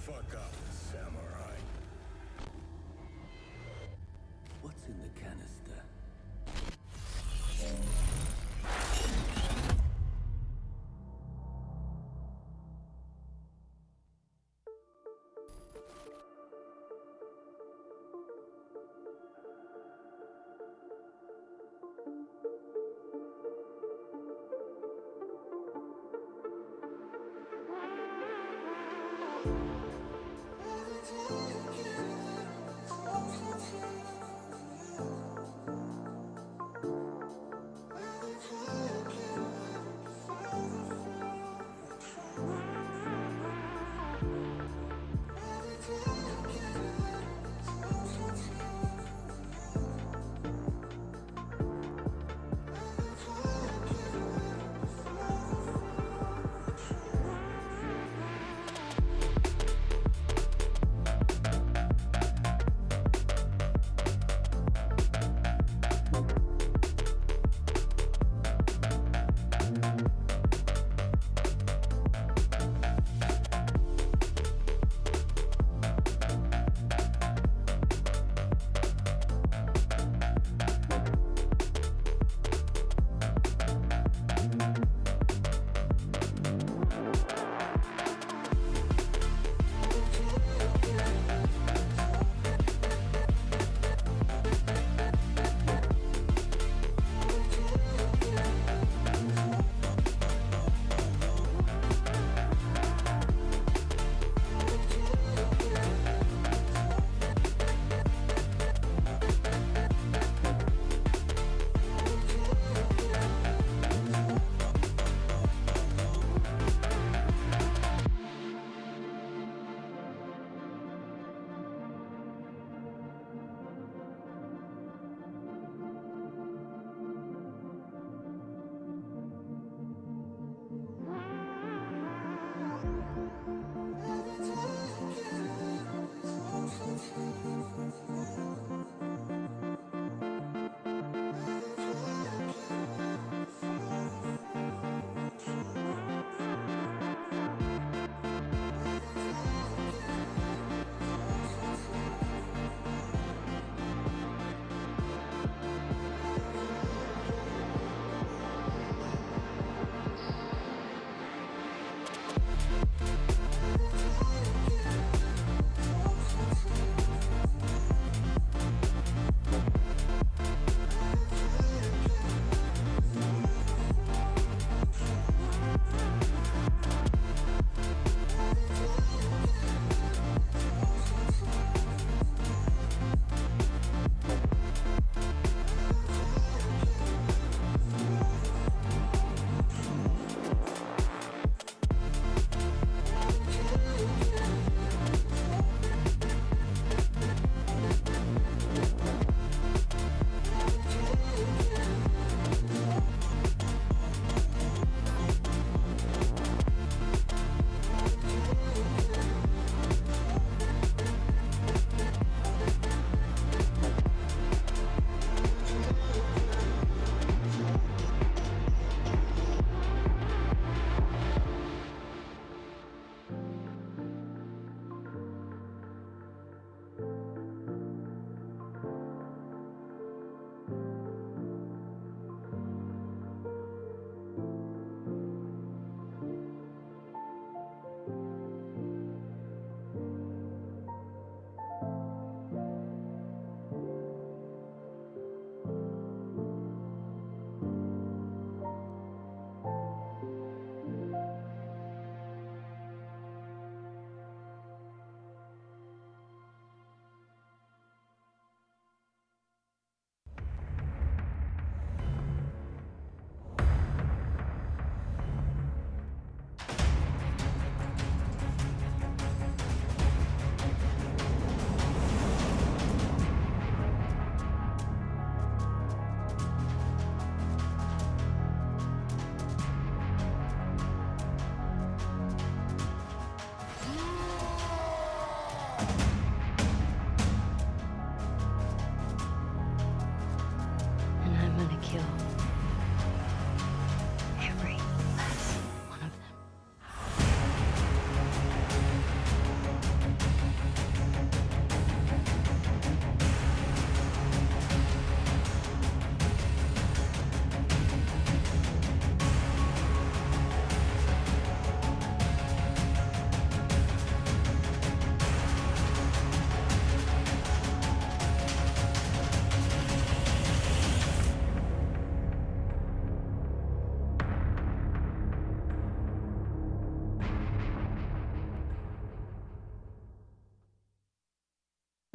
fuck up, samurai. What's in the canister?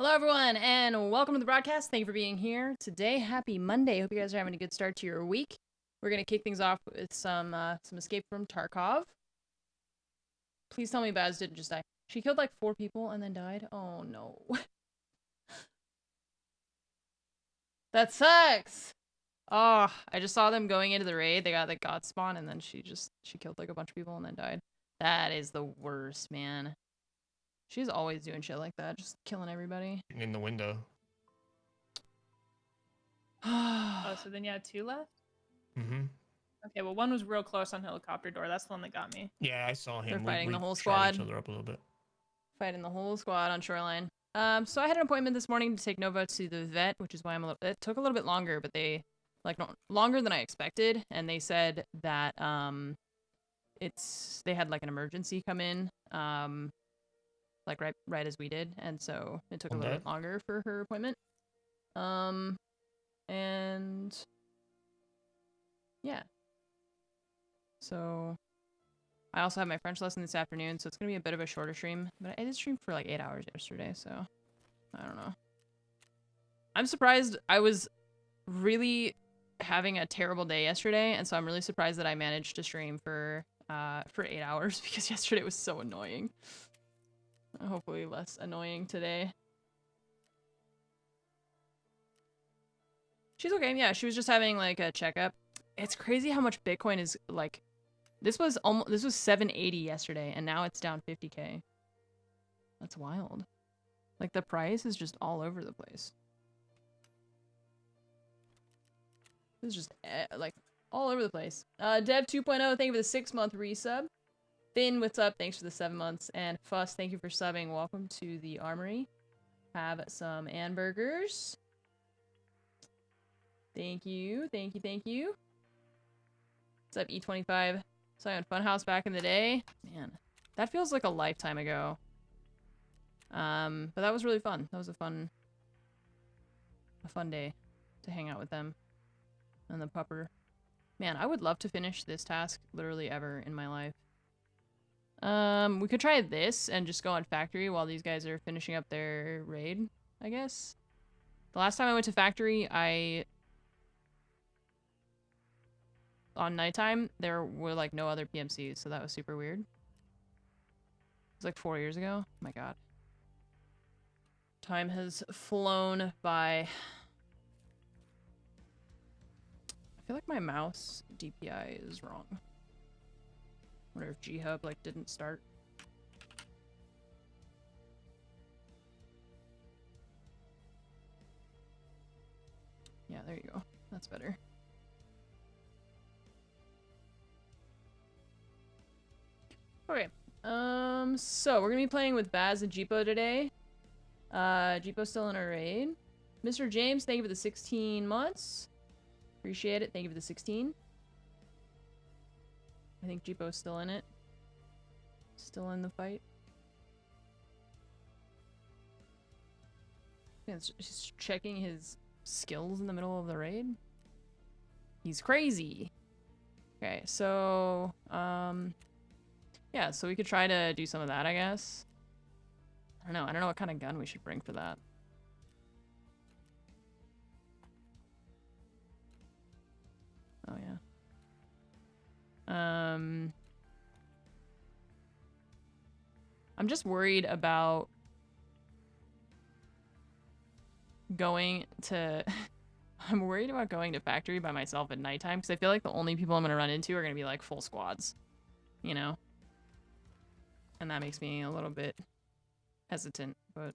Hello, everyone, and welcome to the broadcast. Thank you for being here today. Happy Monday. Hope you guys are having a good start to your week. We're gonna kick things off with some Escape from Tarkov. Please tell me Baz didn't just die. She killed like 4 people and then died. Oh no, that sucks. Oh, I just saw them going into the raid. They got the god spawn, and then she killed like a bunch of people and then died. That is the worst, man. She's always doing shit like that, just killing everybody. In the window. Oh, so then you had 2 left? Mm-hmm. Okay, well, one was real close on helicopter door. That's the one that got me. Yeah, I saw him. They're fighting the whole shot squad. each other up a little bit. Fighting the whole squad on Shoreline. So I had an appointment this morning to take Nova to the vet, which is why it took a little bit longer, but they, like, longer than I expected, and they said that, they had, like, an emergency come in, like, right as we did, and so it took a little bit longer for her appointment. And yeah. So I also have my French lesson this afternoon, so it's gonna be a bit of a shorter stream. But I did stream for like 8 hours yesterday, so I don't know. I'm surprised. I was really having a terrible day yesterday, and so I'm really surprised that I managed to stream for 8 hours because yesterday was so annoying. Hopefully less annoying today. She's okay. Yeah, she was just having like a checkup. It's crazy how much Bitcoin is like. This was 780 yesterday, and now it's down 50K. That's wild. Like the price is just all over the place. This is just like all over the place. Dev 2.0, thank you for the 6-month resub. Finn, what's up? Thanks for the 7 months. And Fuss, thank you for subbing. Welcome to the armory. Have some hamburgers. Thank you, thank you, thank you. What's up, E25? Saw you on Funhouse back in the day. Man, that feels like a lifetime ago. But that was really fun. That was a fun day to hang out with them and the pupper. Man, I would love to finish this task literally ever in my life. We could try this and just go on factory while these guys are finishing up their raid, I guess. The last time I went to factory, on nighttime, there were like no other PMCs, so that was super weird. It was like 4 years ago. Oh my god. Time has flown by. I feel like my mouse DPI is wrong. Wonder if G-Hub like didn't start. Yeah, there you go. That's better. Okay. So we're gonna be playing with Baz and Jeepo today. Jeepo's still in our raid. Mr. James, thank you for the 16 months. Appreciate it. Thank you for the 16. I think Jeepo's still in it. Still in the fight. Yeah, he's checking his skills in the middle of the raid. He's crazy. Okay, so, yeah, so we could try to do some of that, I guess. I don't know what kind of gun we should bring for that. Oh, yeah. I'm just worried about going to... I'm worried about going to factory by myself at nighttime, because I feel like the only people I'm going to run into are going to be, like, full squads. You know? And that makes me a little bit hesitant, but...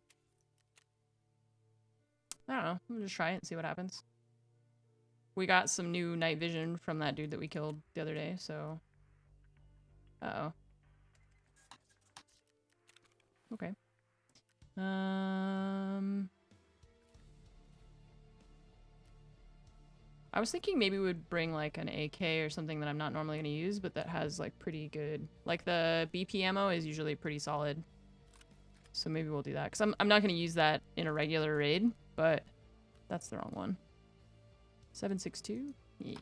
I don't know. We'll just try it and see what happens. We got some new night vision from that dude that we killed the other day, so... Uh-oh. Okay. I was thinking maybe we would bring like an AK or something that I'm not normally going to use, but that has like pretty good... Like the BP ammo is usually pretty solid. So maybe we'll do that. Because I'm not going to use that in a regular raid, but that's the wrong one. 7.62? Yeah.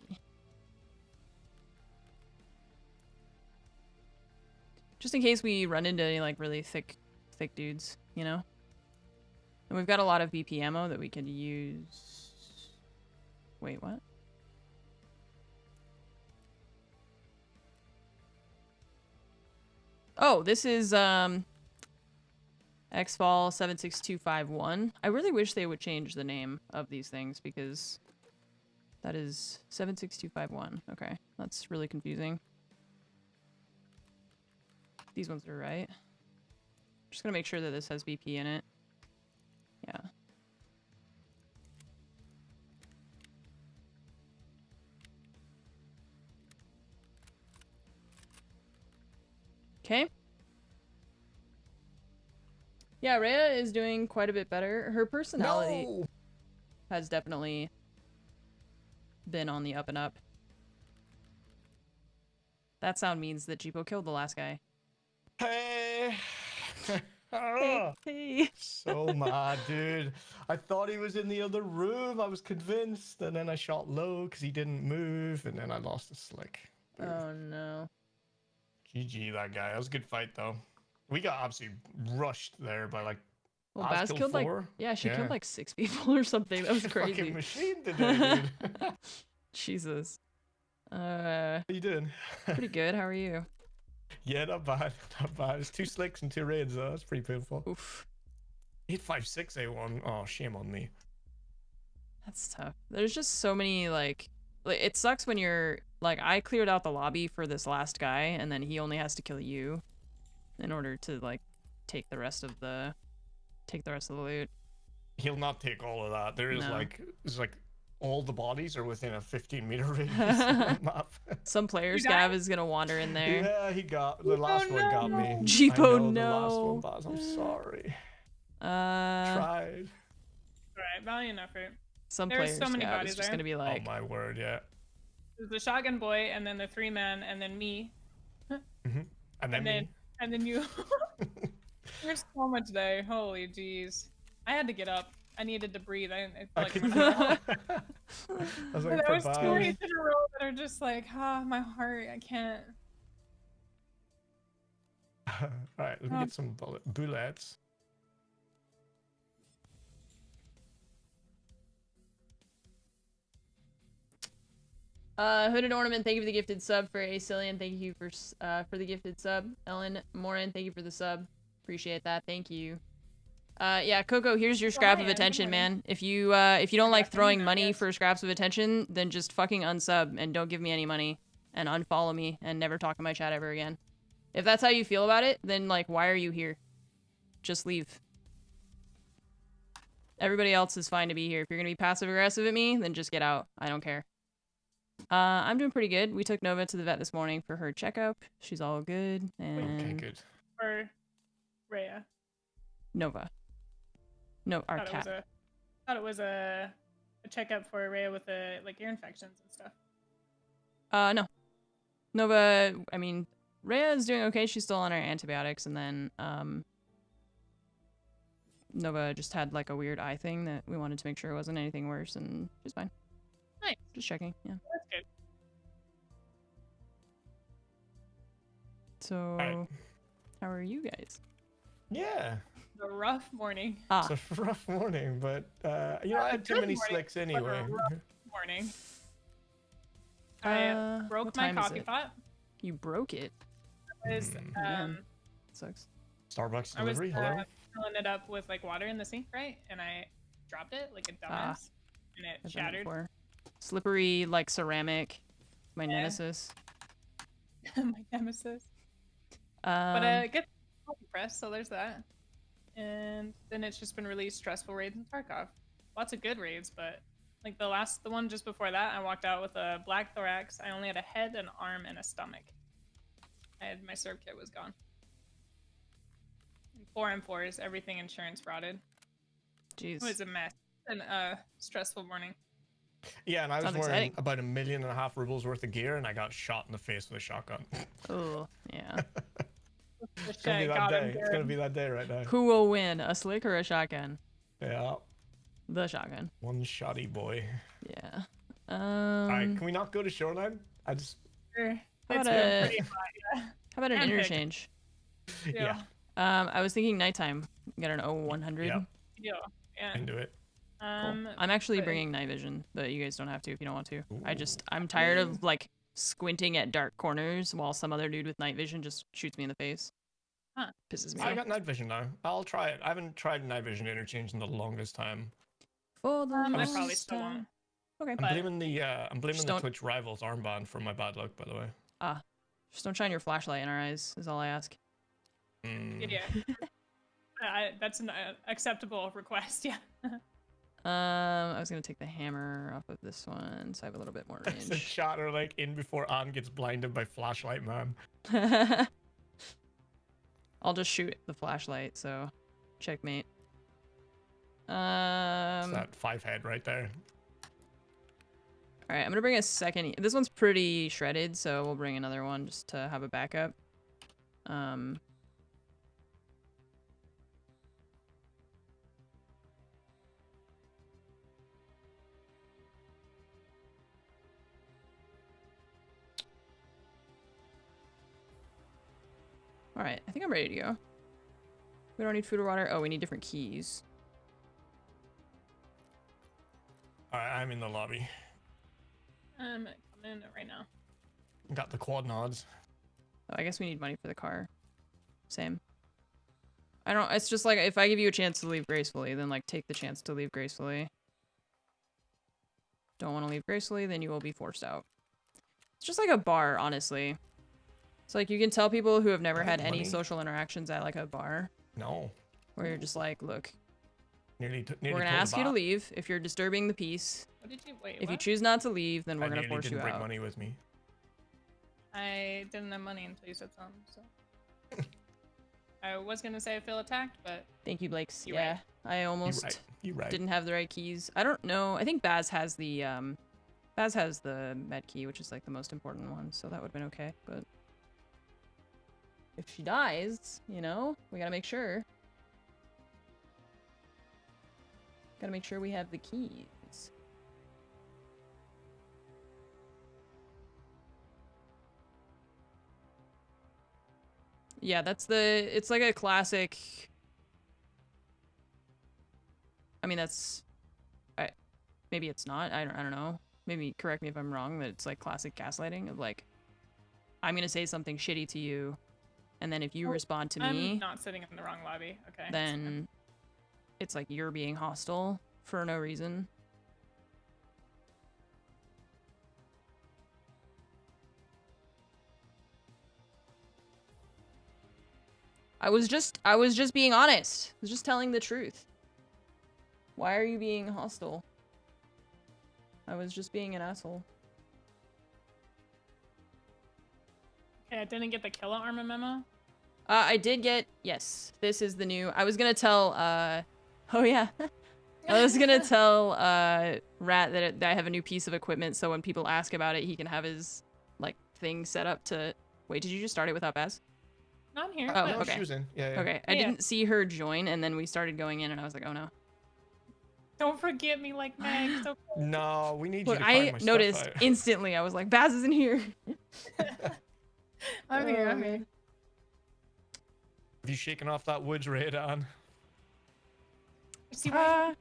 Just in case we run into any like really thick dudes, you know? And we've got a lot of BP ammo that we could use. Wait, what? Oh, this is Xfall 76251. I really wish they would change the name of these things because that is 76251. Okay, that's really confusing. These ones are right. Just gonna make sure that this has BP in it. Yeah. Okay. Yeah, Rhea is doing quite a bit better. Her personality has definitely been on the up and up. That sound means that Jeepo killed the last guy. Hey. Hey. So mad, dude. I thought he was in the other room. I was convinced, and then I shot low because he didn't move, and then I lost the slick. Dude. Oh no. GG that guy. That was a good fight though. We got absolutely rushed there by like. Well, Baz Baz killed like she killed like 6 people or something. That was crazy. Fucking machine today, dude. Jesus. How you doing? Pretty good. How are you? Yeah, not bad. Not bad. It's 2 slicks and 2 raids though. That's pretty painful. Oof. 856 A1. Oh, shame on me. That's tough. There's just so many like it sucks when you're like I cleared out the lobby for this last guy and then he only has to kill you in order to like take the rest of the loot. He'll not take all of that. There is No. there's like all the bodies are within a 15-meter radius of the map. Some players You died? Gav is gonna wander in there. Yeah, he got the last one got me. Jeepo, I know no. the last one, Baz. I'm sorry. Tried. Alright, valiant effort. Some There's players so many Gav bodies is just there. gonna be like Oh my word, yeah. There's the shotgun boy, and then the 3-man, and then me, And then me. and then you. There's so much there. Holy jeez. I had to get up. I needed to breathe. I I felt could like tell. I was like, there was 2 Baz. races in a row that are just like, my heart. I can't. Alright, let me get some bullets. Hooded Ornament, thank you for the gifted sub. For Acilian, thank you for the gifted sub. Ellen Morin, thank you for the sub. Appreciate that. Thank you. Yeah, Coco, here's your scrap of attention, man. If you don't like throwing money for scraps of attention, then just fucking unsub and don't give me any money and unfollow me and never talk in my chat ever again. If that's how you feel about it, then like why are you here? Just leave. Everybody else is fine to be here. If you're gonna be passive aggressive at me, then just get out. I don't care. I'm doing pretty good. We took Nova to the vet this morning for her checkup. She's all good. And Okay, good. For Rhea. Nova. No, our cat. Thought it was a checkup for Rhea with like ear infections and stuff. No. Nova, I mean, Rhea is doing okay. She's still on her antibiotics, and then Nova just had like a weird eye thing that we wanted to make sure it wasn't anything worse, and she's fine. Nice. Just checking, yeah. That's good. So, Alright. how are you guys? Yeah. A rough morning. Ah, It's a rough morning, but you know, I had too Good many morning, slicks but a anyway. rough morning. I broke what my time is coffee it? pot. You broke it. I was Man. Sucks. Starbucks I was delivery, hello? filling it up with like water in the sink, right? And I dropped it like a dumbass, and it I've done it shattered. before. Slippery, like ceramic. My Yeah. nemesis. My nemesis. But it gets coffee press, so there's that. And then it's just been really stressful raids in Tarkov. Lots of good raids, but like the one just before that, I walked out with a black thorax. I only had a head, an arm, and a stomach. My serve kit was gone. And 4 M4s, everything insurance frauded. Jeez. It was a mess and stressful morning. Yeah, and I was Sounds wearing exciting. about 1.5 million rubles worth of gear, and I got shot in the face with a shotgun. Oh, yeah. It's gonna be that day. It's gonna be that day right now. Who will win, a slick or a shotgun? Yeah, The shotgun. one shotty boy. Yeah. Alright, can we not go to Shoreline? I just Sure. How It's about been a- pretty hot, yeah. How about an And pick. interchange? yeah. I was thinking nighttime. Get an 0100. Yep. deal. Yeah. Into it. Cool. I'm actually but- bringing night vision, but you guys don't have to if you don't want to. Ooh. I'm tired of like squinting at dark corners while some other dude with night vision just shoots me in the face. Huh. Pisses me I off. got night vision now. I'll try it. I haven't tried night vision interchange in the longest time. For the I longest probably still time. won't. Okay. I'm But- blaming the Just the don't- Twitch Rivals armband for my bad luck, by the way. Just don't shine your flashlight in our eyes, is all I ask. Yeah. That's an acceptable request. Yeah. I was gonna take the hammer off of this one, so I have a little bit more The range. shot are like in before Anne gets blinded by flashlight man. I'll just shoot the flashlight, so checkmate. It's that 5 head right there. Alright, I'm gonna bring a second. This one's pretty shredded, so we'll bring another one just to have a backup. Alright, I think I'm ready to go. We don't need food or water. Oh, we need different keys. Alright, I'm in the lobby. I'm in right now. Got the quad nods. Oh, I guess we need money for the car. Same. I don't, it's just like, if I give you a chance to leave gracefully, then like take the chance to leave gracefully. Don't want to leave gracefully, then you will be forced out. It's just like a bar, honestly. It's like you can tell people who have never had any Money? social interactions at like a bar, No. where you're just like, look, Nearly we're gonna ask you to leave if you're disturbing the peace. What did you wait? If you what? choose not to leave, then we're I gonna nearly force you didn't bring out. money with me. I didn't have money until you said something. So I was gonna say I feel attacked, but Thank you, Blakes. You're Yeah, right. I almost You right. didn't have the right keys. I don't know. I think Baz has the med key, which is like the most important one, so that would have been okay. But if she dies, you know, we gotta make sure. Gotta make sure we have the keys. Yeah, it's like a classic. I mean, maybe it's not. I don't know. Maybe correct me if I'm wrong, but it's like classic gaslighting of like, I'm gonna say something shitty to you, and then if you respond to I'm me, not sitting in the wrong lobby. Okay. then it's like you're being hostile for no reason. I was just being honest. I was just telling the truth. Why are you being hostile? I was just being an asshole. Okay, I didn't get the Killa Arma memo. I did get, yes, this is the new, I was gonna tell, oh yeah. I was gonna tell, Rat that I have a new piece of equipment, so when people ask about it, he can have his, like, thing set up to, wait, did you just start it without Baz? Not here. Oh, but no, okay. she was in. Yeah. Okay, I Yeah. didn't see her join, and then we started going in, and I was like, oh no. Don't forget me like Meg. It's okay. No, we need Look, you to find I my noticed stuff out. instantly, I was like, Baz isn't here. I'm here. I'm here. Have you shaken off that woods raid on? See why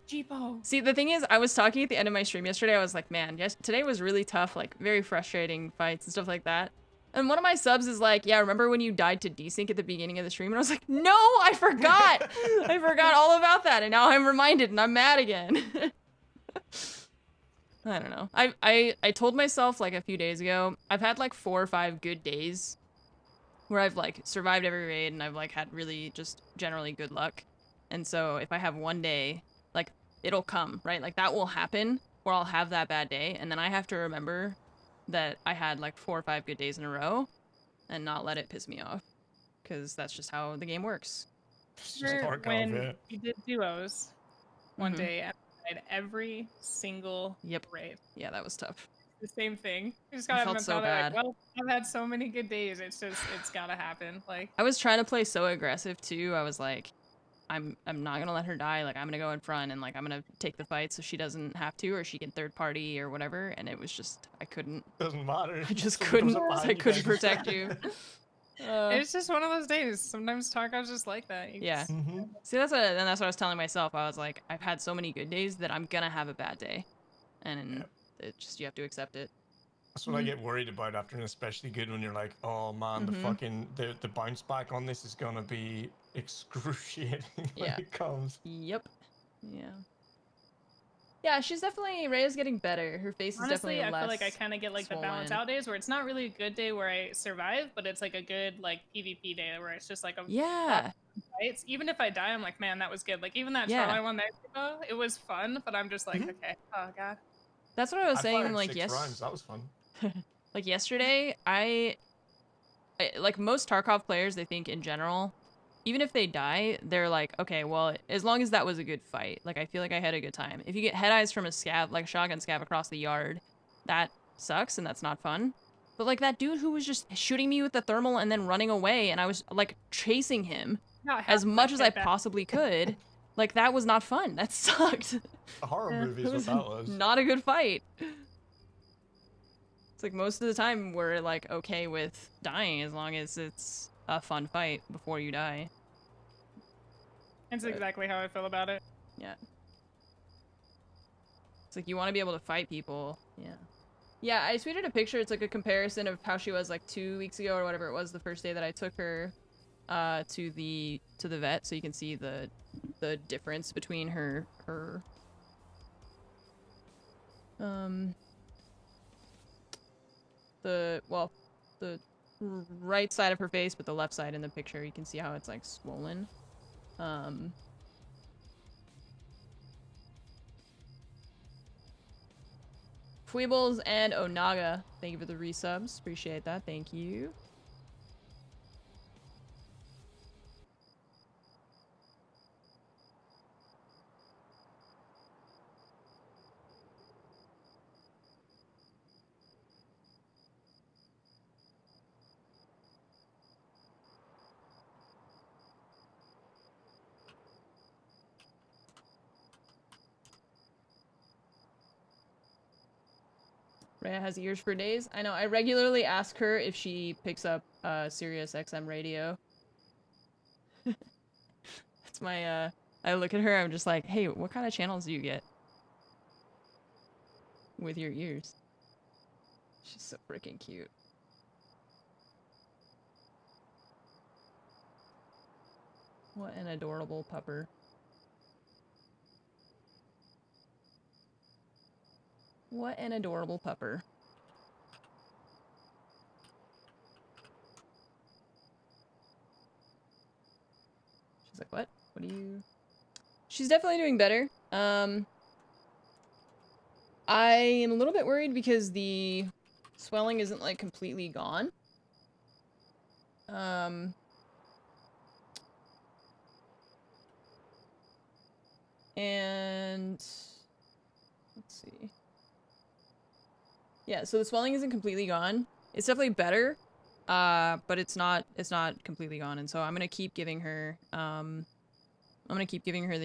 Jeepo. See, the thing is, I was talking at the end of my stream yesterday, I was like, man, yes, today was really tough, like, very frustrating fights and stuff like that. And one of my subs is like, yeah, remember when you died to desync at the beginning of the stream? And I was like, no, I forgot! I forgot all about that, and now I'm reminded, and I'm mad again. I don't know. I told myself, like, a few days ago, I've had, like, 4 or 5 good days where I've, like, survived every raid, and I've, like, had really just generally good luck. And so if I have one day, like, it'll come, right? Like, that will happen, where I'll have that bad day, and then I have to remember that I had, like, 4 or 5 good days in a row, and not let it piss me off. Because that's just how the game works. It's just Remember Tarkov, when yeah. you did duos one Mhm. day, and I had every single Yep. raid. Yeah, that was tough. The same thing. You just I gotta felt have so mentality bad. like, well, I've had so many good days. It's gotta happen. Like, I was trying to play so aggressive, too. I was like, I'm not gonna let her die. Like, I'm gonna go in front, and, like, I'm gonna take the fight so she doesn't have to, or she can third party, or whatever. And it was just, I couldn't. Doesn't matter. I just Someone couldn't. comes up behind I you couldn't guys. protect you. It's just one of those days. Sometimes Tarkov's just like that. Yeah. Mm-hmm. See, that's what I was telling myself. I was like, I've had so many good days that I'm gonna have a bad day, and it just, you have to accept it. That's what I get worried about after an especially good one. You're like, oh man, the bounce back on this is gonna be excruciating when it comes. Yep. Yeah. Yeah, she's definitely, Rhea's getting better. Her face is definitely less I feel like I kind of get like swollen. the balance out days where it's not really a good day where I survive, but it's like a good like PvP day where it's just like a fights. Even if I die, I'm like, man, that was good. Like even that Shoreline one there, it was fun, but I'm just like, okay, oh god. That's what I was saying. Fired like 6 rounds. That was fun. like yesterday, I like most Tarkov players, they think in general, even if they die, they're like, okay, well, as long as that was a good fight, like I feel like I had a good time. If you get head eyes from a scav, like a shotgun scav across the yard, that sucks and that's not fun. But like that dude who was just shooting me with the thermal and then running away, and I was like chasing him as much as I possibly could, like that was not fun. That sucked. A horror movie is what that was. Not a good fight. It's like most of the time we're like okay with dying as long as it's a fun fight before you die. That's exactly how I feel about it. Yeah. It's like you want to be able to fight people. Yeah. Yeah, I tweeted a picture. It's like a comparison of how she was like 2 weeks ago or whatever it was, the first day that I took her to the vet, so you can see the difference between her the right side of her face, but the left side in the picture, you can see how it's like swollen. Fweebles and Onaga, thank you for the resubs. Appreciate that. Thank you. Rhea has ears for days. I know. I regularly ask her if she picks up Sirius XM radio. That's my I look at her, I'm just like, hey, what kind of channels do you get with your ears? She's so freaking cute. What an adorable pupper. What an adorable pupper. She's like, what? What do you... She's definitely doing better. I am a little bit worried because the swelling isn't, like, completely gone. And... let's see. Yeah, so the swelling isn't completely gone. It's definitely better, but it's not completely gone. And so I'm gonna keep giving her the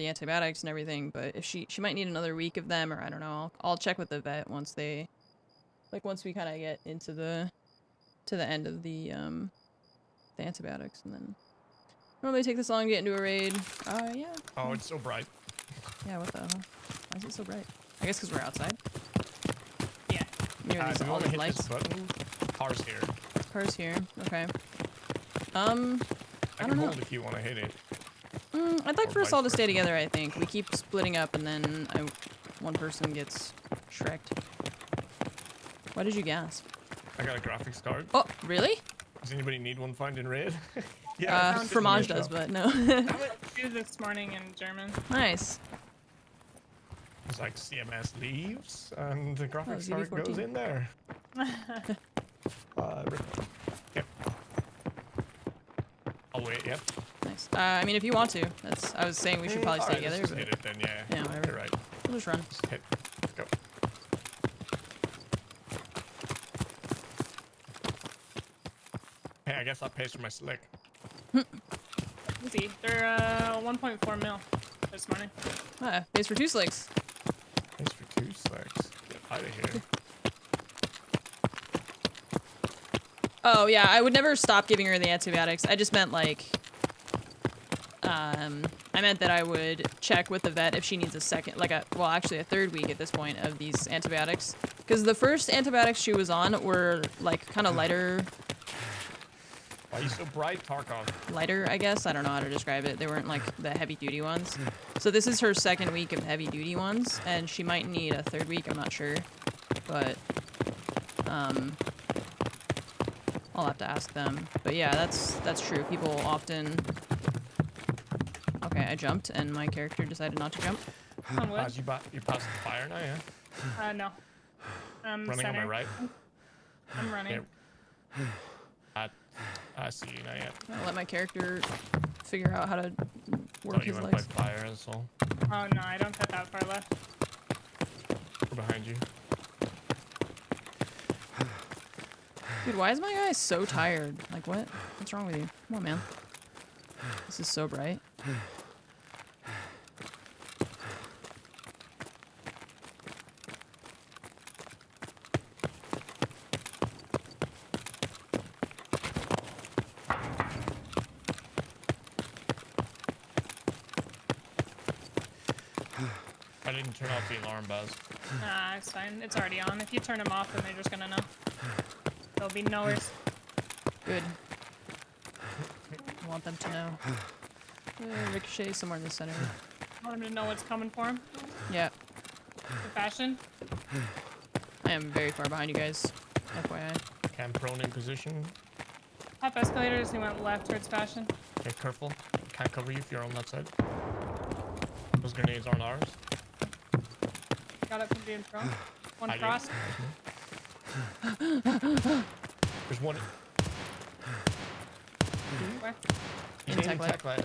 antibiotics and everything. But if she might need another week of them, or I don't know. I'll check with the vet once we kind of get into the end of the antibiotics, and then normally take this long to get into a raid. Yeah. Oh, it's so bright. Yeah, what the hell? Why is it so bright? I guess because we're outside. Yeah. You know, Do you all want to these hit lights. this button? Car's here. Car's here. Okay. I don't can know. hold if you want to hit it. I'd like Or for us vice all to stay versa. together, I think. We keep splitting up and then one person gets shreked. Why did you gasp? I got a graphics card. Oh, really? Does anybody need one found in raid? Fromage does, but no. I went to this morning in German. Nice. It's like CMS leaves and the graphics card ZV14. goes in there. Yep. I'll wait, yep. Nice. I mean, if you want to. I was saying we should probably stay Alright, together. let's just But hit it then, yeah. yeah, whatever. You're right. We'll just run. Just hit. Let's go. Hey, I guess that pays for my slick. Easy. They're 1.4 mil this morning. Pays for 2 slicks. Thanks for 2 slicks. Get out of here. Oh yeah, I would never stop giving her the antibiotics. I just meant like, I meant that I would check with the vet if she needs a second, like well, actually a third week at this point of these antibiotics. Because the first antibiotics she was on were like kind of lighter. Why are you so bright, Tarkov? Lighter, I guess. I don't know how to describe it. They weren't like the heavy duty ones. So this is her second week of heavy duty ones, and she might need a third week. I'm not sure, but I'll have to ask them. But yeah, that's true. People often. Okay, I jumped, and my character decided not to jump. On wood. You passed the fire now, yeah? No. Running center. on my right. I'm running. I see you now, yeah. I'll let my character figure out how to work Thought you his went legs. by fire, that's all. Oh no, I don't got that far left. We're behind you. Dude, why is my guy so tired? Like, what? What's wrong with you? Come on, man. This is so bright. I didn't turn off the alarm bells. Nah, it's fine. It's already on. If you turn them off, then they're just gonna know. There'll be knowers. Good. I want them to know. Ricochet somewhere in the center. Want them to know what's coming for him. Yeah. The fashion. I am very far behind you guys. FYI. Cam prone in position. Top escalators, he went left towards fashion. Okay, careful. Can't cover you if you're on that side. Those grenades aren't ours. Got up from being thrown. One I did. cross. There's one. Where? He's In in tech light. tech light.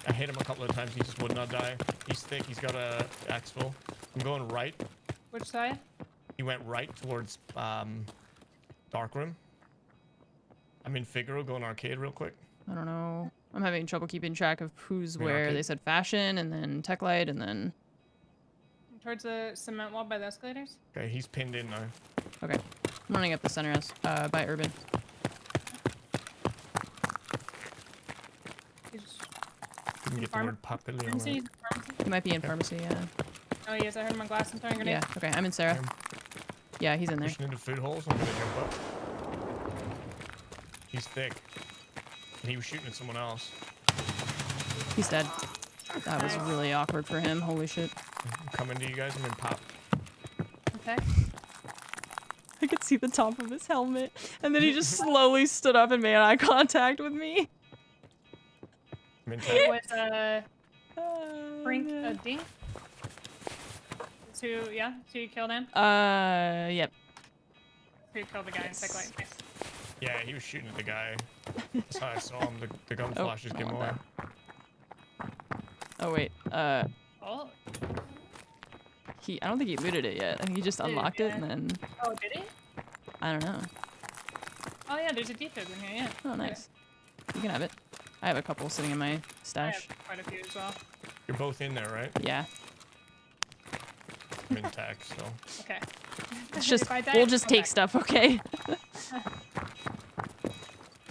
I hit him a couple of times. He just would not die. He's thick. He's got a axe full. I'm going right. Which side? He went right towards dark room. I'm in Figaro going arcade real quick. I don't know. I'm having trouble keeping track of who's Mean where. arcade? They said fashion, and then tech light, and then... Towards the cement wall by the escalators? Okay, he's pinned in now. Okay. I'm running up the center by Urban. He's just... Didn't get the Pharma- word popular. Pharmacy? He might be in pharmacy, yeah. Oh, yes, I heard him on glass and throwing grenades. Yeah, okay, I'm in Sarah. Yeah, he's in there. Pushing into food holes. I'm gonna jump up. He's thick. And he was shooting at someone else. He's dead. That was Nice. really awkward for him. Holy shit. I'm coming to you guys. I'm in pop. Okay. I could see the top of his helmet. And then he just slowly stood up and made eye contact with me. I'm in It tech. was Brink a dink. Two you killed him. Yep. Who killed the guy in tech light? Nice. Yeah, he was shooting at the guy. That's how I saw him. The gun Oh, flashes I came want on. Oh wait, Oh, I don't think he looted it yet. I think he just unlocked it and then, oh, did he? I don't know. Oh yeah, there's a defib in here. Yeah. Oh, nice. You can have it. I have a couple sitting in my I stash. have quite a few as well. You're both in there, right? Yeah. I'm in tech, so. Okay. It's just, If I die, we'll I'll just come take back. stuff, okay?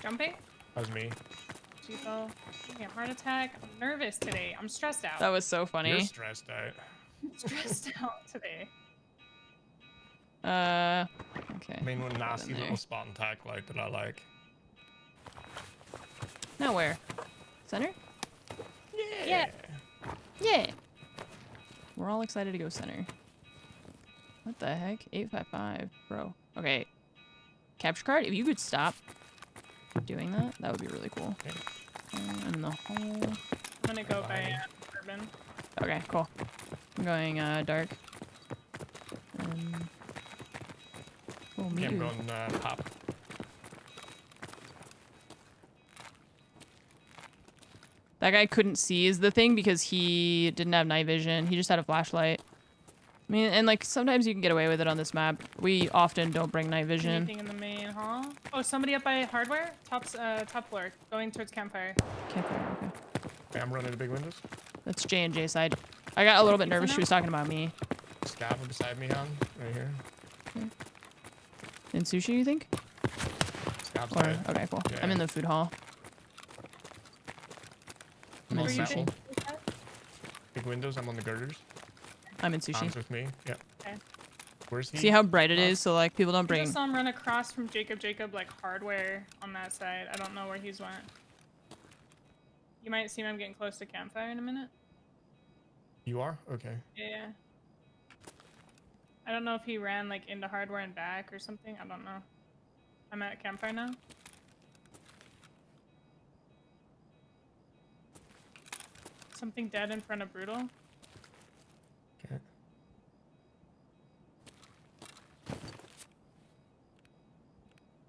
Jumping. That was me. Cheapo. Getting a heart attack. I'm nervous today. I'm stressed out. That was so You're funny. stressed out. stressed out today. Okay. I mean, one Put that nasty in little there. spot and tack light that I like. Now where? Center? Yeah. Yeah. We're all excited to go center. What the heck? 855, bro. Okay. Capture card? If you could stop doing that, that would be really cool. Okay. In the hole. I'm gonna go by Urban. Okay, cool. I'm going dark. Oh, me Yeah, I'm too. going pop. That guy couldn't see is the thing because he didn't have night vision. He just had a flashlight. I mean, and like sometimes you can get away with it on this map. We often don't bring night vision. Anything in the main hall? Oh, somebody up by hardware? Top floor, going towards campfire. Campfire, okay. Okay, I'm running the big windows. That's J&J side. I got a little bit nervous. She was talking about me. Scab beside me, Han. Right here. In sushi, you think? Scab's Or, dead. okay, cool. Yeah. I'm in the food hall. I'm in on that sushi. one. Big windows. I'm on the girders. I'm in sushi. Hands with me. Yep. Okay. Where's he? See how bright it is, so like people don't I bring. just saw him run across from Jacob like hardware on that side. I don't know where he's went. You might see him getting close to campfire in a minute. You are? Okay. Yeah. I don't know if he ran like into hardware and back or something. I don't know. I'm at campfire now. Something dead in front of Brutal. Okay.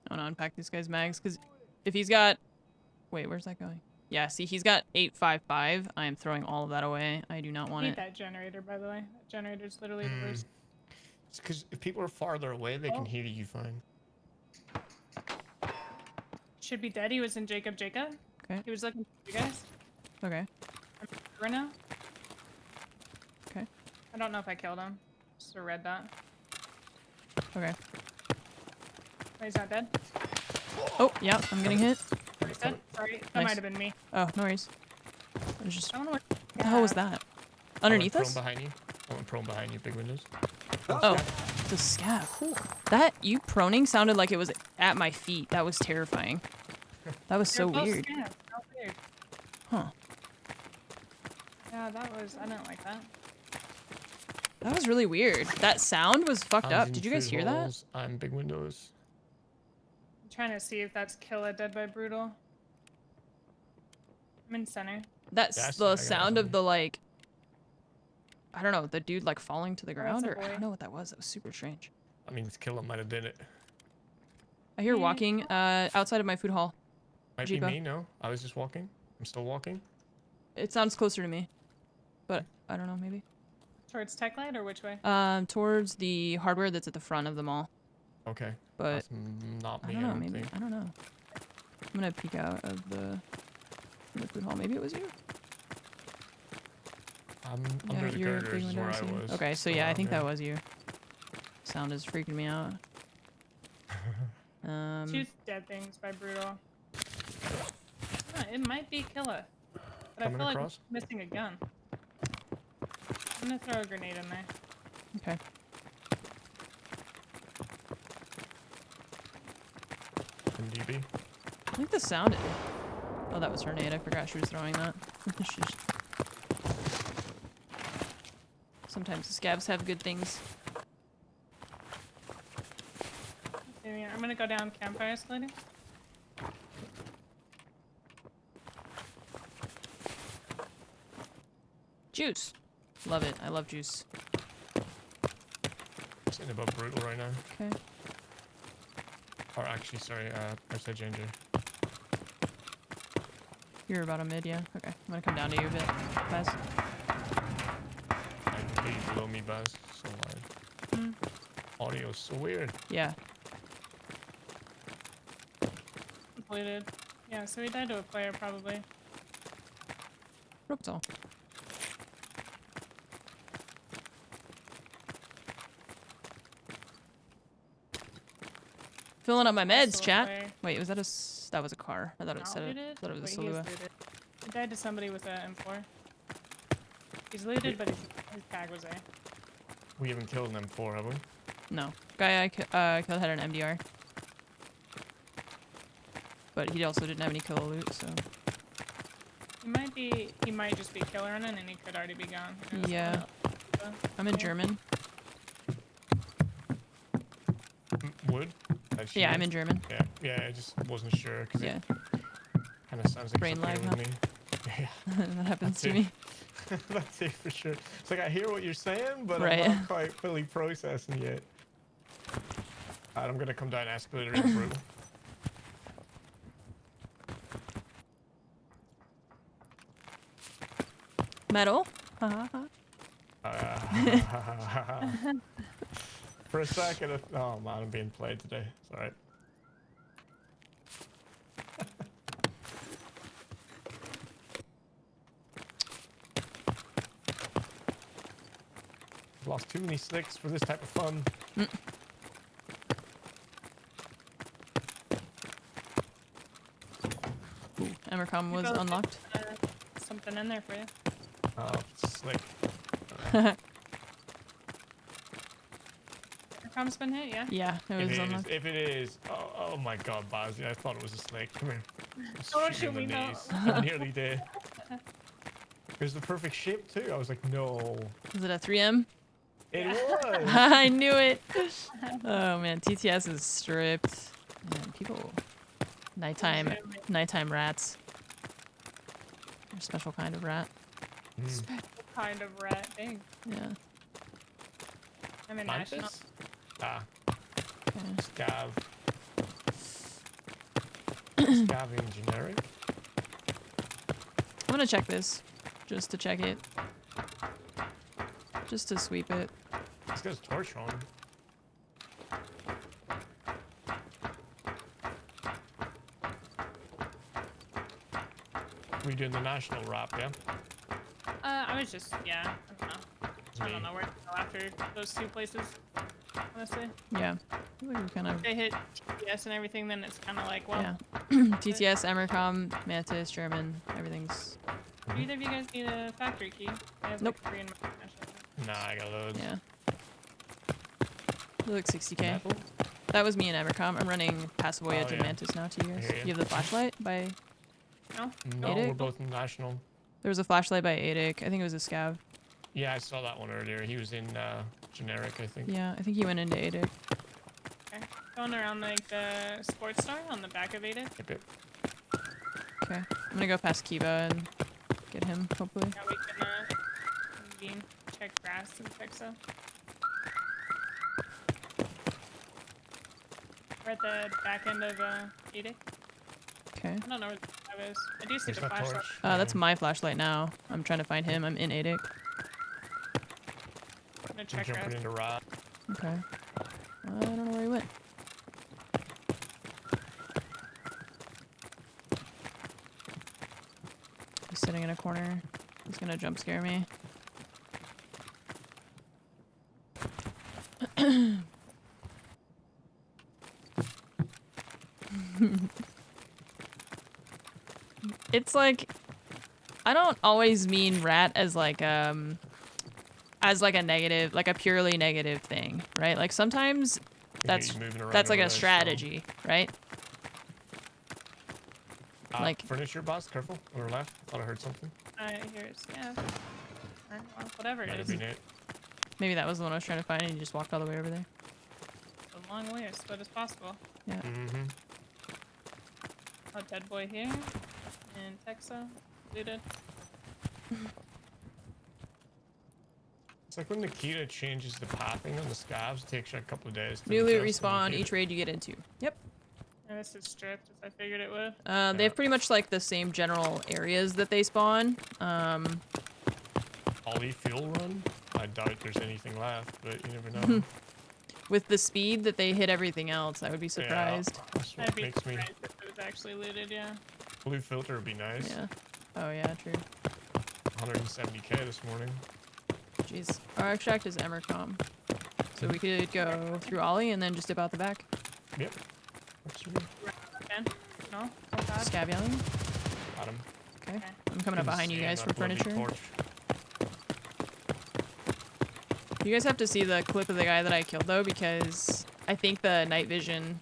I want to unpack this guy's mags because if he's got, wait, where's that going? Yeah, see, he's got 855. I am throwing all of that away. I do not want I it. hate that generator, by the way. That generator's literally the worst. It's because if people are farther away, they can hear you fine. Should be dead. He was in Jacob. Okay. He was looking for you guys. Okay. I'm right now. Okay. I don't know if I killed him. Just a red dot. Okay. Oh, he's not dead. Oh, yeah, I'm getting hit. He's dead. Sorry, that Nice. might have been me. Oh, no worries. I was just, I don't know what the hell was that? Underneath us? Prone behind you. I went prone behind you. Big windows. Oh, the scab. That, you proning sounded like it was at my feet. That was terrifying. That was so They're both weird. scabs. How weird. Huh. Yeah, that was. I didn't like that. That was really weird. That sound was fucked I'm up. in Did you guys food hear that? halls. I'm big windows. I'm trying to see if that's Killa dead by Brutal. I'm in center. That's Yeah, I see- the I got sound of something. the like, I don't know, the dude like falling to the that's ground, a or I boy. don't know what that was. That was super strange. I mean, this killer might have did it. I hear Yeah. walking outside of my food hall. Might Jeepa. be me. No, I was just walking. I'm still walking. It sounds closer to me, but I don't know, maybe. Towards Tech Light or which way? Towards the hardware that's at the front of the mall. Okay. But That's not I me. don't know, don't maybe. think. I don't know. I'm gonna peek out of the food hall. Maybe it was you. I'm Yeah, under the you're girders big is window. where I I see. was. Okay, so still yeah, I out think there. that was you. Sound is freaking me out. Two dead things by Brutal. It might be Killa. But Coming I feel like across? I'm missing a gun. I'm gonna throw a grenade in there. Okay. MDB. I think the sound. Oh, that was her nade. I forgot she was throwing that. She's... Sometimes the scabs have good things. Okay, I'm gonna go down campfire escalator. Juice. Love it. I love juice. Sitting above brutal right now. Okay. Or actually, sorry, I said ginger. You're about a mid, yeah? Okay. I'm gonna come down to you a bit, Baz. I can hear you below me, Baz. So loud. Audio's so weird. Yeah. Completed. Yeah, so he died to a player probably. Rooked all. Filling up my meds, Also a chat. player. Wait, was that that was a car? I thought it Not said looted? it. Thought it was a Wait, he is Salua. looted. He died to somebody with an M4. He's looted, but his tag was A. We haven't killed them before, have we? No. Guy I killed had an MDR. But he also didn't have any kill loot, so. He might just be killer on it and he could already be gone. There's Yeah. someone else. I'm in German. Wood? Yeah, I'm in German. Yeah, I just wasn't sure because Yeah. it kind of sounds like Brain it's okay lag, with me. Yeah, That happens That's to it. me. that's it for sure. It's like I hear what you're saying, but Right. I'm not quite fully processing yet. Alright, I'm gonna come down escalator in brutal. Metal? Ha ha ha. For a second, oh man, I'm being played today. It's alright. I've lost too many sticks for this type of fun. Emercom was unlocked. Something in there for you. Oh, it's slick. Emercom's been hit, yeah? Yeah, it was unlocked. If it is, oh my god, Bazzy, I thought it was a snake. Come here. Oh, Shoot shoot me in me, the no. knees. I nearly did. It was the perfect shape too. I was like, no. Was it a 3M? It was. I knew it. Oh man, TTS is stripped. Man, people. Nighttime rats. They're a special kind of rat. Special kind of rat. Dang. Yeah. I'm in national. Mantis? Ah. Okay. Scavving generic. I'm gonna check this, just to check it. Just to sweep it. This guy's torch on. We doing the national rap, yeah? I was just, yeah, I don't know. I don't know where to go after those two places, honestly. Yeah. I feel like we kind of. They hit TTS and everything, then it's kind of like, well. Yeah. TTS, Emercom, Mantis, German, everything's. Do either of you guys need a factory key? I have Nope. like 3 in my possession. Nah, I got loads. Yeah. You look 60k. Metal? That was me and Emercom. I'm running Passive Voyage and yeah. Mantis now to you guys. I hear ya. You have the flashlight by. No? No, Edic? we're both in national. There was a flashlight by Adic. I think it was a scav. Yeah, I saw that one earlier. He was in generic, I think. Yeah, I think he went into Adic. Okay. Going around like the sports star on the back of Ada. Yep, yep. Okay. I'm gonna go past Kiva and get him, hopefully. Yeah, we can convene, check grass and fix up. We're at the back end of Edic. Okay. I don't know where the flag is. I do see There's the that flashlight. torch. That's my flashlight now. I'm trying to find him. I'm in Adic. I'm gonna I'm check jumping grass. into rat. Okay. I don't know where he went. He's sitting in a corner. He's gonna jump scare me. It's like, I don't always mean rat as like a negative, like a purely negative thing, right? Like sometimes that's like a strategy, right? Like furniture boss, careful. On our left. Thought I heard something. Here's, yeah. Alright, well, whatever it Might have is. been it. maybe that was the one I was trying to find and you just walked all the way over there. It's a long way as split as possible. Yeah. Mm-hmm. Oh, dead boy here. And Texa. Looted. It's like when Nikita changes the pathing on the scavs, it takes you a couple of days. to New loot adjust and respawn get each it. raid you get into. Yep. And this is stripped, as I figured it would. They have pretty much like the same general areas that they spawn. Ollie fuel run? I doubt there's anything left, but you never know. With the speed that they hit everything else, I would be surprised. Yeah, that's what I'd be makes me. surprised if it was actually looted, yeah. Blue filter would be nice. Yeah. Oh yeah, true. 170k this morning. Jeez. Our extract is Emercom. So we could go through Ollie and then just dip out the back. Yep. Works for me. Again? No? Oh god. Scavion. Got him. Okay. I'm coming up behind you Insane, guys for that bloody furniture. torch. You guys have to see the clip of the guy that I killed though, because I think the night vision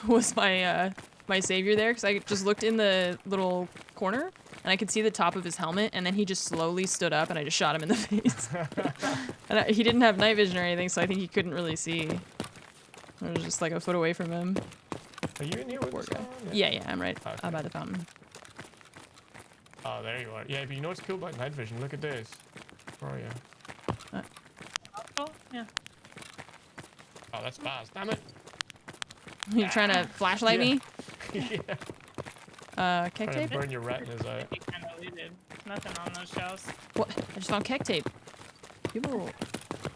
was my my savior there, because I just looked in the little corner and I could see the top of his helmet, and then he just slowly stood up and I just shot him in the face. And he didn't have night vision or anything, so I think he couldn't really see. I was just like a foot away from him. Are you in here with Poor us guy. now? Yeah, I'm right Okay. by the fountain. Oh, there you are. Yeah, but you know what's cool about night vision? Look at this. Where are you? Oh, yeah. Oh, that's fast. Damn it. You trying to flashlight me? yeah. Keg Trying tape? to burn your retinas out. He kind of looted. Nothing on those shells. What? I just found keg tape. People,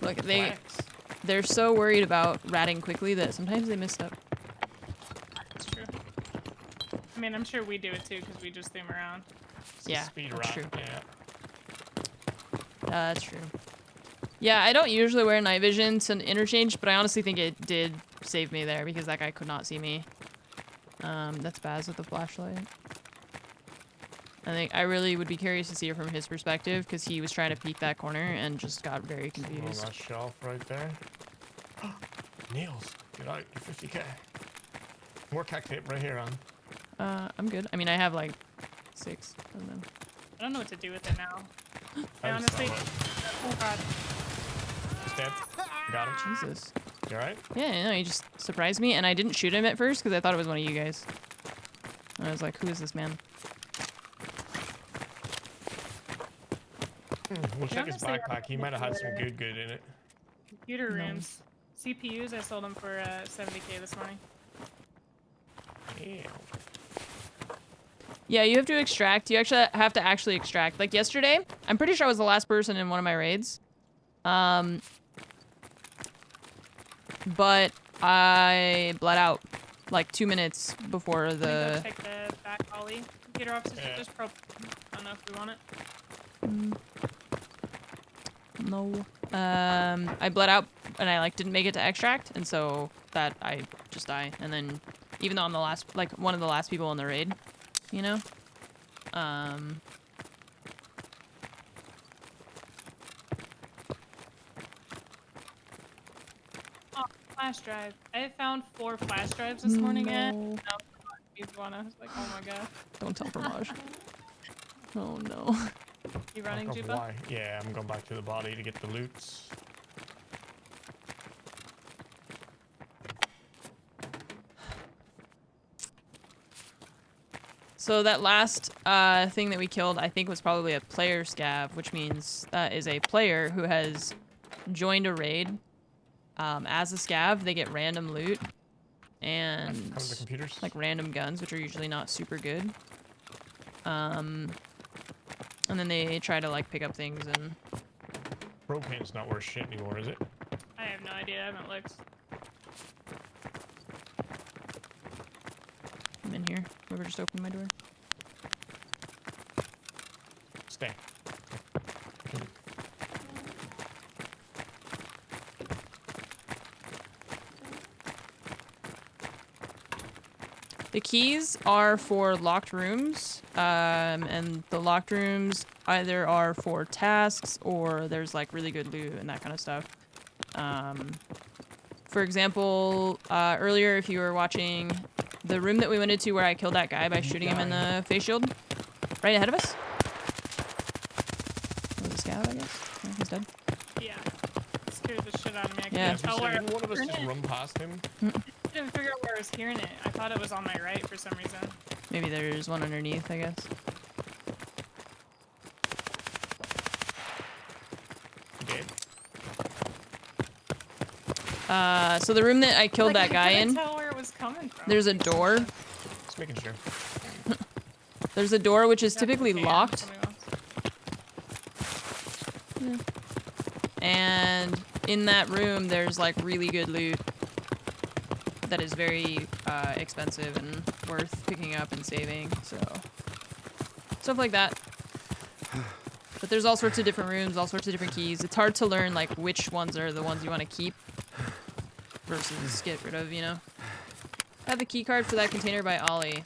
look, Flex. they're so worried about ratting quickly that sometimes they miss stuff. That's true. I mean, I'm sure we do it too, because we just zoom around. It's a Yeah, speed that's rat. true. Yeah. That's true. Yeah, I don't usually wear night vision to interchange, but I honestly think it did save me there because that guy could not see me. That's Baz with the flashlight. I think I really would be curious to see it from his perspective because he was trying to peek that corner and just got very confused. On that shelf right there. Niels, get out, you're 50k. More cack tape right here, I'm good. I mean, I have like 6 of them. I don't know what to do with it now. I honestly. Oh god. Dead. Got him. Jesus. You alright? Yeah, no, he just surprised me, and I didn't shoot him at first because I thought it was one of you guys. And I was like, who is this man? We'll check his backpack. He might have had some good in it. Computer rooms. CPUs, I sold them for 70k this morning. Damn. Yeah, you have to extract. You actually have to extract. Like yesterday, I'm pretty sure I was the last person in one of my raids. But I bled out like 2 minutes before the. Check the back ollie. Computer office is just pro. I don't know if we want it. No. I bled out and I like didn't make it to extract, and so that I just die. And then, even though I'm the last, like one of the last people in the raid, you know. Oh, flash drive. I found 4 flash drives this morning. And one. I was like, oh my god. Don't tell Fromage. Oh no. You running, Jupa? Why? Yeah, I'm going back to the body to get the loots. So that last thing that we killed, I think, was probably a player scav, which means that is a player who has joined a raid as a scav. They get random loot and the computers. like random guns, which are usually not super good. And then they try to like pick up things and. Propane's not worth shit anymore, is it? I have no idea. I haven't looked. I'm in here. Whoever just opened my door. Stay. The keys are for locked rooms, and the locked rooms either are for tasks or there's like really good loot and that kind of stuff. For example, earlier if you were watching the room that we went into where I killed that guy by shooting him in the face shield, right ahead of us. Was a scout, I guess? Yeah, he's dead. Yeah. It scared the shit out of me. I Yeah. couldn't tell where. Didn't one of us just run past him? I didn't figure out where I was hearing it. I thought it was on my right for some reason. Maybe there's one underneath, I guess. So the room that I killed that guy in, tell where it was coming from. there's a door. Just making sure. There's a door which is typically locked. Yeah. And in that room, there's like really good loot that is very expensive and worth picking up and saving. So stuff like that. But there's all sorts of different rooms, all sorts of different keys. It's hard to learn like which ones are the ones you want to keep versus get rid of, you know. I have a key card for that container by Ollie.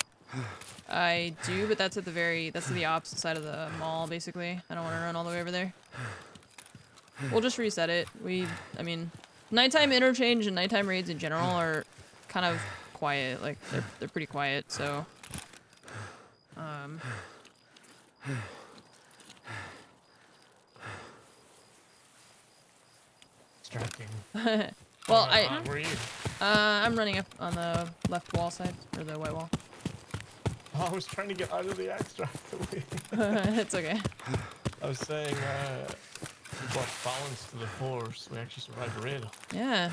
I do, but that's at the opposite side of the mall, basically. I don't want to run all the way over there. We'll just reset it. I mean, nighttime interchange and nighttime raids in general are kind of quiet. Like, they're pretty quiet, so. Distracting. Well, where are you? I'm running up on the left wall side, or the white wall. Oh, I was trying to get out of the extract. It's okay. I was saying, we brought balance to the force. We actually survived the raid. Yeah.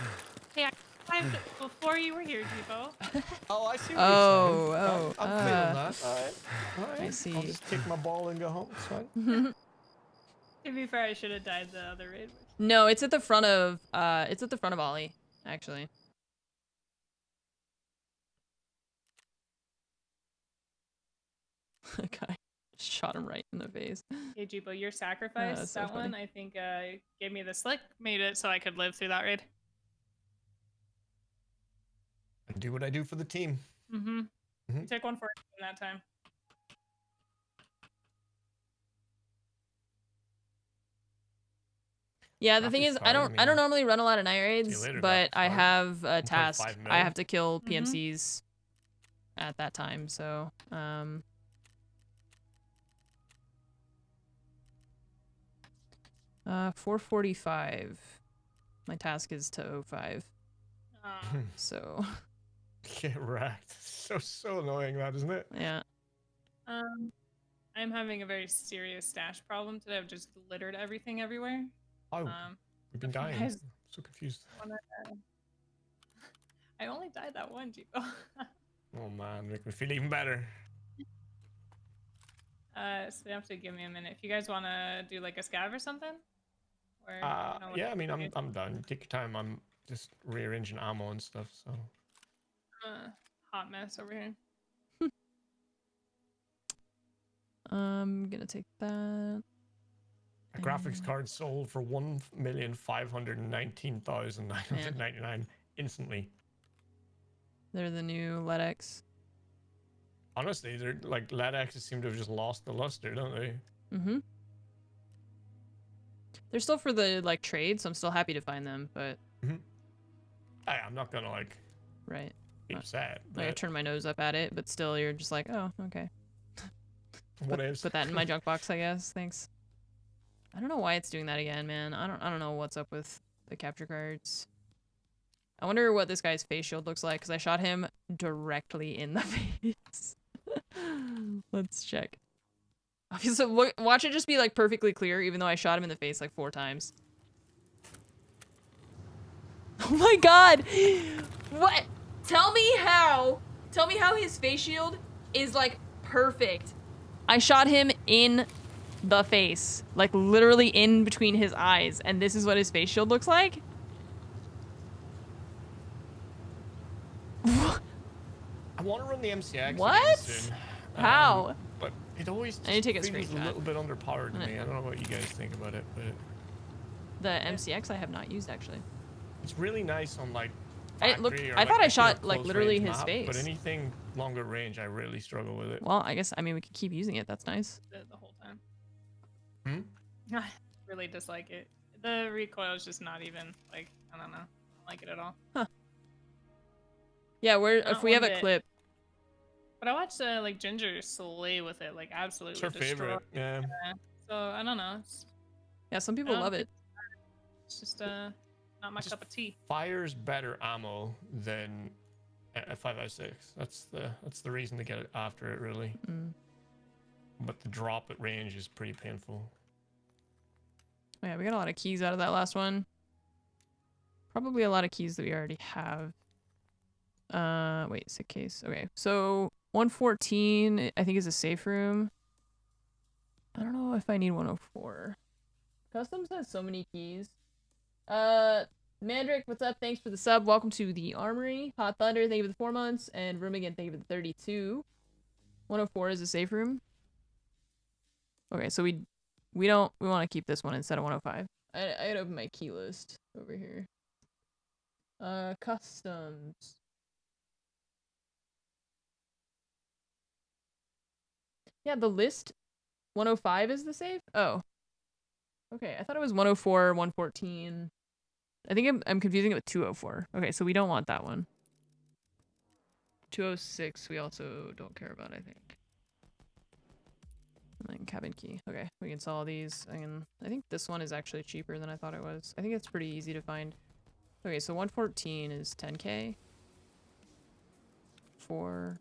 Hey, I survived before you were here, Debo. Oh, I see what Oh, you're saying. I'm feeling that. All right. I see. I'll just take my ball and go home. It's fine. To be fair, I should have died the other raid. No, it's at the front of Ollie, actually. The guy shot him right in the face. Hey, Jupo, your sacrifice, that's so that funny. one, I think gave me the slick, made it so I could live through that raid. I do what I do for the team. You took one for it in that time. Yeah, the thing is, I don't normally run a lot of night raids, later, but I graphics card. have a 1.5 task. mil. I have to kill PMCs at that time, so 4:45. My task is to 05. So Get wrecked. So annoying, that, isn't it? yeah. I'm having a very serious stash problem today. I've just littered everything everywhere. Oh, we've been dying. I'm so confused. I only died that one, Jibo. Oh man, make me feel even better. So you have to give me a minute. If you guys want to do like a scav or something? Or, yeah, I mean, I'm done. Take your time. I'm just rearranging ammo and stuff, so. Hot mess over here. I'm gonna take that. A graphics card sold for 1,519,999 instantly. They're the new LEDX. Honestly, they're like LEDXs seem to have just lost the luster, don't they? Mm-hmm. They're still for the like trade, so I'm still happy to find them, but I'm not gonna like be upset. Like I turn my nose up at it, but still you're just like, oh, okay. What is? Put that in my junk box, I guess. Thanks. I don't know why it's doing that again, man. I don't know what's up with the capture cards. I wonder what this guy's face shield looks like, because I shot him directly in the face. Let's check. So watch it just be like perfectly clear, even though I shot him in the face like 4 times. Oh my god! What? Tell me how his face shield is like perfect. I shot him in the face, like literally in between his eyes, and this is what his face shield looks like? I want to run the MCX. What? Soon. How? But it always I need to take a feels screenshot. a little bit underpowered to me. I don't know what you guys think about it, but the MCX I have not used actually. It's really nice on like I thought I shot like literally his face. But anything longer range, I really struggle with it. Well, I guess we could keep using it. That's nice. The whole time. I really dislike it. The recoil is just not even like, I don't know. I don't like it at all. Huh. Yeah, if we have a clip. But I watched like Ginger slay with it, like absolutely. It's her favorite, yeah. So I don't know. Yeah, some people love it. It's just not my cup of tea. Fires better ammo than a 5.56. That's the reason to get after it, really. But the drop at range is pretty painful. Oh, yeah, we got a lot of keys out of that last one. Probably a lot of keys that we already have. Wait, sick case. Okay, so 114 I think is a safe room. I don't know if I need 104. Customs has so many keys. Mandrick, what's up? Thanks for the sub. Welcome to the Armory. Hot Thunder, thank you for the 4 months. And Room again, thank you for the 32. 104 is a safe room. Okay, so we want to keep this one instead of 105. I gotta open my key list over here. Customs. Yeah, the list 105 is the safe? Oh. Okay, I thought it was 104, 114. I think I'm confusing it with 204. Okay, so we don't want that one. 206 we also don't care about, I think. And then cabin key. Okay, we can sell all these. I think this one is actually cheaper than I thought it was. I think it's pretty easy to find. Okay, so 114 is 10k. 4.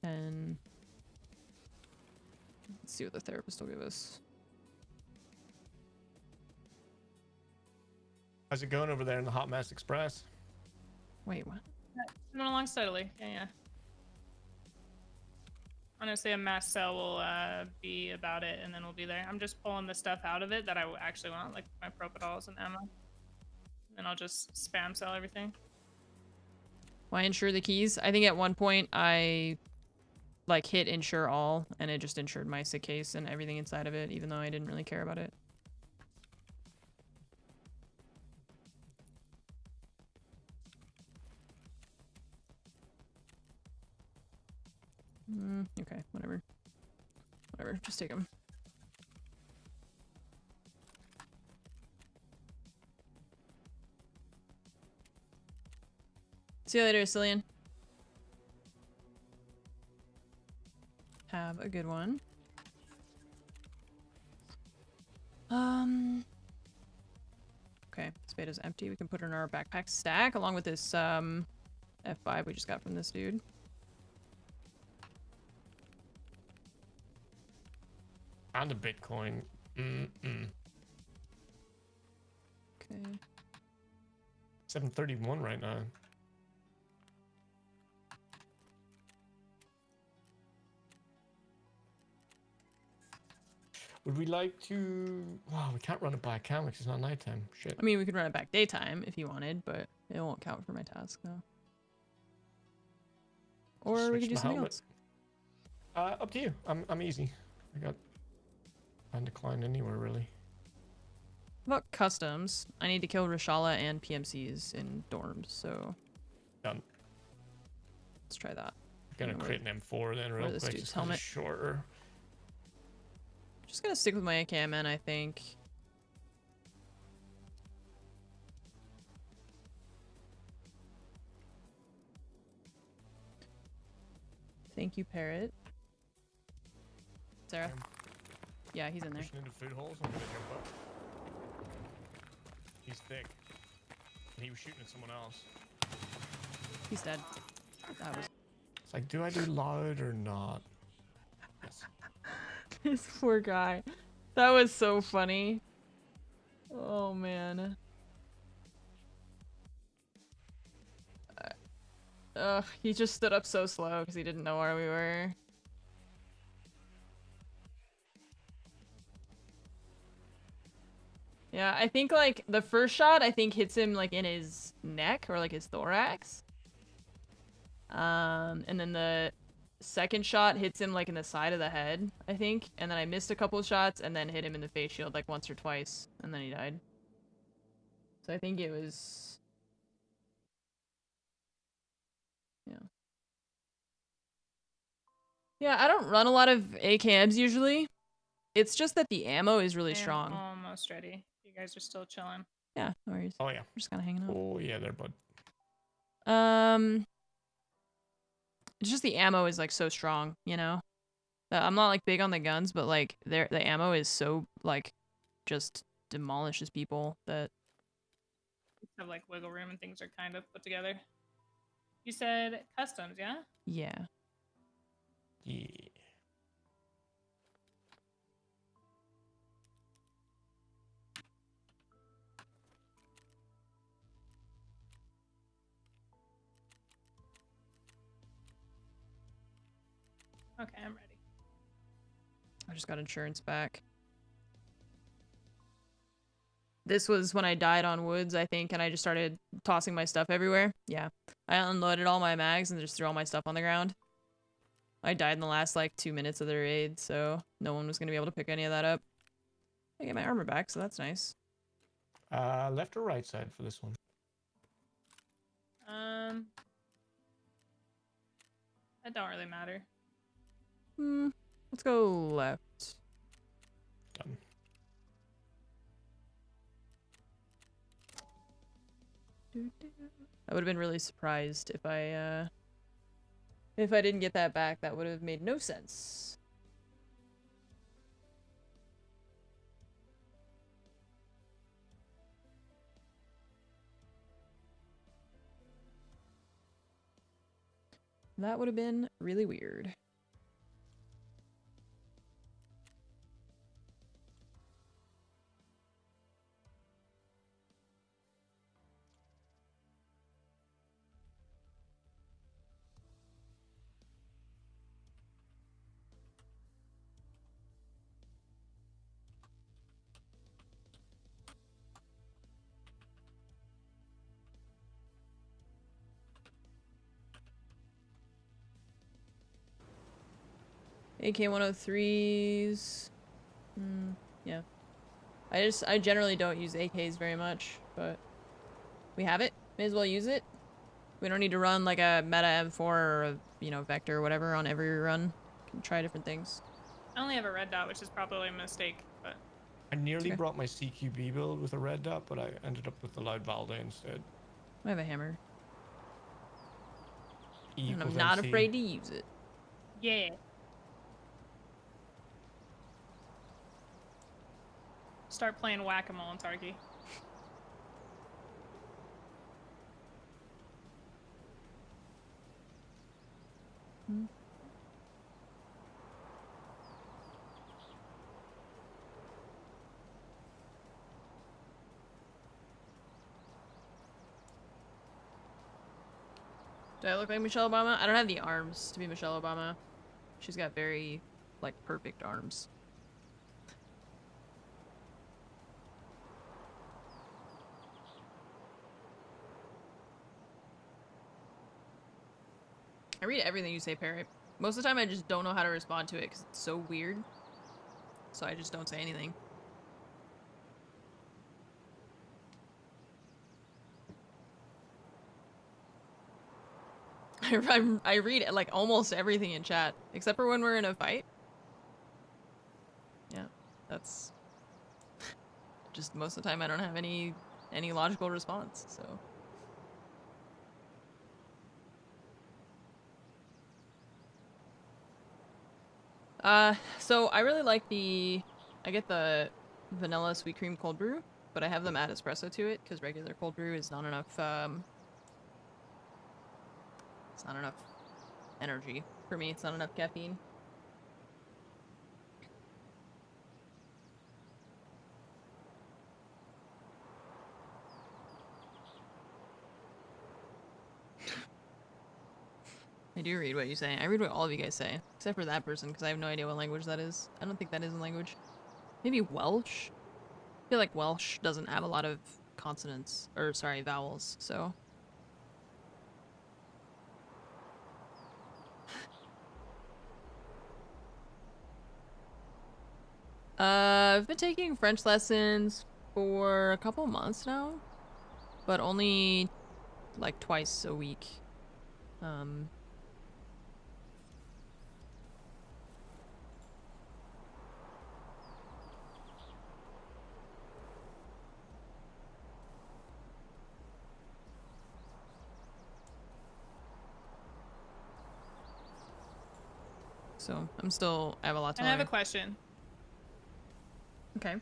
10. Let's see what the therapist will give us. How's it going over there in the Hot Mess Express? Wait, what? It's moving along steadily. Yeah. Honestly, a mass sell will be about it, and then we'll be there. I'm just pulling the stuff out of it that I actually want, like my propofol and ammo. And I'll just spam sell everything. Why insure the keys? I think at one point I like hit insure all, and it just insured my sick case and everything inside of it, even though I didn't really care about it. Okay, whatever. Whatever, just take them. See you later, Cillian. Have a good one. Okay, this beta's empty. We can put it in our backpack stack along with this F5 we just got from this dude. And a Bitcoin. Okay. 731 right now. Would we like to... Wow, we can't run it back, can we? 'Cause it's not nighttime. Shit. I mean, we could run it back daytime if you wanted, but it won't count for my task, though. Or we could do something else. Up to you. I'm easy. I got undeclined anywhere, really. About customs, I need to kill Rashala and PMCs in dorms, so... Done. Let's try that. Gonna create an M4 then real this quick. dude's It's helmet. shorter. Just gonna stick with my AKMN, I think. Thank you, Parrot. Sarah? Yeah, he's in there. Pushing into food holes. I'm gonna jump up. He's thick. And he was shooting at someone else. He's dead. That was... It's like, do I do loud or not? Yes. This poor guy. That was so funny. Oh, man. Ugh, he just stood up so slow because he didn't know where we were. Yeah, I think, like, the first shot, I think, hits him, like, in his neck or, like, his thorax. And then the second shot hits him, like, in the side of the head, I think. And then I missed a couple of shots and then hit him in the face shield, like, once or twice. And then he died. So I think it was... Yeah. Yeah, I don't run a lot of AKMs usually. It's just that the ammo is really strong. Almost ready. You guys are still chilling. Yeah, no worries. Oh, yeah. We're just kind of hanging out. Oh, yeah, there, bud. It's just the ammo is, like, so strong, you know? I'm not, like, big on the guns, but, like, the ammo is so, like, just demolishes people that... Have, like, wiggle room and things are kind of put together. You said customs, yeah? Yeah. Yeah. Okay, I'm ready. I just got insurance back. This was when I died on Woods, I think, and I just started tossing my stuff everywhere. Yeah. I unloaded all my mags and just threw all my stuff on the ground. I died in the last, like, 2 minutes of the raid, so no one was going to be able to pick any of that up. I get my armor back, so that's nice. Left or right side for this one? That don't really matter. Let's go left. Done. I would have been really surprised if I didn't get that back. That would have made no sense. That would have been really weird. AK-103s. Yeah. I generally don't use AKs very much, but we have it. May as well use it. We don't need to run like a meta M4 or a, you know, Vector or whatever on every run. Can try different things. I only have a red dot, which is probably a mistake, but... I nearly brought my CQB build with a red dot, but I ended up with the Loud Valde instead. I have a hammer. And I'm not afraid to use it. Yeah. Start playing whack-a-mole in Tarky. Do I look like Michelle Obama? I don't have the arms to be Michelle Obama. She's got very, like, perfect arms. I read everything you say, Parrot. Most of the time I just don't know how to respond to it because it's so weird. So I just don't say anything. I read like almost everything in chat, except for when we're in a fight. Yeah, that's just most of the time I don't have any logical response, so. So I really like I get the vanilla sweet cream cold brew, but I have them add espresso to it because regular cold brew is not enough, it's not enough energy for me. It's not enough caffeine. I do read what you say. I read what all of you guys say, except for that person, because I have no idea what language that is. I don't think that is a language. Maybe Welsh? I feel like Welsh doesn't have a lot of consonants, or sorry, vowels, so. I've been taking French lessons for a couple months now, but only like twice a week. So I have a lot to learn. I have a question. Okay.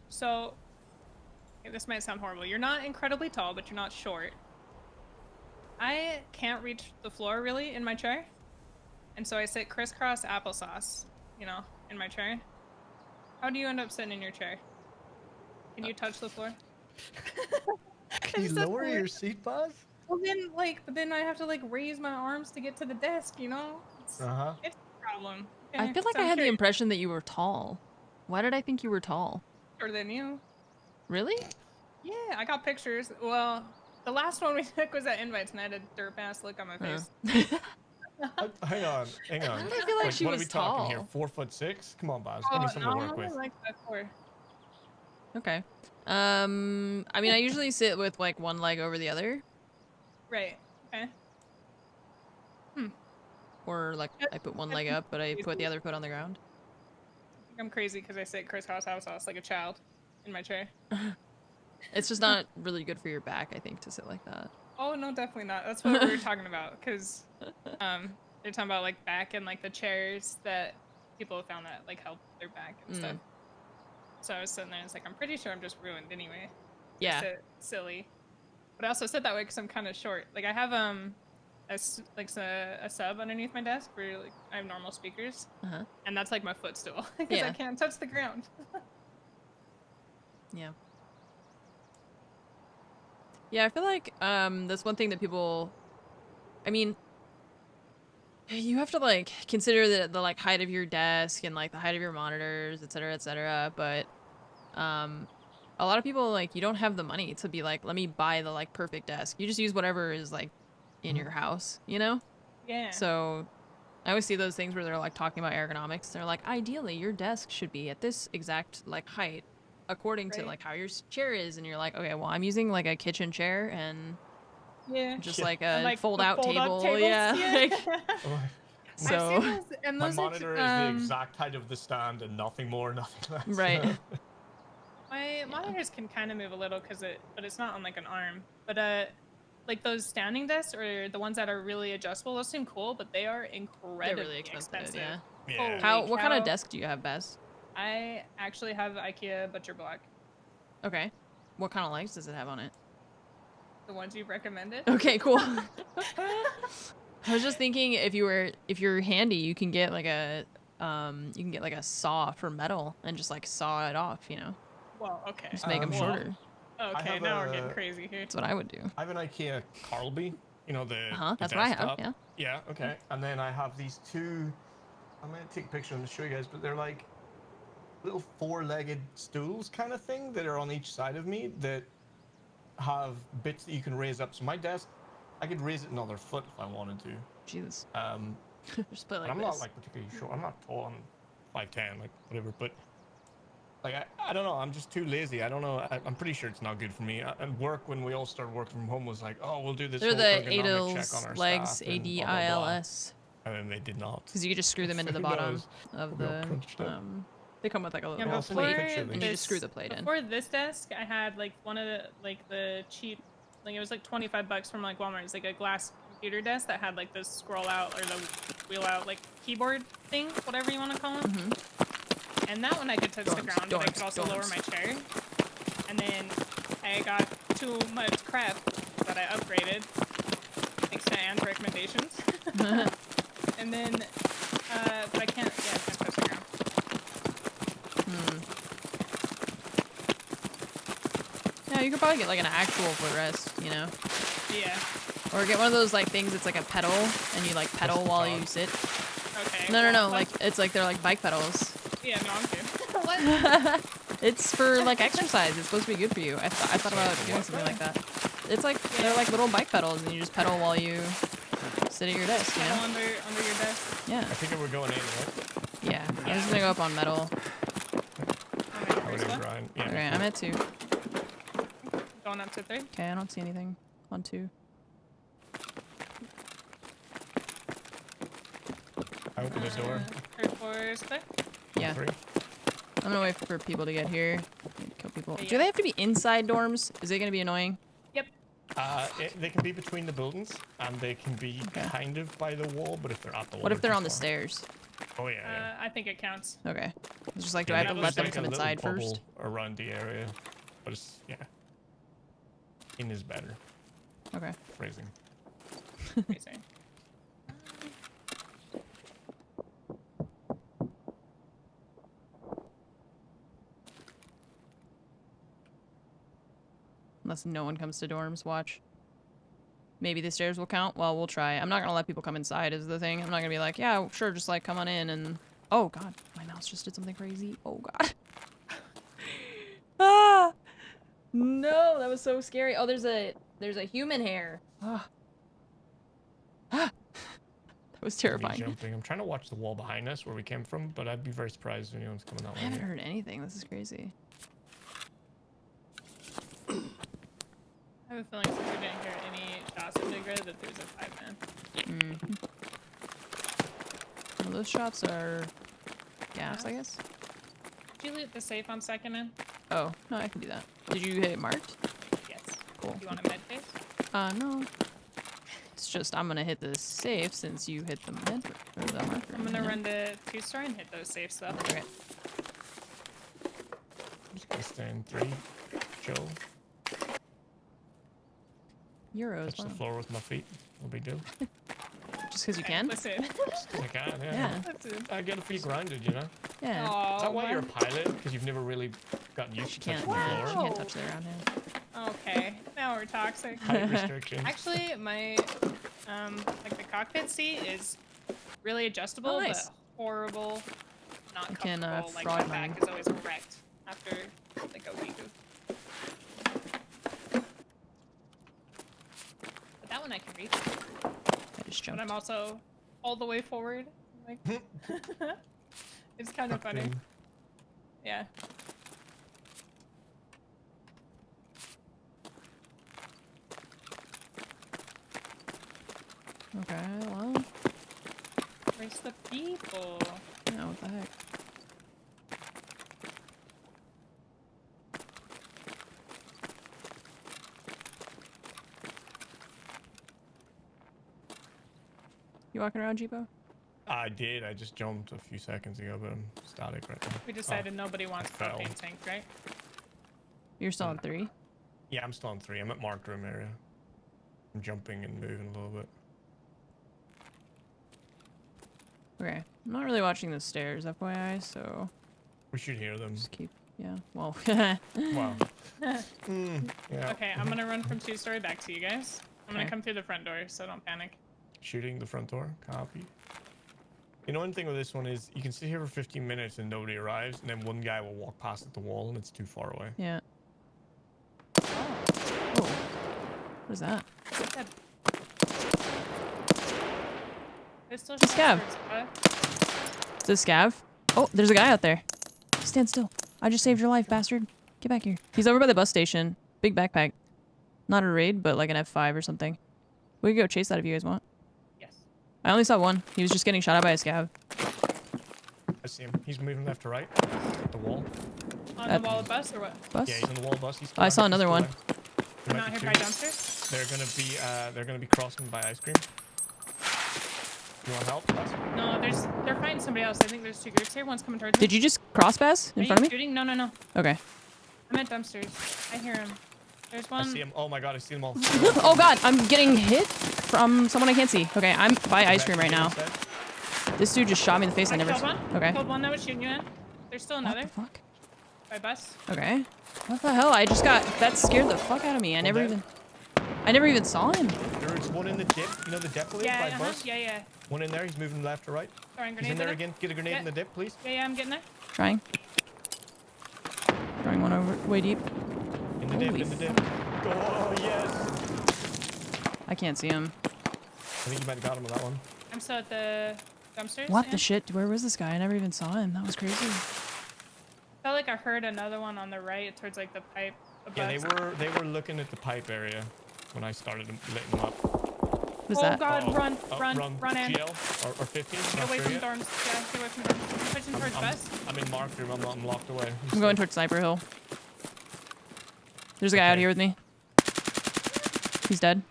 So, this might sound horrible. You're not incredibly tall, but you're not short. I can't reach the floor really in my chair. And so I sit crisscross applesauce, you know, in my chair. How do you end up sitting in your chair? Can you touch the floor? Can you lower your seat, Buzz? Well but then I have to like raise my arms to get to the desk, you know? It's a problem. Okay, I feel like I had the impression that you were tall. Why did I think you were tall? Shorter than you. Really? Yeah, I got pictures. Well, the last one we took was at Invites, and I had a derp-ass look on my face. Hang on. Why did I feel like she what was are we tall? talking here? 4'6"? Come on, Baz. Give me something to work with. Like 5'4". Okay. I mean, I usually sit with like one leg over the other. Right. Okay. Or like I put one leg up, but I put the other foot on the ground. I think I'm crazy because I sit crisscross applesauce like a child in my chair. It's just not really good for your back, I think, to sit like that. Oh no, definitely not. That's what we were talking about, because they're talking about like back and like the chairs that people have found that like help their back and stuff. So I was sitting there and it's like, I'm pretty sure I'm just ruined anyway. Yeah. I sit silly. But I also sit that way because I'm kind of short. Like I have a sub underneath my desk where like I have normal speakers, and that's like my footstool because I can't touch the ground. Yeah. Yeah, I feel like that's one thing that people, I mean, you have to like consider the like height of your desk and like the height of your monitors, etc., etc. But a lot of people, like, you don't have the money to be like, let me buy the like perfect desk. You just use whatever is like in your house, you know? Yeah. So I always see those things where they're like talking about ergonomics. They're like, ideally your desk should be at this exact like height according to like how your chair is, and you're like, okay, well, I'm using like a kitchen chair and just like a like fold-out table. Yeah. Like, so my monitor is the exact height of the stand and nothing more, nothing less. Right. My monitors can kind of move a little but it's not on like an arm. But like those standing desks or the ones that are really adjustable, those seem cool, but they are incredibly really expensive. Yeah. Holy What kind of cow. desk do you have, Bess? I actually have IKEA butcher block. Okay. What kind of legs does it have on it? The ones you've recommended. Okay, cool. I was just thinking if you're handy, you can get like a saw for metal and just like saw it off, you know. Well, okay. Just make them shorter. Okay, now we're getting crazy here. That's what I would do. I have an IKEA Carlby, you know, the That's what I have, desktop. yeah. Yeah, okay. And then I have these two, I'm going to take a picture and show you guys, but they're like little four-legged stools kind of thing that are on each side of me that have bits that you can raise up. So my desk, I could raise it another foot if I wanted to. Jesus. Just put it like I'm this. not like particularly short. I'm not tall. I'm 5'10", like whatever. But like I don't know. I'm just too lazy. I don't know. I'm pretty sure it's not good for me. At work, when we all started working from home, was like, oh, we'll do this. They're whole the ergonomic check on our ADLs, legs, staff and blah, blah, blah. ADILS. And then they did not. Because you could just screw them into the Who bottom knows? of We'll be all the. crunched up. They come with like a little Yeah, send you a plate, picture of and you just screw the plate in. Before this desk, I had like one of the cheap, like it was like $25 from like Walmart. It's like a glass computer desk that had like this scroll out or the wheel out like keyboard thing, whatever you want to call it. And that one I could touch the ground, but I could also lower my chair. And then I got too much crap that I upgraded, thanks to Anne's recommendations. And then, but I can't touch the ground. Yeah, you could probably get like an actual footrest, you know? Yeah. Or get one of those like things that's like a pedal, and you like pedal while you sit. Okay. No, like it's like they're like bike pedals. Yeah, no, I'm good. What? It's for like exercise. It's supposed to be good for you. I thought about doing something like that. It's like they're like little bike pedals, and you just pedal while you sit at your desk. You know? Under your desk. Yeah. I think we're going in, right? Yeah. I'm just gonna go up on metal. I would have grind. Yeah. Okay, I'm at 2. Going up to 3. Okay, I don't see anything on 2. I open the door. 3rd floor is clear. Yeah. 3. I'm gonna wait for people to get here. Kill people. Yeah. Do they have to be inside dorms? Is it gonna be annoying? Yep. They can be between the buildings, and they can be kind of by the wall, but if they're at the wall. What if they're too on the far. stairs? Oh yeah. I think it counts. Okay. It's just like, do Yeah, I have to there's let them like a come little inside bubble first? around the area, but it's in is better Okay. phrasing. Amazing. Unless no one comes to dorms, watch. Maybe the stairs will count? Well, we'll try. I'm not gonna let people come inside is the thing. I'm not gonna be like, yeah, sure, just like come on in and... Oh god, my mouse just did something crazy. Oh god. Ah! No, that was so scary. Oh, there's a human hair. Ah. Ah. That was terrifying. Jumping. I'm trying to watch the wall behind us where we came from, but I'd be very surprised if anyone's coming that I way. haven't heard anything. This is crazy. I have a feeling since we didn't hear any shots of Big Red that there's a 5-man. Well, those shots are gas, I guess. Did you loot the safe on 2nd man? Oh, no, I can do that. Did you hit it marked? Yes. Cool. You want a med case? No. It's just I'm gonna hit the safe since you hit the med or the marker. I'm gonna run the 2-star and hit those safes though. Okay. I'm just gonna stay in 3. Chill. Euros. Touch Wow. the floor with my feet. No big deal. Just because you Okay, can? Listen. Just 'cause I can, yeah. Yeah. Listen. I get to feel grounded, you know? Yeah. Aw, Is that why you're a man. pilot? Because you've never really gotten used to Can't, touching the she floor? can't touch the ground hand. Okay, now we're toxic. Height restrictions. Actually, my like the cockpit seat is really adjustable, Oh, nice. but horrible, not I can, comfortable. Like fraud my mine. back is always wrecked after like a week of. But that one I can reach. I just But jumped. I'm also all the way forward. Like, it's kind of Tucked funny. in. Yeah. Okay, well, Where's the people? yeah, what the heck? You walking around, Jeepo? I did. I just jumped a few seconds ago, but I'm static right now. We decided nobody wants I fell. propane tank, right? You're still on 3? Yeah, I'm still on 3. I'm at marked room area. I'm jumping and moving a little bit. Okay. I'm not really watching the stairs, FYI, so We should hear them. just keep... Yeah, well... Wow. Yeah. Okay, I'm gonna run from 2-story back to you guys. I'm gonna Okay. come through the front door, so don't panic. Shooting the front door. Copy. You know, one thing with this one is you can sit here for 15 minutes and nobody arrives, and then one guy will walk past at the wall and it's too far away. Yeah. Oh. What is that? Dead. Pistol It's a scav. Is this scav? Oh, there's a guy out there. Stand still. I just saved your life, bastard. Get back here. He's over by the bus station. Big backpack. Not a raid, but like an F5 or something. We can go chase that if you guys want. Yes. I only saw one. He was just getting shot at by a scav. I see him. He's moving left to right. At the wall. On the wall of bus or what? Bus? Yeah, he's on the wall bus. He's Oh, I saw another one. There Not might here be by two. dumpsters? They're gonna be crossing by ice cream. You want help? No, they're fighting somebody else. I think there's 2 groups here. One's coming towards me. Did you just cross pass in Are front you of me? shooting? No, no, no. Okay. I'm at dumpsters. I hear him. There's I one. see him. Oh my god, I see them all. Oh god, I'm getting hit from someone I can't see. Okay, I'm by ice cream right now. This dude just shot me in the face. I never. killed one. Okay. Killed one that was shooting you in. There's still What another the fuck? by bus. Okay. What the hell? I just got that scared the fuck out of me. I never even saw him. There's one in the dip. You know the dip lid Yeah, by bus? yeah, yeah. One in there. He's moving left to right. Throwing He's grenades in there at him. again. Get a grenade Yeah. in the dip, please. Yeah, yeah, I'm getting there. Trying. Throwing one over way deep. In the dip. Holy In the dip. Oh yes. I can't see him. I think you might have got him with that one. I'm still at the dumpsters. What yeah. the shit? Where was this guy? I never even saw him. That was crazy. Felt like I heard another one on the right towards like the pipe above. Yeah, they were looking at the pipe area when I started lighting them up. What is Oh that? god, Uh-oh. run, Oh, run, run in. GL or 15. Get Not away sure from yet. dorms. Yeah, get away from dorms. I'm pushing towards bus. I'm in marked room. I'm locked away. I'm going towards Sniper Hill. There's a guy out Okay. here with me. He's dead.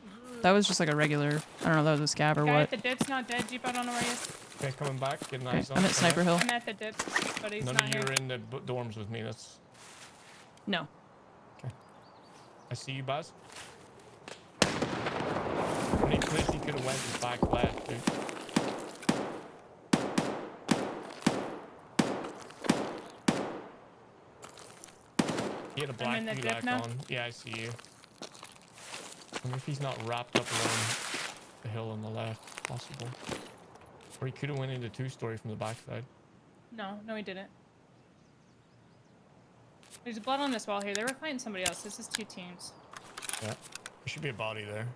That was just like a regular. I don't know. That was a scab or Guy what. at the dip's not dead. Jeep, I don't know where he is. Okay, coming back. Getting Okay, eyes on. I'm at Sniper Hill. I'm at the dip, but he's None not of you here. are in the dorms with me. That's. No. I see you, Baz. When he clearly could have went back left, dude. He had a black in the dip VLAC now. on. Yeah, I see you. I wonder if he's not wrapped up around the hill on the left. Possible. Or he could have went into 2-story from the backside. No, no, he didn't. There's blood on this wall here. They were fighting somebody else. This is 2 teams. Yeah. There should be a body there.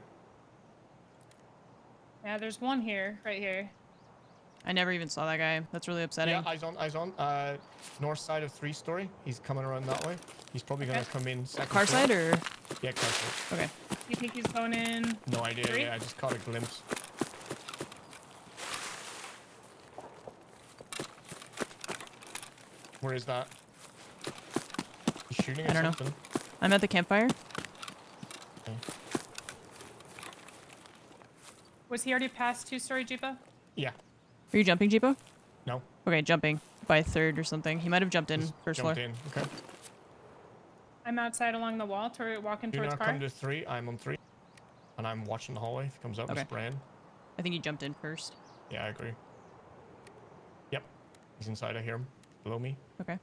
Yeah, there's one here, right here. I never even saw that guy. That's really upsetting. Yeah, eyes on, eyes on. North side of 3-story. He's coming around that way. He's probably gonna Okay. come in second Car floor. side or? Yeah, car side. Okay. You think he's going in? No idea. 3? Yeah, I just caught a glimpse. Where is that? He's shooting I at don't know. something. I'm at the campfire. Okay. Was he already past 2-story Jeepa? Yeah. Are you jumping, Jeepo? No. Okay, jumping by 3rd or something. He might have jumped in Just first jumped floor. in. Okay. I'm outside along the wall, walking Do towards not car. come to 3. I'm on 3. And I'm watching the hallway. If he comes up, Okay. we're spraying. I think he jumped in first. Yeah, I agree. Yep. He's inside. I hear him. Below me. Okay.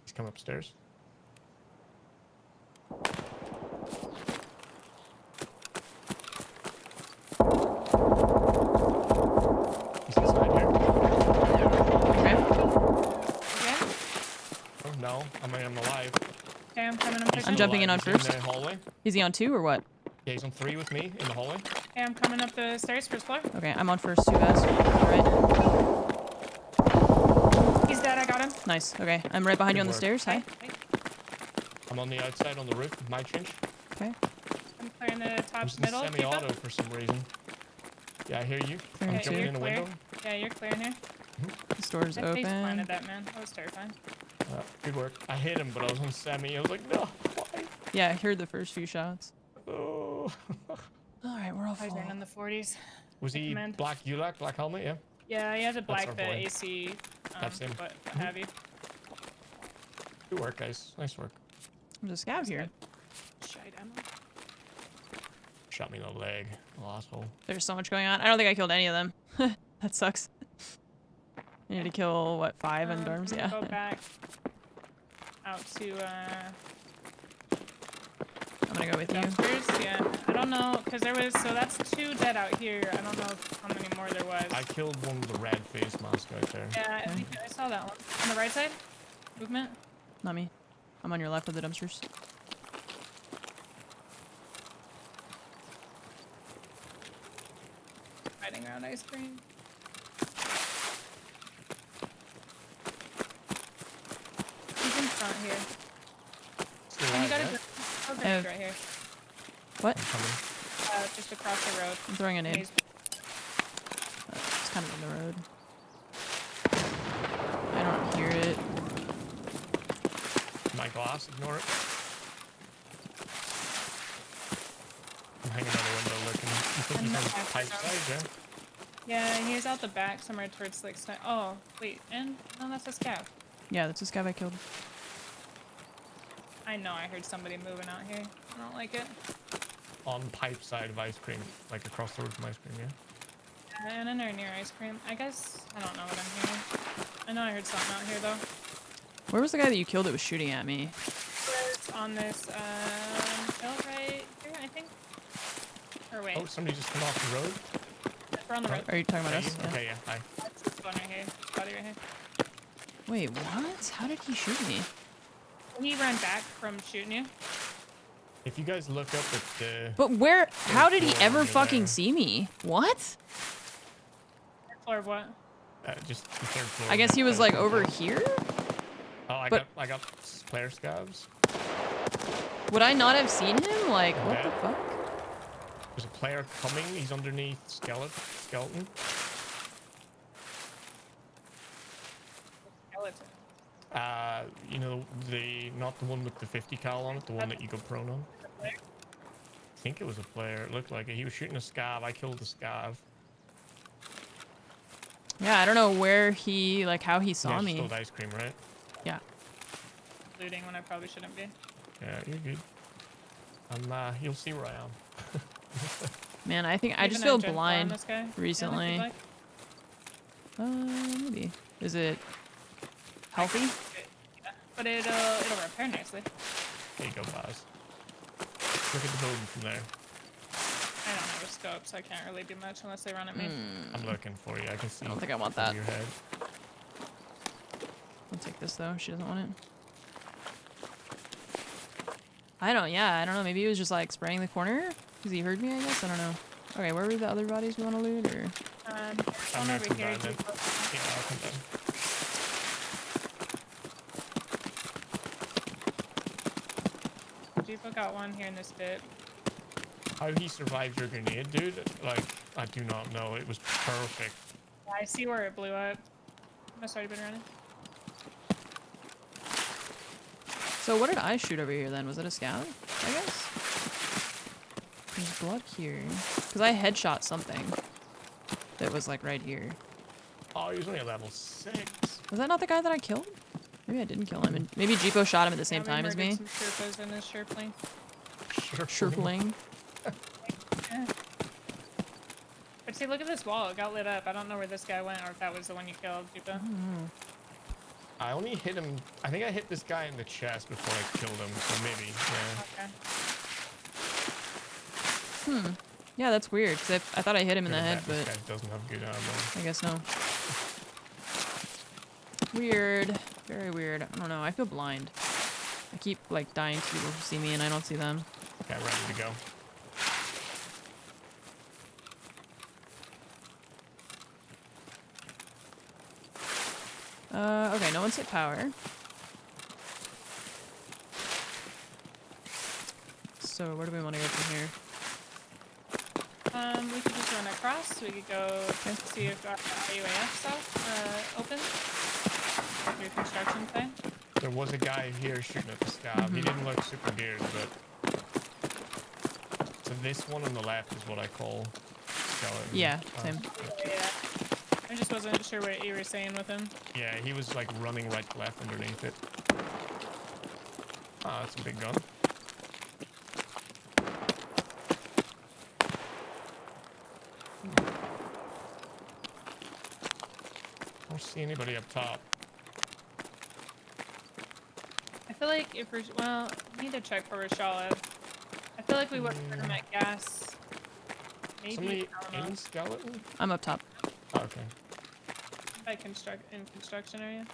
He's coming upstairs. He's inside here. Okay. Again? Oh, no. I mean, I'm alive. Okay, I'm coming. I'm He's pushing. I'm jumping in on He's first. In the hallway. Is he on 2 or what? Yeah, he's on 3 with me in the hallway. Okay, I'm coming up the stairs, first floor. Okay, I'm on first too, guys. Right. He's dead. I got him. Nice. Okay, I'm right behind you on the Good stairs. Hi. Okay, I'm on the outside on the roof with my chinch. Okay. I'm clearing the top I'm just in middle. semi-auto Jeepa. for some reason. Yeah, I hear you. Clearing I'm two. jumping in a Clear. window. Yeah, you're clearing here. This door's I face open. planted that man. That was terrifying. Good work. I hit him, but I was on semi. I was like, no, why? Yeah, I heard the first few shots. Oh. All right, we're all I was full. running the 40s. Was he Recommend. black ULAC, black helmet? Yeah. Yeah, he has a That's black our boy. AC. That's him. What have you? Good work, guys. Nice work. There's a scav here. Shite ammo. Shot me in the leg. Oh, asshole. There's so much going on. I don't think I killed any of them. That sucks. I need to kill, what, 5 in dorms? I'm Yeah. gonna go back out to, I'm gonna go with you. downstairs. Yeah, I don't know, because there was, so that's 2 dead out here. I don't know how many more there was. I killed one with the red face mask right there. Yeah, I saw that one. On the right side? Movement? Not me. I'm on your left with the dumpsters. Hiding around ice cream. He's in front here. Still And you alive, got yeah? a grenade right here. What? I'm coming. Just across the road. I'm throwing a nade. He's- It's kind of on the road. I don't hear it. My glass, ignore it. I'm hanging out the window looking. You think he's on the pipe side, yeah? Yeah, he's out the back somewhere towards like. Oh, wait, and no, that's a scav. Yeah, that's this guy I killed. I know I heard somebody moving out here. I don't like it. On pipe side of ice cream, like across the road from ice cream, yeah? And then they're near ice cream. I guess I don't know what I'm hearing. I know I heard something out here though. Where was the guy that you killed that was shooting at me? It's on this hill right here, I think. Or wait, Oh, somebody just come off the road? we're on the road. Are you talking about Hey, us? Yeah. okay, yeah, hi. This one right here. Body right here. Wait, what? How did he shoot me? He ran back from shooting you. If you guys look up at the... But where? How did he floor ever under fucking there. see me? What? Floor of what? just the third floor. I guess he was like over here? Oh, I but- got player scabs. Would I not have seen him? Like, what the Yeah. fuck? There's a player coming. He's underneath skeleton. Skeleton. You know, not the one with the 50 cal on it, the one that you go prone on. I think it was a player. It looked like it. He was shooting a scav. I killed the scav. Yeah, I don't know where he, like, how he saw Yeah, me. stole ice cream, right? Yeah. Looting when I probably shouldn't be. Yeah, you're good. You'll see where I am. Man, I think I just Even a feel Gen 4 on blind this guy? recently. Yeah, if Maybe. Is it healthy? you'd like. Yeah, but it'll repair nicely. There you go, Baz. Look at the building from there. I don't have a scope, so I can't really do much unless they run at me. I'm looking for you. I can see. I don't think I want over that. your head. I'll take this though. She doesn't want it. I don't know. Maybe he was just like spraying the corner because he heard me, I guess. I don't know. Okay, where were the other bodies we want to loot? Or One I'm gonna over come here. down then. Default. Yeah, I'll come down. Default got one here in this bit. How he survived your grenade, dude? Like, I do not know. It was perfect. Yeah, I see where it blew up. Must already been running. so what did I shoot over here then? Was it a scout? I guess. There's blood here because I headshot something that was like right here. Oh, he was only a level 6. Was that not the guy that I killed? Maybe I didn't kill him, and maybe Jeepo shot him at the same time as me. Some Sherpas in his Sherplane. Sherpling. Yeah. But see, look at this wall. It got lit up. I don't know where this guy went, or if that was the one you killed, Jupa. I only hit him. I think I hit this guy in the chest before I killed him, so maybe, yeah. Okay. Yeah, that's weird because I thought I hit him in the head, This but guy doesn't have good ammo. I guess no. Weird. Very weird. I don't know. I feel blind. I keep like dying to people who see me and I don't see them. Okay, ready to go. Okay, no one's hit power. So where do we want to go from here? We could just run across. We could go see if our UAF stuff opens. Your construction thing. There was a guy here shooting at the scav. He didn't look super geared, but... So this one on the left is what I call skeleton. Yeah, same. Yeah. I just wasn't sure what you were saying with him. Yeah, he was like running right to left underneath it. Ah, that's a big gun. I don't see anybody up top. I feel like if we're well, we need to check for Rashala. I feel like we would put him at gas. Maybe Somebody I don't know. in skeleton? I'm up top. Oh, okay. By construction area.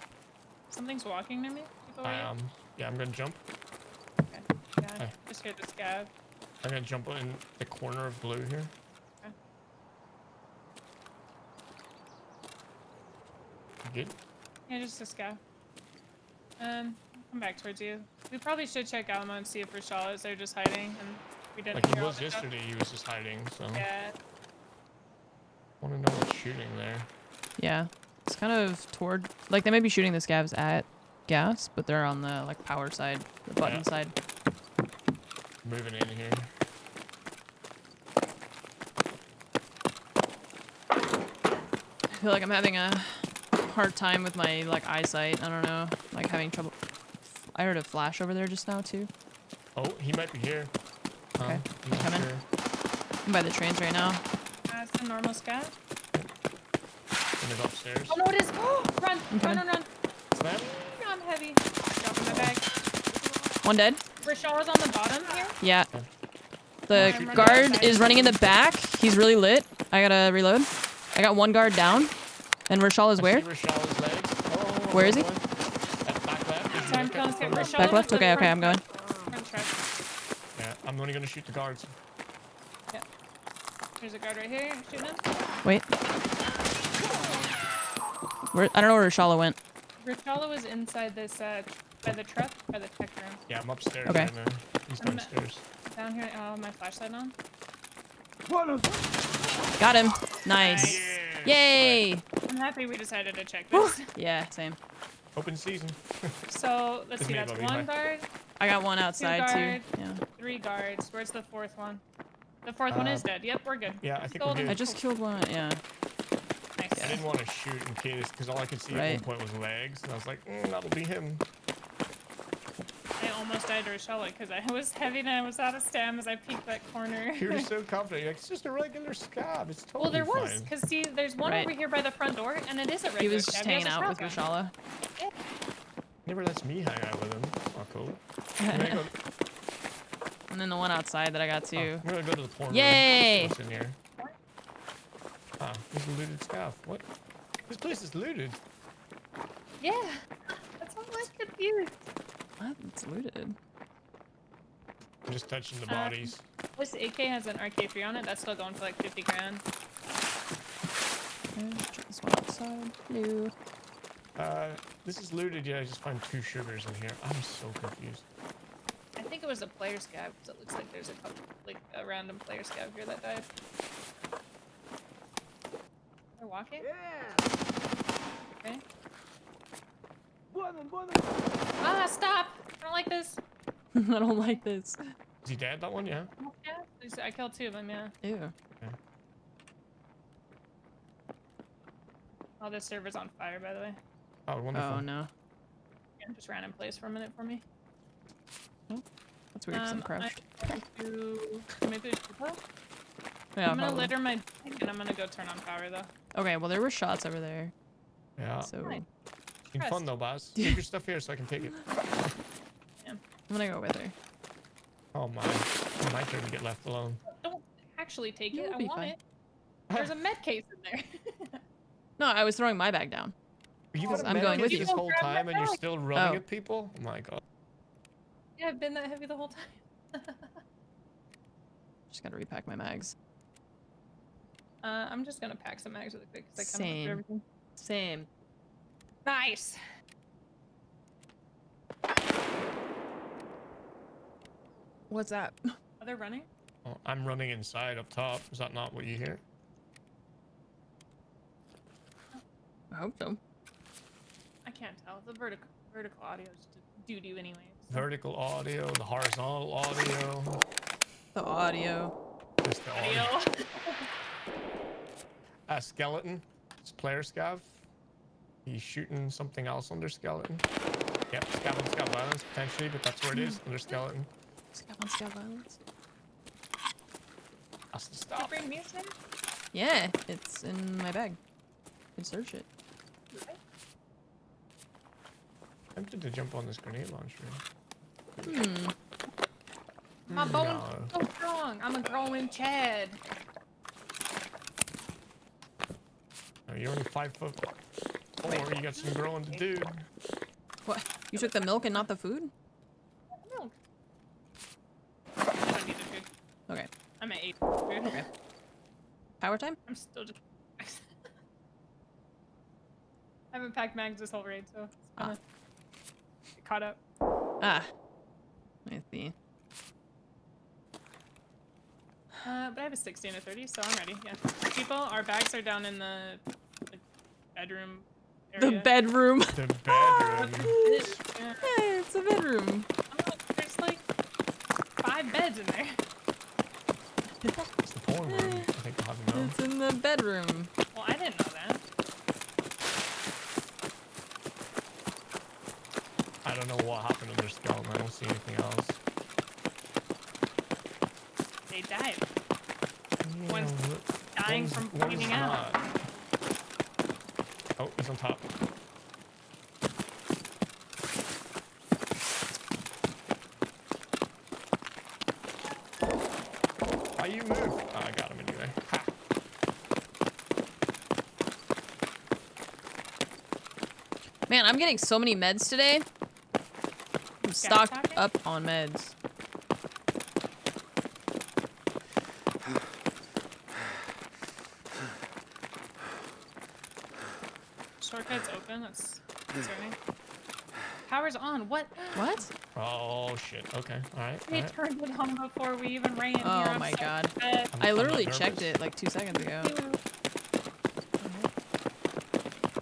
Something's walking near me. People are Yeah, I'm gonna jump. okay. Yeah, Hi. just hear the scav. I'm gonna jump in the corner of blue here. Okay. You good? Yeah, just a scav. Come back towards you. We probably should check Alamo and see if Rashala is there just hiding, and we didn't Like he hear all was the stuff. yesterday, he was just hiding, so. Yeah. Wanna know what's shooting there. Yeah. It's kind of toward, like they may be shooting the scavs at gas, but they're on the like power side, the button side. Moving in here. I feel like I'm having a hard time with my like eyesight. I don't know, like having trouble. I heard a flash over there just now too. Oh, he might be here. Okay, I'm not coming. sure. I'm by the trains right now. It's a normal scav. Gonna go upstairs. Oh no, it is! Run! I'm coming. Run! Snap. I'm heavy. Dropping my bag. One dead. Rashala's on the bottom here. Yeah. Okay. The I'm running guard outside. is running in the back. He's really lit. I gotta reload. I got one guard down. And Rashal is I where? see Rashala's legs. Oh, Where is he? At back left. Did you Time look comes at get the front? Rashala. Back left? Okay, okay, I'm going. Front truck. Yeah, I'm only gonna shoot the guards. Yeah. There's a guard right here. Shooting him. Wait. Where? I don't know where Rashala went. Rashala was inside this, by the truck, by the tech room. Yeah, I'm upstairs Okay. right now. He's I'm- downstairs. Down here, my flashlight on. Got him. Nice. Yeah. Yay. I'm happy we decided to check this. Yeah, same. Open season. So, let's It's see, me, that's Bobby, one hi. guard, I got one outside too. guard. Yeah. 3 guards. Where's the 4th one? The 4th one is dead. Yep, we're good. Yeah, I think we're Golden. good. I just killed one. Yeah. Nice. I didn't want to shoot in case, because all I could see at Right. one point was legs, and I was like, that'll be him. I almost died to Rashala because I was heavy and I was out of stam as I peeked that corner. You were so confident. You're like, it's just a regular scab. It's totally Well, there was, fine. because see, there's one Right. over here by the front door, and it is a regular He was scab. just He has hanging a out with shotgun. Rashala. Never lets me hang out with him. Oh, cool. I'm gonna go, And then the one outside that I got oh, too. I'm gonna go to the corner. Yay! What's in here? Ah, there's a looted scab. What? This place is looted. Yeah, that's all I'm confused. What? It's looted. I'm just touching the bodies. This AK has an RK3 on it. That's still going for like 50 grand. Okay, check this one outside. Blue. This is looted. Yeah, I just found 2 sugars in here. I'm so confused. I think it was a player scab, because it looks like there's a couple, like a random player scab here that died. They're walking? Okay. Ah, stop! I don't like this. I don't like this. Is he dead, that one? Yeah. Yeah, I killed 2 of them, yeah. Ew. Oh, this server's on fire, by the way. Oh, wonderful. Oh no. Yeah, just ran in place for a minute for me. That's weird 'cause I'm crouched. Maybe Yeah, I'm gonna probably. litter my bike and I'm gonna go turn on power though. Okay, well there were shots over there. Yeah. So Nice. It's been fun though, Baz. Take your stuff here so I can take it. I'm gonna go with her. Oh my. It's my turn to get left alone. Don't actually take You'll it. I be want fine. it. There's a med case in there. No, I was throwing my bag down. You've I'm been going with this you. whole Grab my time and you're bag. still running Oh. at people? Oh my god. Yeah, I've been that heavy the whole time. Just gotta repack my mags. I'm just gonna pack some mags really quick because I kind of Same. through everything. Same. Nice. What's that? Are they running? Oh, I'm running inside up top. Is that not what you hear? I hope so. I can't tell. The vertical audio is doo doo anyway. So. Vertical audio, the horizontal audio. The audio. Just the audio. Audio. A skeleton. It's player scav. He's shooting something else under skeleton. Yep, scav violence potentially, but that's where it is, under skeleton. Scav violence. Has to Did you stop. bring Munition? Yeah, it's in my bag. You can search it. Tempted to jump on this grenade launcher. My bones No. so strong. I'm a growing Chad. No, you're only 5'4". You got some growing to do. What? You took the milk and not the food? Milk. I don't need the food. Okay. I'm at 8 food. Okay. Power time? I'm still just. I haven't packed mags this whole raid, so it's kind of caught up. Ah. I see. But I have a 60 and a 30, so I'm ready. Yeah. People, our bags are down in the bedroom area. The bedroom. The bedroom. Yeah. Yeah, it's a bedroom. Oh, there's like 5 beds in there. It's the porn room. I think I'll have to know. It's in the bedroom. Well, I didn't know that. I don't know what happened under skeleton. I don't see anything else. They died. Yeah, One's dying one's- from one's bleeding out. not. Oh, he's on top. Why you move? Oh, I got him anyway. Ha. Man, I'm getting so many meds today. I'm stocked talking? up on meds. Shortcuts open. That's concerning. Power's on. What? What? Oh shit. Okay. All right. We turned it on before we even ran here. Oh I'm my so god. upset. I I'm literally not checked nervous. it like 2 seconds ago.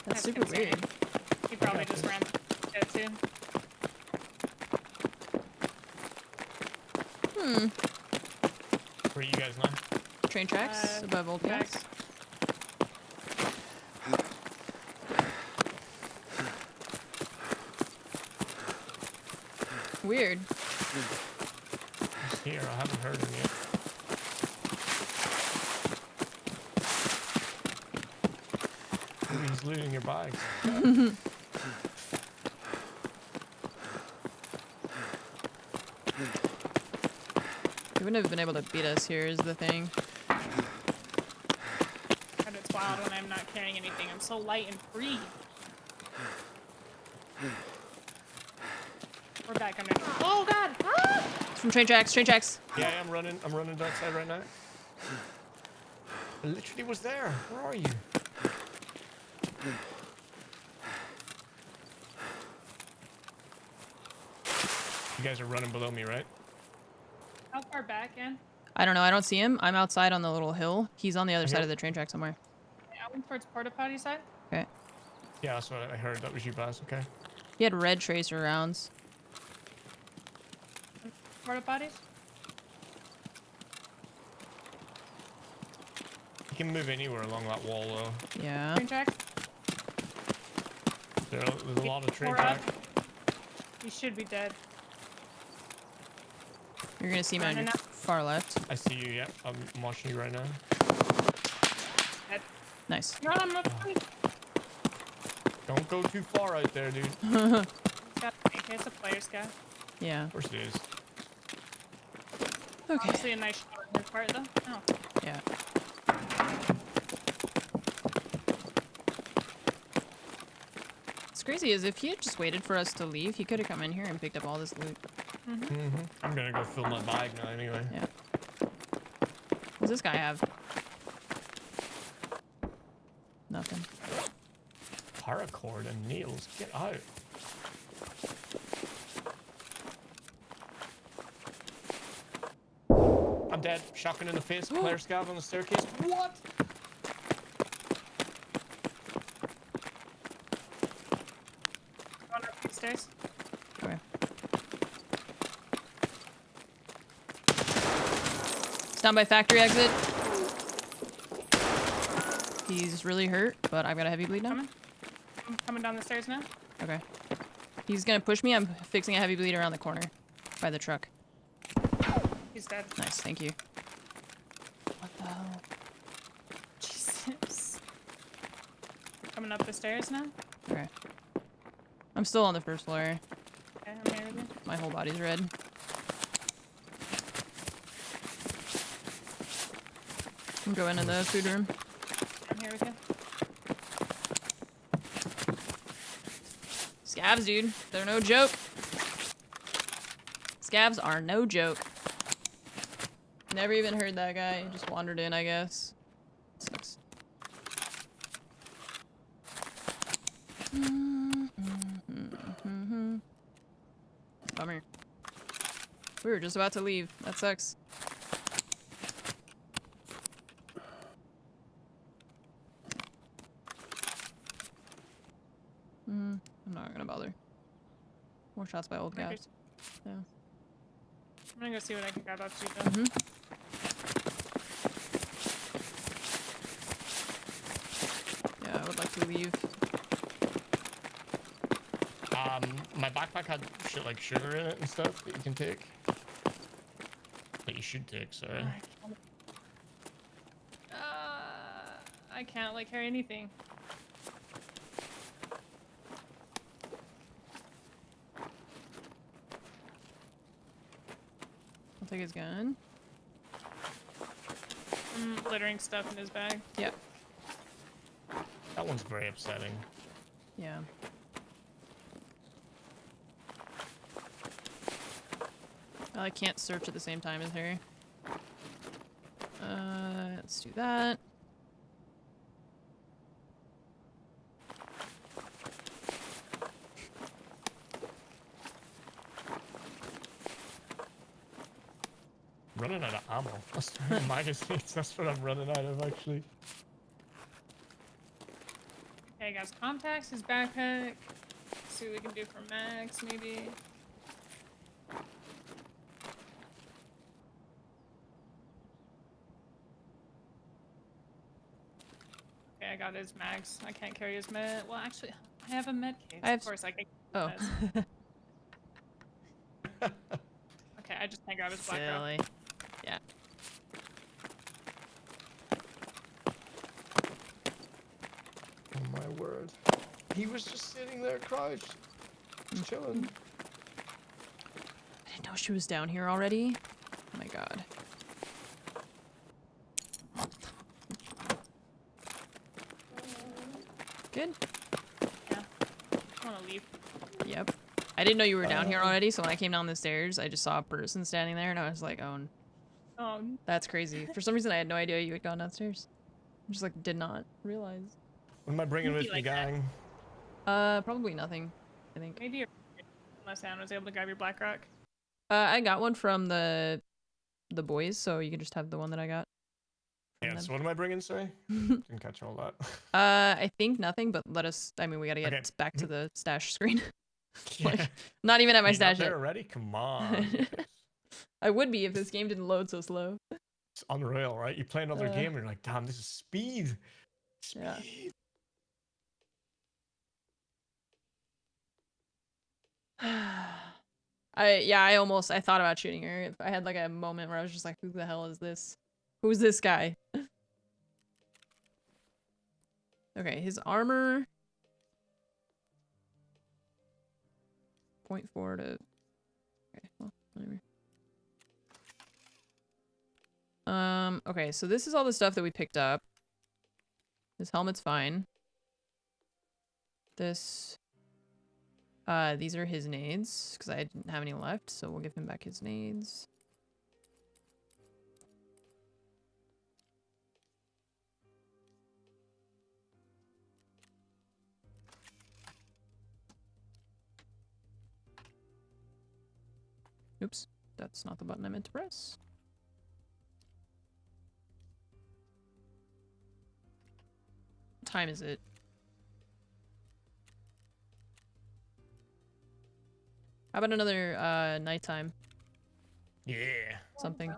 That's super concerning. weird. He probably got just this. ran it too. Where are you guys now? Train tracks above old gas. Tracks. Weird. He's here. I haven't heard him yet. Maybe he's looting your bags. He wouldn't have been able to beat us here is the thing. God, it's wild when I'm not carrying anything. I'm so light and free. We're back under. Oh god! Ah! It's from train tracks, train tracks. Yeah, I'm running. I'm running outside right now. I literally was there. Where are you? You guys are running below me, right? How far back, Ann? I don't know, I don't see him. I'm outside on the little hill. He's on the other side Yep. of the train track somewhere. I went towards porta potty side. Okay. Yeah, that's what I heard. That was you, Baz. Okay. He had red tracer rounds. Porta potties. You can move anywhere along that wall, though. Yeah. Train tracks. There's a lot of train Four up. track. You should be dead. You're gonna see me on your Running up. far left. I see you. Yeah, I'm watching you right now. Dead. Nice. No, I'm not. Don't go too far out there, dude. It's a player scout. Yeah. Of course it is. Okay. Obviously a nice shot on his part, though. Oh. Yeah. What's crazy is if he had just waited for us to leave, he could have come in here and picked up all this loot. I'm gonna go fill my bag now anyway. Yeah. What does this guy have? Nothing. Paracord and needles. Get out. I'm dead. Shotgun in the face. Player scav on the staircase. What? Going up the stairs. Okay. It's down by factory exit. He's really hurt, but I've got a heavy bleed now. I'm coming down the stairs now. Okay. He's gonna push me. I'm fixing a heavy bleed around the corner by the truck. He's dead. Nice, thank you. What the hell? Jesus. Coming up the stairs now. Okay. I'm still on the first floor. Okay, I'm here with you. My whole body's red. I'm going in the food room. I'm here with you. Scabs, dude. They're no joke. Scabs are no joke. Never even heard that guy. Just wandered in, I guess. Sucks. Bummer. We were just about to leave. That sucks. I'm not gonna bother. More shots by old guys. Yeah. I'm gonna go see what I can grab up to though. Yeah, I would like to leave. My backpack had shit like sugar in it and stuff that you can take. That you should take, sorry. I can't like carry anything. I'll take his gun. I'm littering stuff in his bag. Yep. That one's very upsetting. Yeah. I can't search at the same time as her. Let's do that. Running out of ammo. Magazines, that's what I'm running out of actually. Okay, guys, contacts, his backpack. See what we can do for Max, maybe. Okay, I got his mags. I can't carry his med. Well, actually, I have a med case. Of course, I can. Oh. Okay, I just can't grab his black rock. Silly. Yeah. Oh my word. He was just sitting there crouched. Just chilling. I didn't know she was down here already. Oh my god. Good. Yeah. I want to leave. Yep. I didn't know you were down here already, so when I came down the stairs, I just saw a person standing there, and I was like, oh, Oh, that's crazy. For some reason, I had no idea you had gone downstairs. I just, like, did not realize. What am I bringing with me, like that. gang? Probably nothing, I think. maybe you're. Unless Anne was able to grab your black rock. I got one from the boys, so you can just have the one that I got. from Yeah, them. so what am I bringing, sorry? Didn't catch all that. I think nothing, but I mean, we gotta get Okay. back to the stash screen. Yeah. Like, not even at my You're not stash there yet. already? Come on. I would be if this game didn't load so slow. It's unreal, right? You play another game and you're like, damn, this is speed. Speed. Yeah. I thought about shooting her. If I had like a moment where I was just like, who the hell is this? Who's this guy? Okay, his armor. 0.4 to. Okay, well, whatever. Okay, so this is all the stuff that we picked up. This helmet's fine. This. These are his nades, because I didn't have any left, so we'll give him back his nades. Oops, that's not the button I meant to press. What time is it? How about another nighttime? Yeah. Something.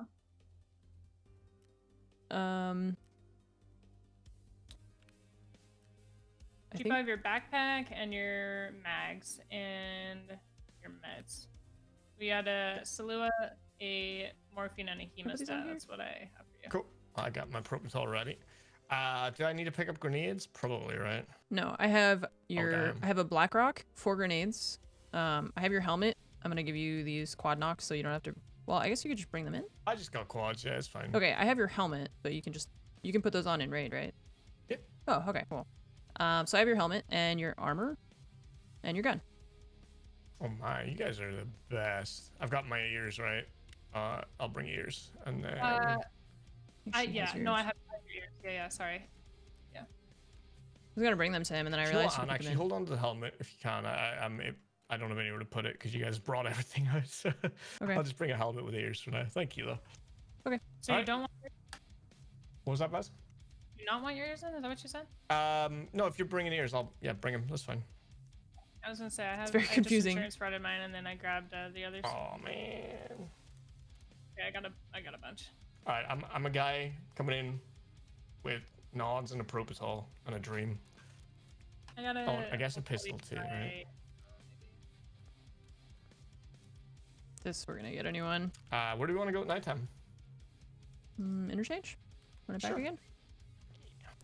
You have your backpack and your mags and your meds. We had a Salua, a morphine, and a hemostat. That's what I have for you. Cool. I got my propofol ready. Do I need to pick up grenades? Probably, right? No, I have I have a black rock, 4 grenades. I have your helmet. I'm gonna give you these quad knocks so you don't have to. Well, I guess you could just bring them in. I just got quads. Yeah, it's fine. Okay, I have your helmet, but you can put those on in raid, right? Yep. Oh, okay, cool. So I have your helmet and your armor, and your gun. Oh my, you guys are the best. I've got my ears right. I'll bring ears, and then. I have ears. Yeah, sorry. Yeah. I was gonna bring them to him, and then I realized. Actually, hold on to the helmet if you can. I don't have anywhere to put it because you guys brought everything out. So Okay. I'll just bring a helmet with ears for now. Thank you, though. Okay. So you don't want. What was that, Baz? You not want your ears in? Is that what you said? No. If you're bringing ears, bring them. That's fine. I was gonna say I have. It's very confusing. I just insurance mine, and then I grabbed the others. Oh man. Yeah, I got a bunch. All right, I'm a guy coming in with nods and a propofol and a dream. I guess a pistol too, right? This we're gonna get anyone. Where do we want to go at nighttime? Interchange? Run it back again?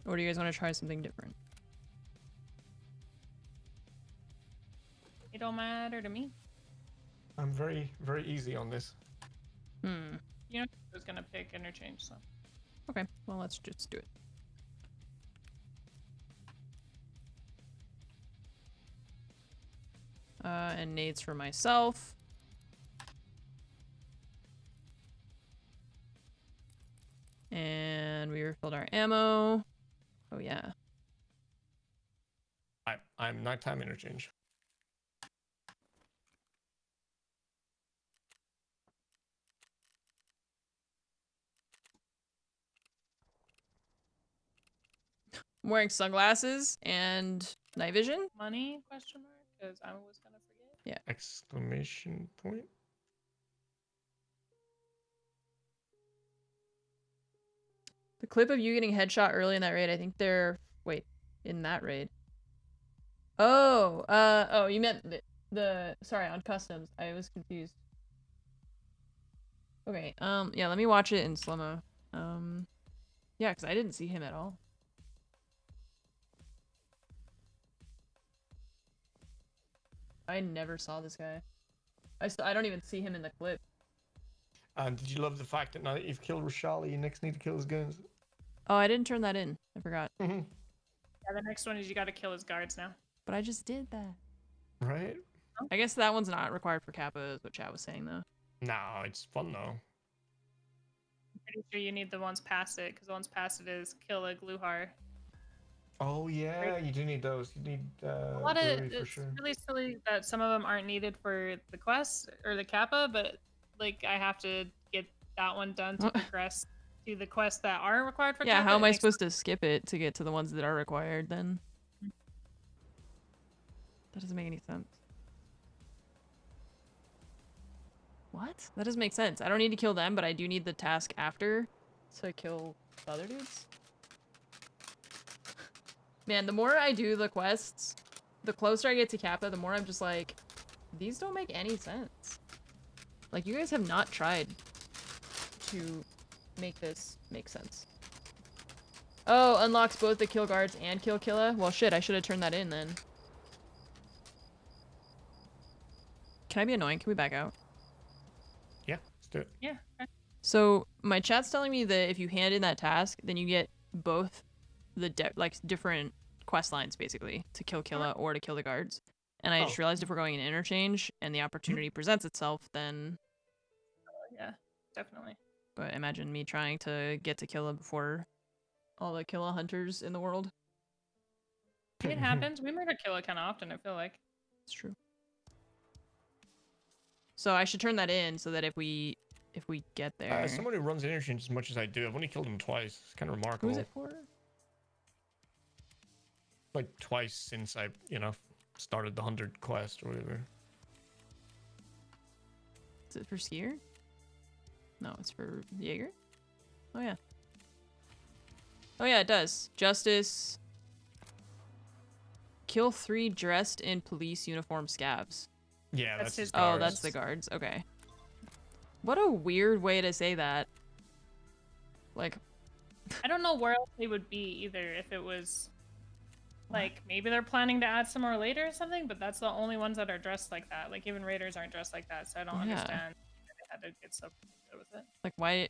Or do you guys want to try something different? It don't matter to me. I'm very, very easy on this. You know, I was gonna pick interchange, so. Okay, well let's just do it. And nades for myself. And we refilled our ammo. Oh yeah. I'm nighttime interchange. I'm wearing sunglasses and night vision. Money? Question mark? Because I was gonna forget. Yeah. Exclamation point. The clip of you getting headshot early in that raid, I think they're... Wait, in that raid. Oh, you meant the... Sorry, on customs. I was confused. Okay, yeah, let me watch it in slow-mo. Yeah, because I didn't see him at all. I never saw this guy. I don't even see him in the clip. And did you love the fact that now that you've killed Rashali, you next need to kill his guns? Oh, I didn't turn that in. I forgot. Yeah, the next one is you gotta kill his guards now. But I just did that. Right? I guess that one's not required for Kappa, is what chat was saying, though. No, it's fun, though. I'm pretty sure you need the ones past it, because the ones past it is kill a Gluhar. Oh, yeah, you do need those. You need A lot of it's it's really silly that some of them aren't needed for the quest or the Kappa, but like I have to get that one done to progress to the quests that are required for Yeah, Kappa. how am I supposed to skip it to get to the ones that are required then? That doesn't make any sense. What? That doesn't make sense. I don't need to kill them, but I do need the task after to kill the other dudes. Man, the more I do the quests, the closer I get to Kappa, the more I'm just like, these don't make any sense. Like, you guys have not tried to make this make sense. Oh, unlocks both the kill guards and kill Killa? Well, shit, I should have turned that in then. Can I be annoying? Can we back out? Yeah, let's do it. Yeah. Okay. So, my chat's telling me that if you hand in that task, then you get both the different quest lines, basically, to kill Killa or to kill the guards. And I just realized if we're going in interchange and the opportunity presents itself, then... Yeah, definitely. But imagine me trying to get to Killa before all the Killa hunters in the world. It happens. We murder Killa kind of often, I feel like. It's true. So I should turn that in so that if we get there... As someone who runs interchange as much as I do, I've only killed him twice. It's kind of remarkable. Who's it for? Like twice since I, started the 100 quest or whatever. Is it for Skier? No, it's for Jaeger? Oh, yeah. Oh, yeah, it does. Justice. Kill 3 dressed in police uniform scabs. Yeah, That's that's his his Oh, guards. that's the guards. Okay. What a weird way to say that. Like, I don't know where else they would be either if it was like maybe they're planning to add some more later or something, but that's the only ones that are dressed like that. Like even raiders aren't dressed like that, so I don't Yeah. understand why they had to get so good with it. like why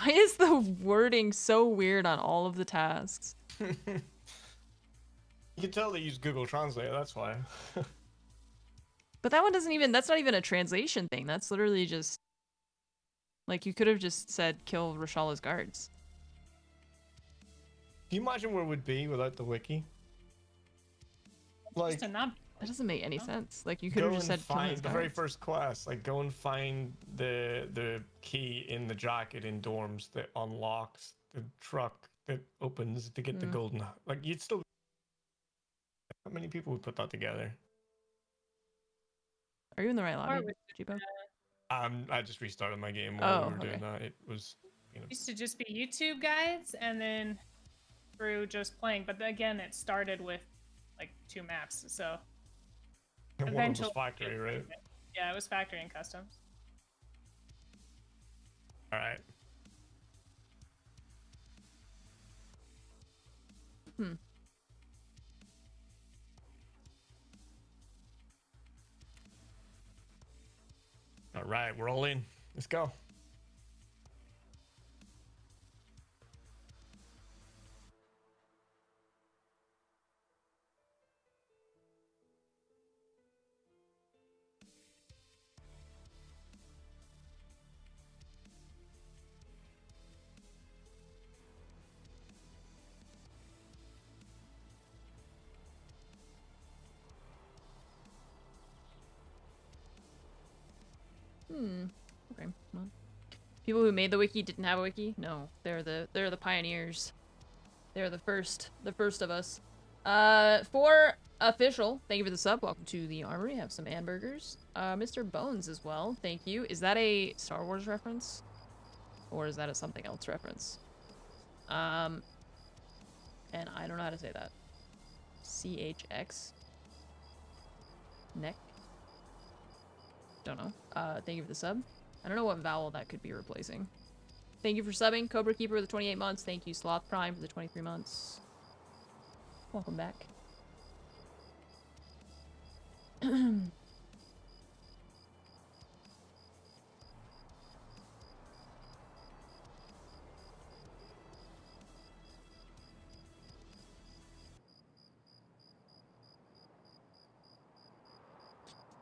is the wording so weird on all of the tasks? You can tell they use Google Translate, that's why. But that one doesn't even, that's not even a translation thing. That's literally just, like, you could have just said kill Rashala's guards. Can you imagine where we'd be without the wiki? Like, Just to not That doesn't make any sense. Like, you could go have just and said kill find his the very guards. first quest. Like, go and find the key in the jacket in dorms that unlocks the truck that opens to get the golden. Like, you'd still. How many people would put that together? Are you in the right Or lobby, with Jibo? I just restarted my game while we Oh, were doing okay. that. It was, you know. used to just be YouTube guides and then through just playing. But again, it started with like 2 maps, so One of them was eventually factory, right? Yeah, it was factory and customs. All right. All right, we're all in. Let's go. Okay. Well, people who made the wiki didn't have a wiki? No. They're the pioneers. They're the first of us. For official, thank you for the sub. Welcome to the armory. Have some hamburgers. Mr. Bones as well. Thank you. Is that a Star Wars reference? Or is that a something else reference? And I don't know how to say that. CHX. Neck. Don't know. Thank you for the sub. I don't know what vowel that could be replacing. Thank you for subbing. Cobra Keeper with the 28 months. Thank you, Sloth Prime, for the 23 months. Welcome back.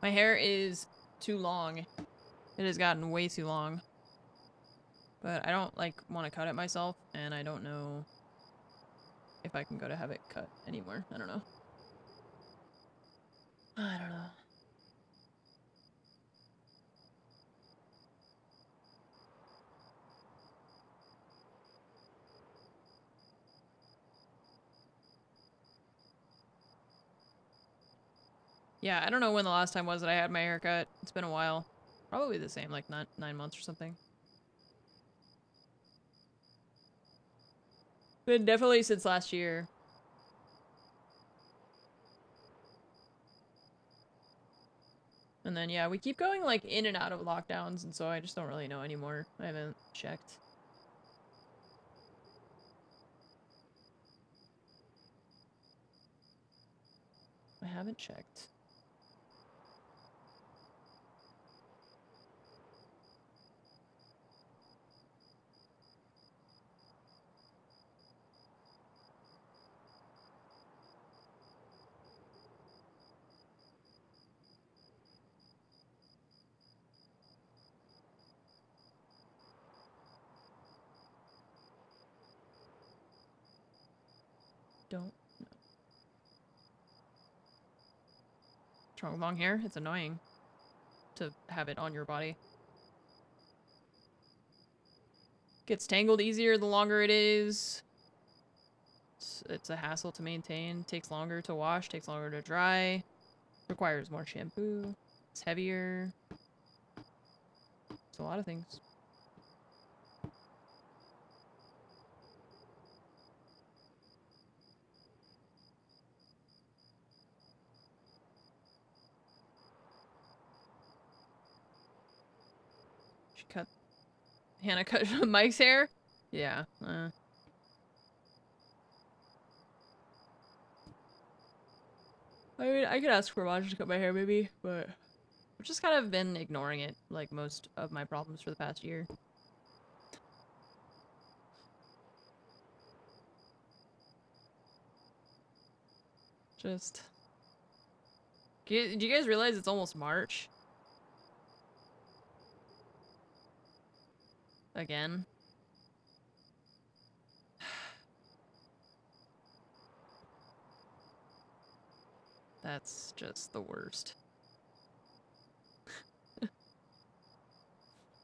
My hair is too long. It has gotten way too long. But I don't, like, want to cut it myself, and I don't know if I can go to have it cut anymore. I don't know. I don't know. Yeah, I don't know when the last time was that I had my hair cut. It's been a while. Probably the same, like 9 months or something. But definitely since last year. And then, yeah, we keep going, like, in and out of lockdowns, and so I just don't really know anymore. I haven't checked. I haven't checked. Don't know. What's wrong with long hair? It's annoying to have it on your body. Gets tangled easier the longer it is. It's a hassle to maintain. Takes longer to wash. Takes longer to dry. Requires more shampoo. It's heavier. It's a lot of things. She cut... Hannah cut Mike's hair? Yeah. I mean, I could ask for Raj to cut my hair, maybe, but I've just kind of been ignoring it, like most of my problems for the past year. Just... Do you guys realize it's almost March? Again? That's just the worst.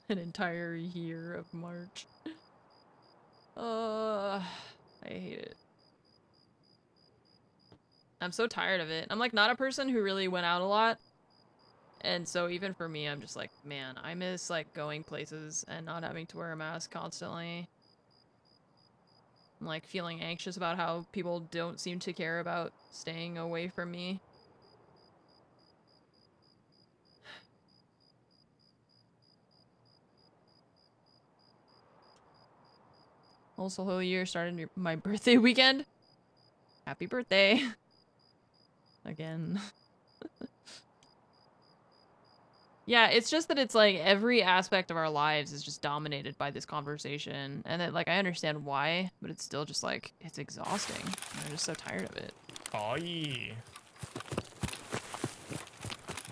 An entire year of March. I hate it. I'm so tired of it. I'm like not a person who really went out a lot. And so even for me, I'm just like, man, I miss like going places and not having to wear a mask constantly. I'm like feeling anxious about how people don't seem to care about staying away from me. Also, whole year started my birthday weekend. Happy birthday. Again. Yeah, it's just that it's like every aspect of our lives is just dominated by this conversation. And that, like, I understand why, but it's still just like, it's exhausting. I'm just so tired of it. Oh, yeah.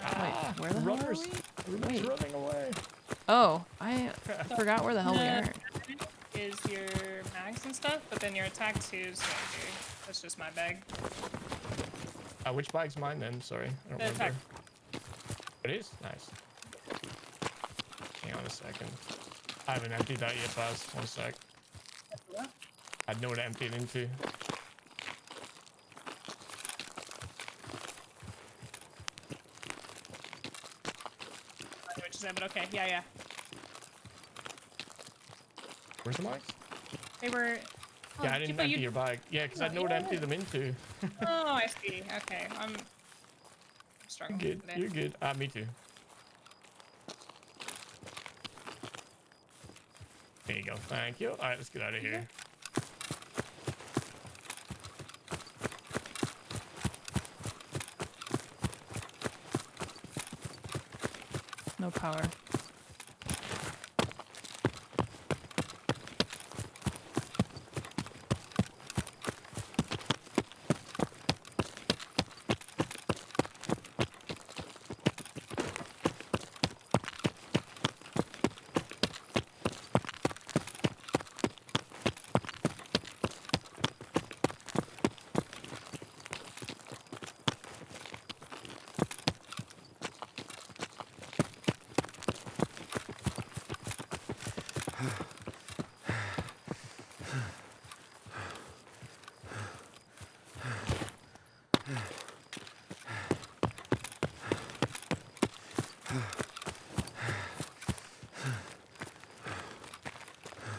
Wait, where the hell are we? Runners Wait. running away. Oh, I forgot where the hell we are. Is your mags and stuff, but then your attack 2 is right here. That's just my bag. Which bag's mine then? Sorry, I don't remember. Attack. It is? Nice. Hang on a second. I haven't emptied that yet, Baz. 1 sec. I know what to empty it into. I know what you said, but okay. Yeah. Where's the mics? They were... Oh, Yeah, I didn't empty your bag. Yeah, because I know what to empty them into. Oh, I see. Okay, I'm struggling. Good. Today. You're good. Me too. There you go. Thank you. Alright, let's get out of here. No power.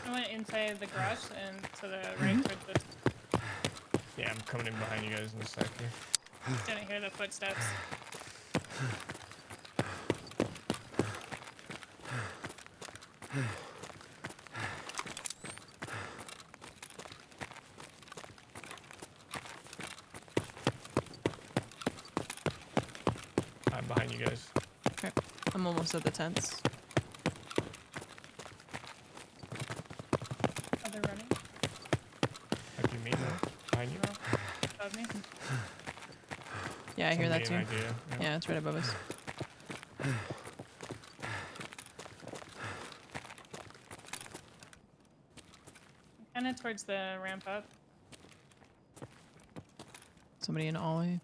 I went inside the garage and to the right towards the... Yeah, I'm coming in behind you guys in a sec here. Didn't hear the footsteps. I'm behind you guys. Okay. I'm almost at the tents. Are they running? Might be me though. Behind you. Above me? Yeah, I hear that too. An idea. Yeah, it's right above us. Kind of towards the ramp up. Somebody in Ollie.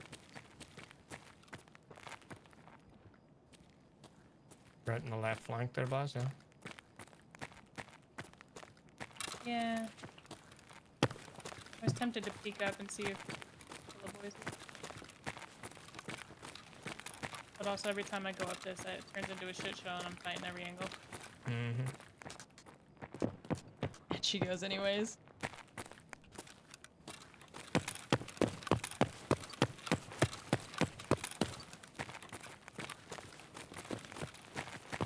Right in the left flank there, boss, yeah. Yeah. I was tempted to peek up and see if the boys. But also every time I go up this, it turns into a shit show and I'm fighting every angle. Mm-hmm. And she goes anyways.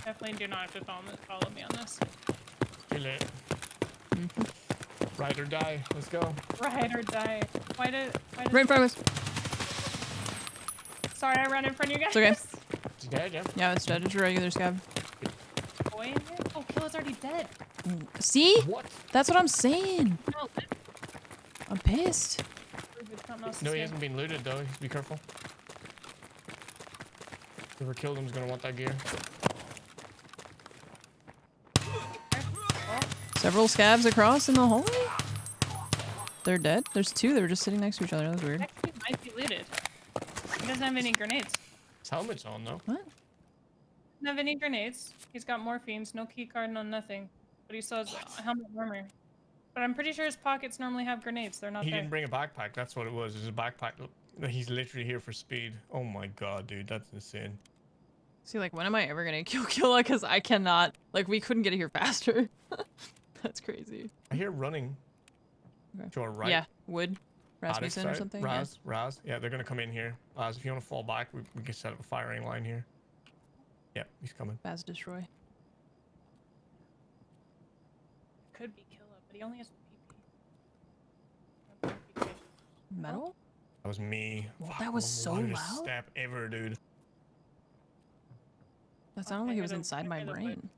Definitely definitely do not have to follow me on this. Too late. Ride or die. Let's go. Ride or die. Why did Right in front of us. Sorry, I ran in front of you guys. It's okay. It's dead, yeah. Yeah, it's dead. It's a regular scab. Boy in here? Oh, Killa's already dead. See? What? That's what I'm saying. No, I'm pissed. No, he hasn't been looted though. Just be careful. Whoever killed him is gonna want that gear. Several scabs across in the hallway? They're dead? There's two that were just sitting next to each other. That was weird. Actually might be looted. He doesn't have any grenades. His helmet's on though. What? Doesn't have any grenades. He's got morphines, no key card, no nothing. But he still has helmet armor. But I'm pretty sure his pockets normally have grenades. They're not He there. didn't bring a backpack. That's what it was. It was a backpack. He's literally here for speed. Oh my god, dude, that's insane. See, like, when am I ever gonna kill Killa? Because I cannot. Like, we couldn't get here faster. That's crazy. I hear running. Okay. To our right. Yeah, wood. Attic Rasmussen or side. something. Raz. Yeah, they're gonna come in here. If you want to fall back, we can set up a firing line here. Yeah, he's coming. Baz destroy. Could be Killa, but he only has PP. Metal? That was me. Well, that was so Wildest loud. step ever, dude. That sounded like it was inside my brain.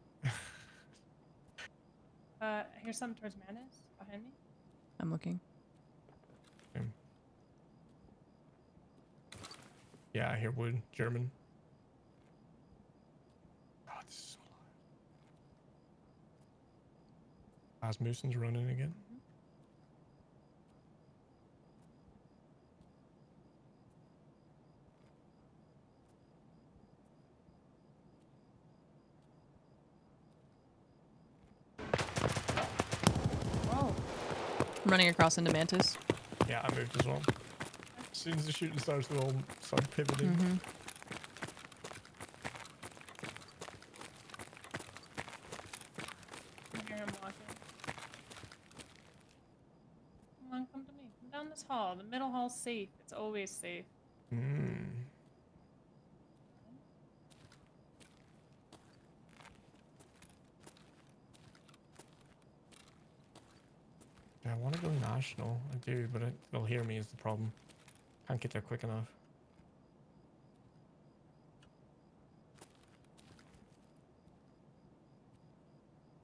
Here's something towards Manus behind me. I'm looking. Yeah, I hear wood. German. Oh, this is so loud. Rasmussen's running again. Oh. I'm running across into Mantis. Yeah, I moved as well. As soon as the shooting starts, we all start pivoting. I hear him walking. Come on, come to me. Come down this hall. The middle hall's safe. It's always safe. Yeah, I want to go national. I do, but they'll hear me is the problem. Can't get there quick enough.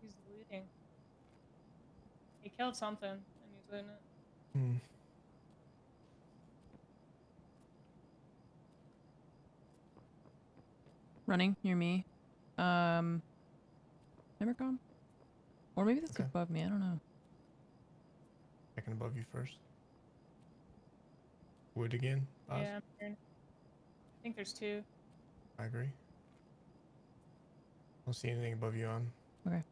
He's looting. He killed something, and he's looting it. Running near me. Never gone? Or maybe that's Okay. above me. I don't know. Checking above you first. Wood again. Baz? Yeah, I'm hearing. I think there's two. I agree. Don't see anything above you on. Okay.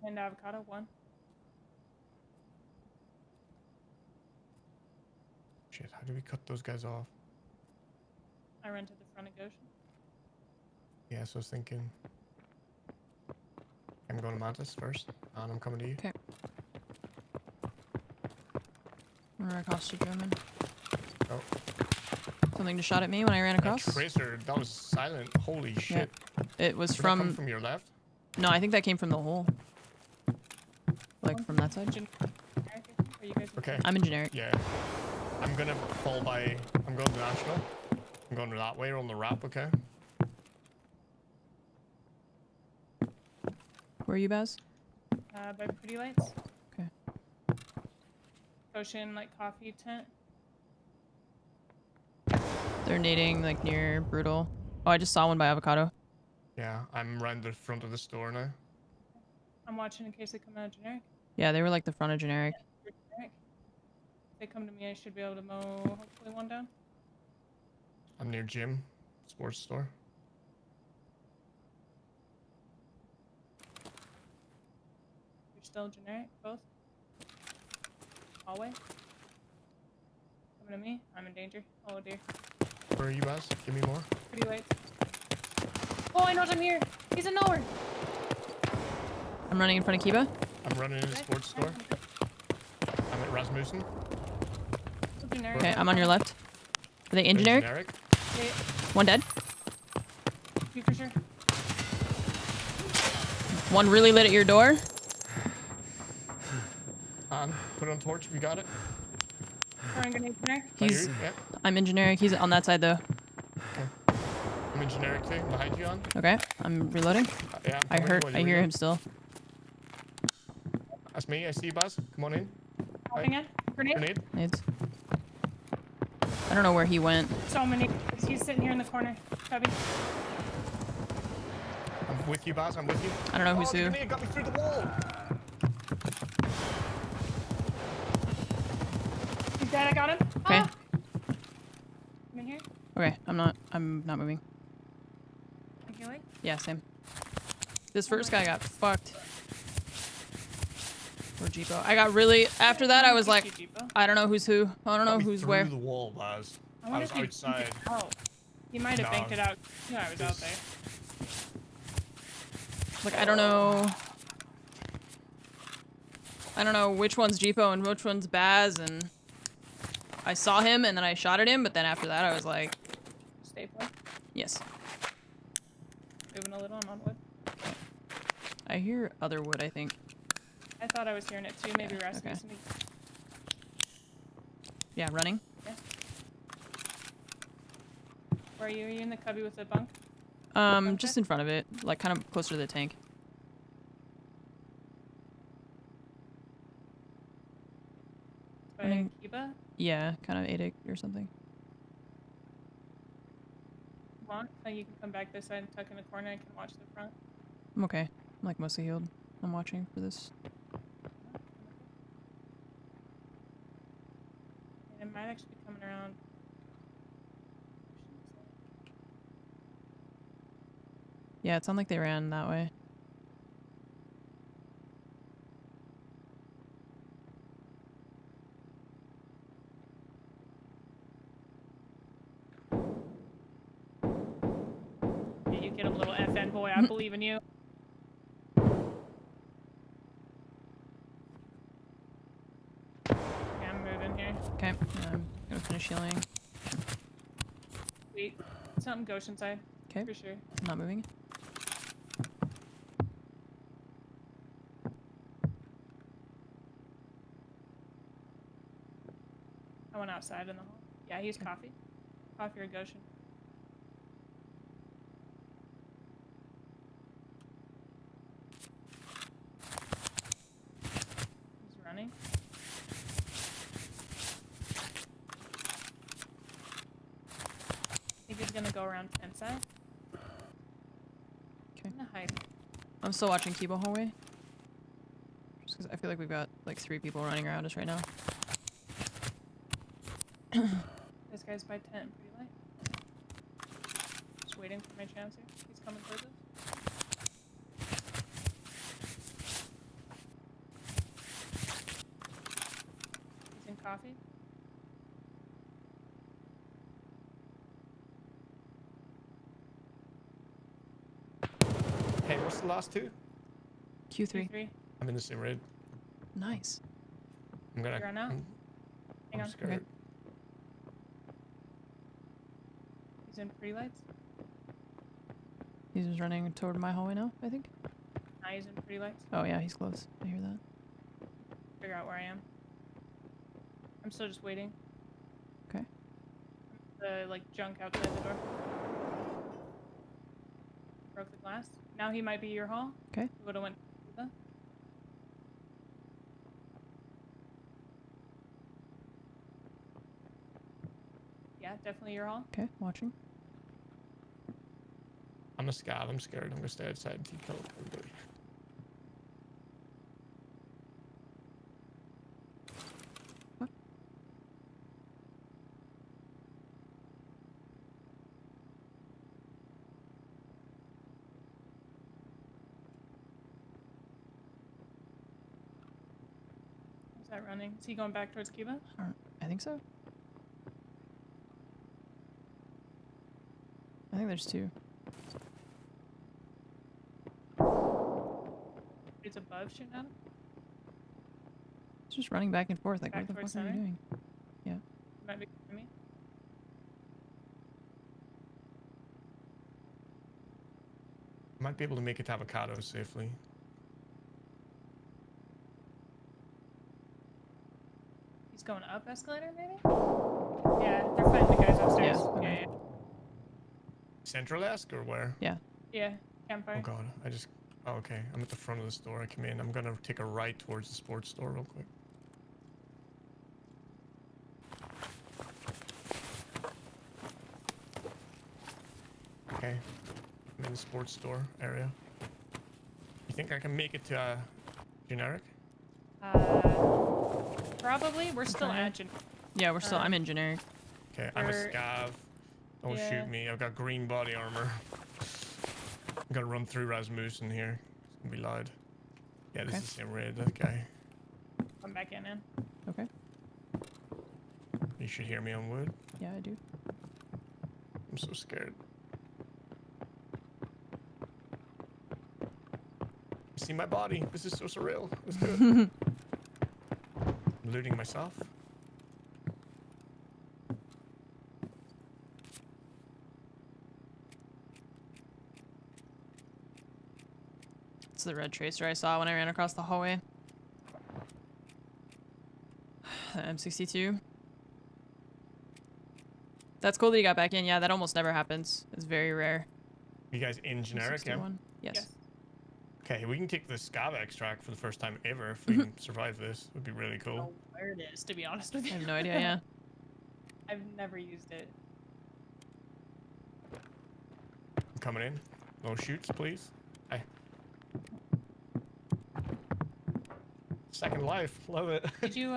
And avocado, one. Shit, how do we cut those guys off? I ran to the front of Goshen. Yeah, so I was thinking. I'm going to Mantis first, and I'm coming to you. Okay. I'm gonna across to German. Oh. Something just shot at me when I ran across. Tracer, that was silent. Holy shit. It was Did that come from. from your left? No, I think that came from the hole. Like from that side. Are you guys Okay. I'm in generic. Yeah. I'm gonna fall by. I'm going to national. I'm going that way on the wrap, okay? Where are you, Baz? By Pretty Lights. Okay. Goshen, like, coffee tent. They're nading like near Brutal. Oh, I just saw one by Avocado. Yeah, I'm around the front of the store now. I'm watching in case they come out of generic. Yeah, they were like the front of generic. Generic. If they come to me, I should be able to mow hopefully one down. I'm near gym, sports store. You're still generic, both? Hallway? Coming to me? I'm in danger. Oh dear. Where are you, Baz? Give me more. Pretty Lights. Oh, I know I'm here! He's in nowhere! I'm running in front of Kiba. I'm running in the sports store. I'm at Rasmussen. Generic. Okay, I'm on your left. Are they in generic? Wait, One dead. you for sure. One really lit at your door. Put it on torch if you got it. Throwing grenade there. He's. Yeah. I'm in generic. He's on that side though. Okay. I'm in generic too. Behind you on. Okay. I'm reloading. Yeah. I hear him still. That's me. I see you, Buzz. Come on in. Popping in. Grenade. Grenade. Nades. I don't know where he went. So many. He's sitting here in the corner. Cubby. I'm with you, Buzz. I'm with you. I don't know who's the who. grenade got me through the wall. He's dead. I got him. Okay. Ah! I'm in here. Okay. I'm not moving. I'm healing. Yeah, same. This first guy got fucked. Or Jeepo. I got really. After that, I was like, I don't know who's who. I don't know who's where. Through the wall, Buzz. I was outside. Oh, he might have banked it out. No, I was out there. Like, I don't know. I don't know which one's Jeepo and which one's Baz, and I saw him and then I shot at him, but then after that I was like, Stay put. yes. Moving a little. I'm on wood. I hear other wood, I think. I thought I was hearing it too. Maybe Rasmus. Okay. Yeah, running. Yeah. Where are you? Are you in the cubby with the bunk? Just in front of it, like kind of closer to the tank. By Running. Kiba? Yeah, kind of ADIC or something. Come on. So you can come back this side and tuck in the corner. I can watch the front. I'm okay. I'm like mostly healed. I'm watching for this. It might actually be coming around. Yeah, it sounded like they ran that way. Yeah, you get a little FN boy. I believe in you. Okay, I'm moving here. Okay, I'm gonna finish healing. Sweet. Something Goshen side. Okay, For sure. I'm not moving. I went outside in the hall. Yeah, he's coffee. Coffee or Goshen. He's running. I think he's gonna go around tent side. Okay. I'm gonna hide. I'm still watching Kibo hallway. Just because I feel like we've got like 3 people running around us right now. This guy's by tent, pretty light. Just waiting for my chance here. He's coming towards us. He's in coffee. Hey, what's the last two? Q3. Three. I'm in the same raid. Nice. I'm gonna. You're on out? Hang I'm on. scared. Okay. He's in pretty lights. He's just running toward my hallway now, I think. Nah, he's in pretty lights. Oh yeah, he's close. I hear that. Figure out where I am. I'm still just waiting. Okay. The like junk outside the door. Broke the glass. Now he might be your hall. Okay. He would have went. Yeah, definitely your hall. Okay, watching. I'm a scav. I'm scared. I'm gonna stay outside until you kill everybody. What? Is that running? Is he going back towards Cuba? I think so. I think there's 2. It's above shooting at him. It's just running back and forth. Like, Back what the towards fuck are you center? doing? He might be coming to me. Might be able to make it to avocados safely. He's going up escalator, maybe? Yeah, they're fighting the guys upstairs. Yeah, okay. Yeah. Central-esque or where? Yeah. Yeah, campfire. Oh god, oh, okay, I'm at the front of the store. I come in. I'm gonna take a right towards the sports store real quick. Okay, I'm in the sports store area. You think I can make it to generic? Probably. We're still at generic. Yeah, we're still. I'm in generic. Okay, I'm a scav. Don't shoot me. I've got green body armor. I'm gonna run through Rasmussen here. It's gonna be loud. Yeah, this is the same raid. That guy. I'm back in. Okay. You should hear me on wood. Yeah, I do. I'm so scared. You see my body? This is so surreal. Let's do it. I'm looting myself. It's the red tracer I saw when I ran across the hallway. The M62. That's cool that you got back in. Yeah, that almost never happens. It's very rare. You guys in generic? Yeah. Yes. Okay, we can take the scav extract for the first time ever if we can survive this. It would be really I don't know cool. where it is, to be honest with I you. have no idea, yeah. I've never used it. I'm coming in. No shoots, please. Hey. Second life. Love it. Did you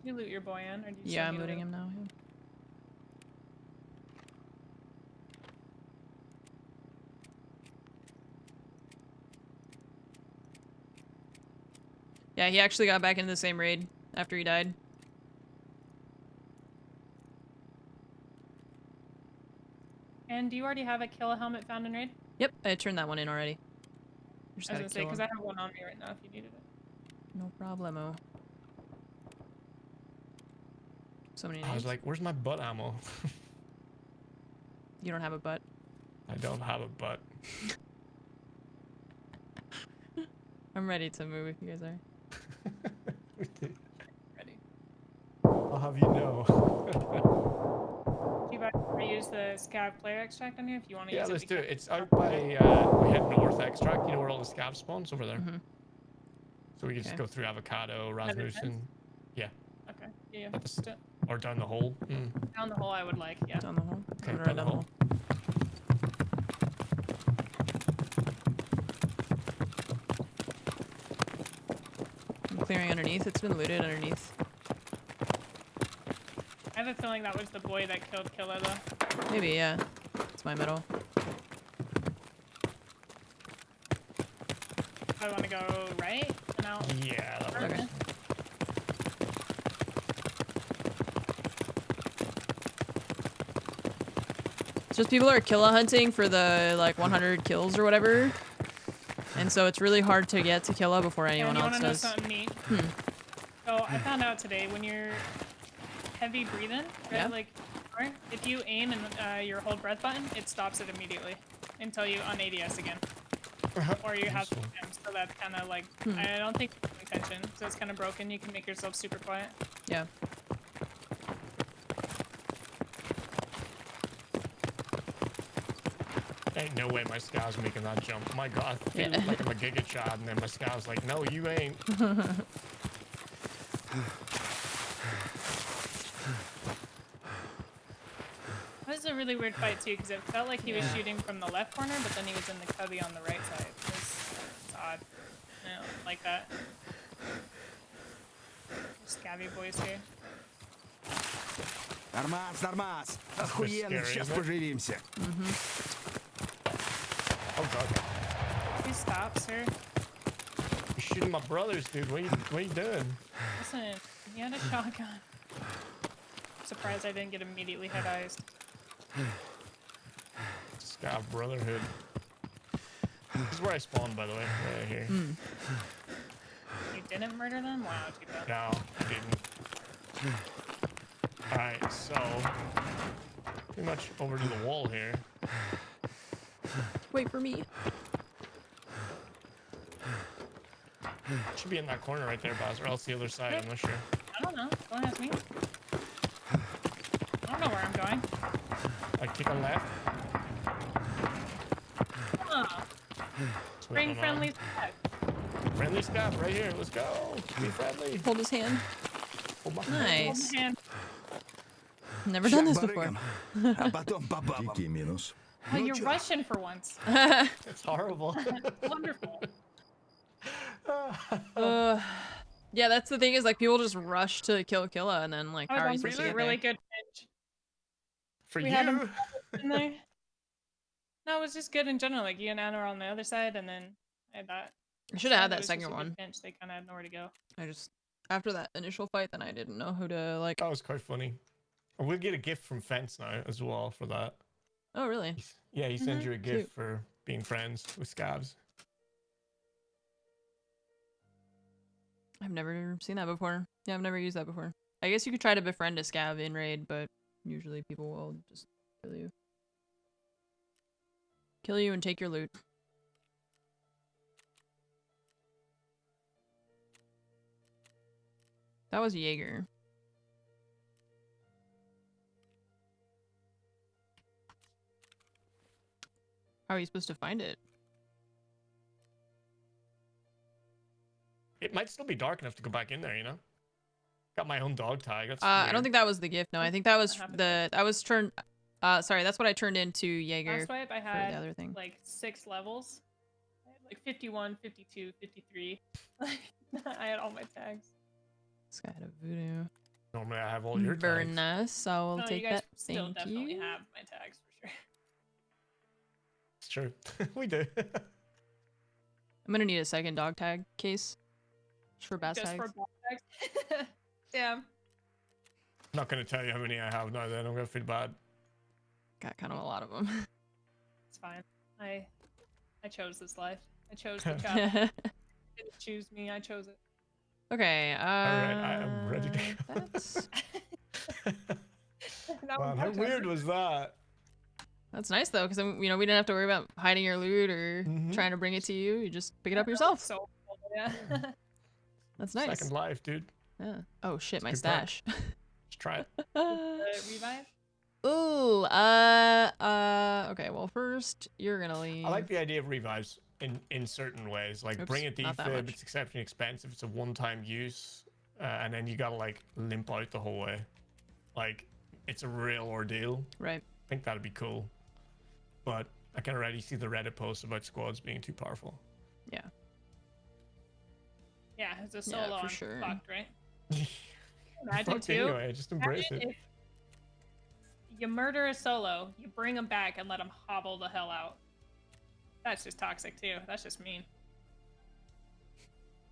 loot your boy in, or did you Yeah, send I'm me to looting loot? him now. Yeah. Yeah, he actually got back into the same raid after he died. And do you already have a kill helmet found in raid? Yep, I turned that one in already. Just I was gotta gonna say, kill because him. I have one on me right now if you needed it. No problemo. So many I was names. like, where's my butt ammo? You don't have a butt. I don't have a butt. I'm ready to move if you guys are. Ready. I'll have you know. Do you guys use the scav player extract on you if you want to Yeah, use it? let's do because- it. It's out by, we head north extract. You know where all the scav spawns? Over there. Mm-hmm. So we can just Okay. go through Avocado, By the fence? Rasmussen. Yeah. Okay. Yeah. At the s- Just do it. Or down the hole. Down the hole, I would like. Yeah. Down the hole. Okay, I'm gonna down run the hole. I'm clearing underneath. It's been looted underneath. I have a feeling that was the boy that killed Killa, though. Maybe, yeah. It's my middle. I want to go right and out. Yeah, that Okay. works. It's just people are killa hunting for the, like, 100 kills or whatever. And so it's really hard to get to killa before anyone And you else want to know does. something neat? So I found out today when you're heavy breathing, right? Yeah. Like, or if you aim and your hold breath button, it stops it immediately until you on ADS again. Or you have Useful. so that's kind of like I don't think it's intention. So it's kind of broken. You can make yourself super quiet. Yeah. Ain't no way my scow's making that jump. My god, I feel Yeah. like I'm a Giga Chad, and then my scow's like, no, you ain't. That was a really weird fight too, because it felt like he was shooting from the left corner, but then he was in the cubby on the right side. It's odd. I don't like that. Scabby boys here. Нормас, нормас. Охуенно, scary, сейчас isn't it? поживимся. Oh god. Please stop, sir. You're shooting my brothers, dude. What are you doing? Listen, he had a shotgun. Surprised I didn't get immediately head-eyes. Scav Brotherhood. This is where I spawned, by the way. Right here. You didn't murder them? Wow, too bad. No, I didn't. Alright, so pretty much over to the wall here. Wait for me. Should be in that corner right there, Baz, or else the other side. I'm not sure. I don't know. Don't ask me. I don't know where I'm going. Like keep on left. Oh, Just bring waiting on friendly Anna. stuff. Friendly Scab right here. Let's go. Be friendly. Hold his hand. Hold my Nice. And Never done this before. Kiki minus. oh, you're Russian for once. It's horrible. Wonderful. Yeah, that's the thing is like people just rush to kill Killa and then like I how are you was supposed to on get really there? good pitch For We you. had him in there. No, it was just good in general. Like you and Anna were on the other side, and then I had that. I should have had It that was just a second good one. Pinch. They kind of had nowhere to go. I just after that initial fight then I didn't know who to like. That was quite funny. And we'll get a gift from Fence now as well for that. Oh really? Yeah, he sends you a gift Cute. for being friends with Scabs. I've never seen that before. Yeah, I've never used that before. I guess you could try to befriend a Scav in raid, but usually people will just kill you. Kill you and take your loot. That was Jaeger. How are you supposed to find it? It might still be dark enough to go back in there, you know? Got my own dog tag. That's I don't weird. think that was the gift. No, I think that was happened? that was turned. Sorry, that's what I turned into Jaeger Last wipe, I for had the other thing. like 6 levels. I had like 51, 52, 53. I had all my tags. This guy had a voodoo. Normally I have all your Very tags. nice. I will No, take you guys that. still Thank definitely you. have my tags for sure. It's true. We do. I'm gonna need a second dog tag case. Just for bass Just tags. for ball tags. Damn. Not going to tell you how many I have now then. I'm going to feel bad. Got kind of a lot of them. It's fine. I chose this life. I chose the job. Didn't choose me. I chose it. Okay. Alright, I am ready to go. That's Now Man, I'm how back to weird it. was that? that's nice though, because we didn't have to worry about hiding your loot or trying to bring it to you. You just pick it up yourself. So cool, yeah. That's nice. Second life, dude. Yeah. Oh shit, It's my good perk. stash. Let's try it. Revive. Ooh. Okay. Well, first you're gonna leave. I like the idea of revives in certain ways. Like Oops, bring a not that defib, much. it's exceptionally expensive. It's a one-time use, and then you gotta like limp out the whole way. Like it's a real ordeal. Right. I think that'd be cool. But I can already see the Reddit posts about squads being too powerful. Yeah. Yeah, it's a Yeah, solo. for I'm sure. fucked, right? Imagine Fuck too. anyway, just embrace Imagine it. if you murder a solo, you bring him back and let him hobble the hell out. That's just toxic too. That's just mean.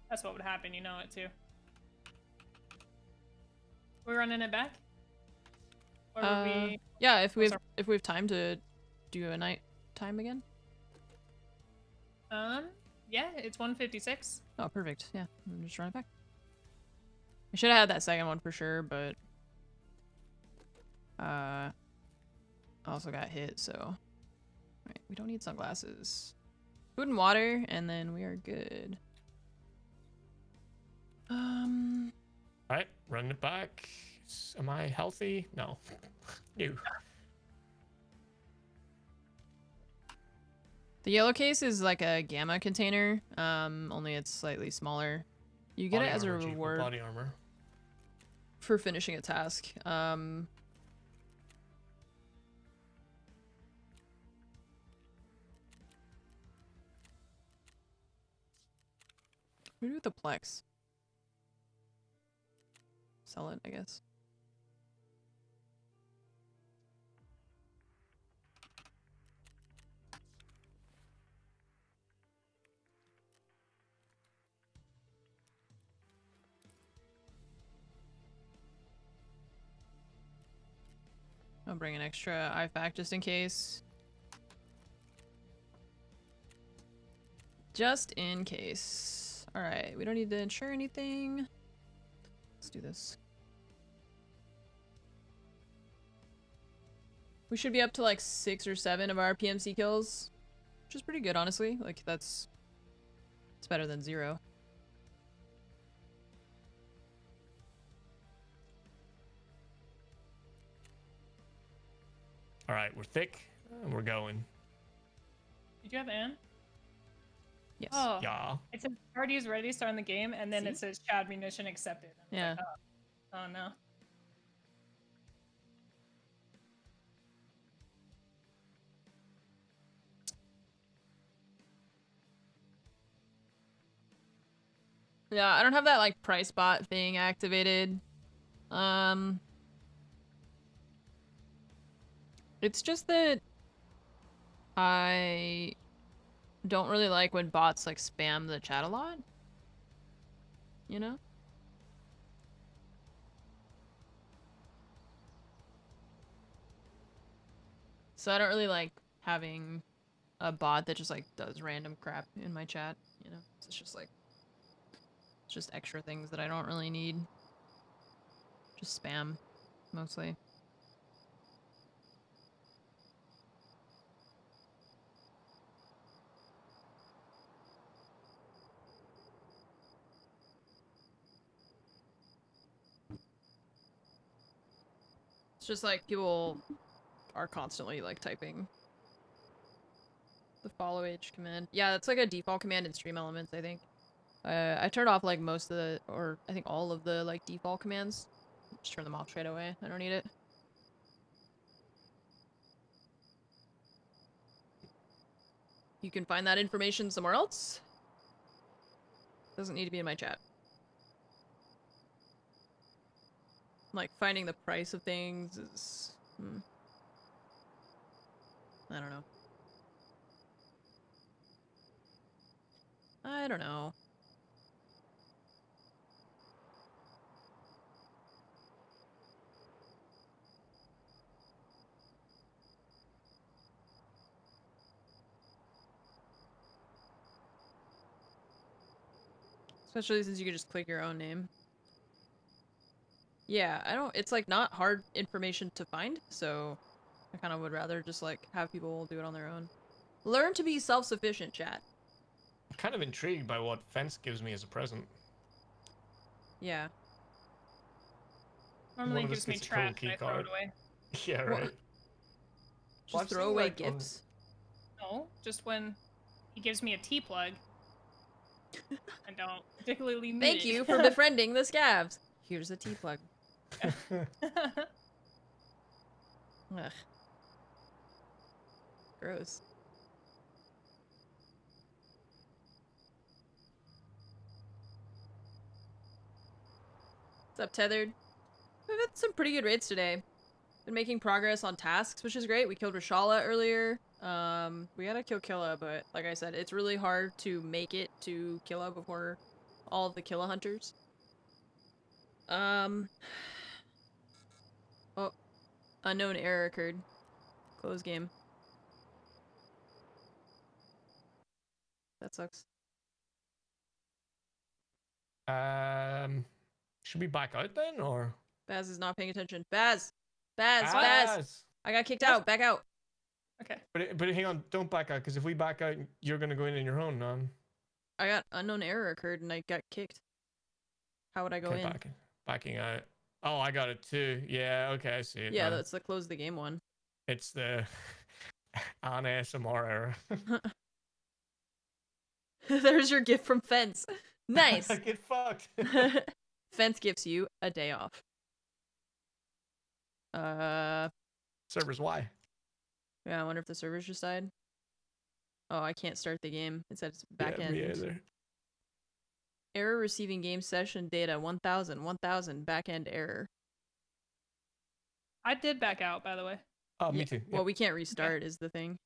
That's what would happen. You know it too. We running it back? Or were we? Yeah. If we What's have time to do a night time again. Yeah, it's 1:56. Oh, perfect. Yeah, I'm just running back. I should have had that second one for sure, but I also got hit, so alright, we don't need sunglasses. Food and water, and then we are good. Alright, running it back. Am I healthy? No. You. The yellow case is like a gamma container, only it's slightly smaller. You get Body it as a armor, Chief, reward body armor. for finishing a task. What do we do with the Plex? Sell it, I guess. I'll bring an extra IFAC just in case. Just in case. Alright, we don't need to insure anything. Let's do this. We should be up to like 6 or 7 of our PMC kills. which is pretty good, honestly. Like, it's better than 0. All right, we're thick and we're going. Did you have Anne? Yes. Oh, Yeah. it says party is ready, starting the game, and then See? it says Chad Munition accepted. Yeah. Like, oh no. Yeah, I don't have that, like, price bot thing activated. It's just that I don't really like when bots, like, spam the chat a lot. You know? So I don't really like having a bot that just, like, does random crap in my chat, you know? So it's just, like, it's just extra things that I don't really need. Just spam, mostly. It's just like people are constantly like typing the follow age command. Yeah, that's like a default command in Stream Elements, I think. I turned off like most of the, or I think all of the like default commands. Just turn them off straight away. I don't need it. You can find that information somewhere else. Doesn't need to be in my chat. Like, finding the price of things is... I don't know. I don't know. Especially since you can just click your own name. Yeah, I don't... It's, like, not hard information to find, so... I kind of would rather just, like, have people do it on their own. Learn to be self-sufficient, chat. I'm kind of intrigued by what Fence gives me as a present. Yeah. Normally it gives me trash and I throw it away. Yeah, right. What? Just throw away gifts? No, just when he gives me a T-plug. I don't particularly need Thank it. you for befriending the scavs. Here's a T-plug. Ugh. Gross. What's up, Tethered? We've had some pretty good raids today. Been making progress on tasks, which is great. We killed Rashala earlier. We gotta kill Killa, but like I said, it's really hard to make it to Killa before all of the Killa hunters. Oh. Unknown error occurred. Close game. That sucks. Should we back out then, or? Baz is not paying attention. Baz! Baz! I got kicked out. Back out. Okay. But hang on, don't back out, because if we back out, you're gonna go in your own, I got unknown error occurred and I got kicked. How would I go in? Backing out. Oh, I got it too. Yeah, okay, I see it. Yeah, that's the close the game one. It's the AnneMunition error. There's your gift from Fence. Nice. Get fucked. Fence gives you a day off. Servers, why? Yeah, I wonder if the servers just died. Oh, I can't start the game. It says back end. Me either. Error receiving game session data 1000 back end error. I did back out, by the way. Oh, me too. Well, we can't restart is the thing.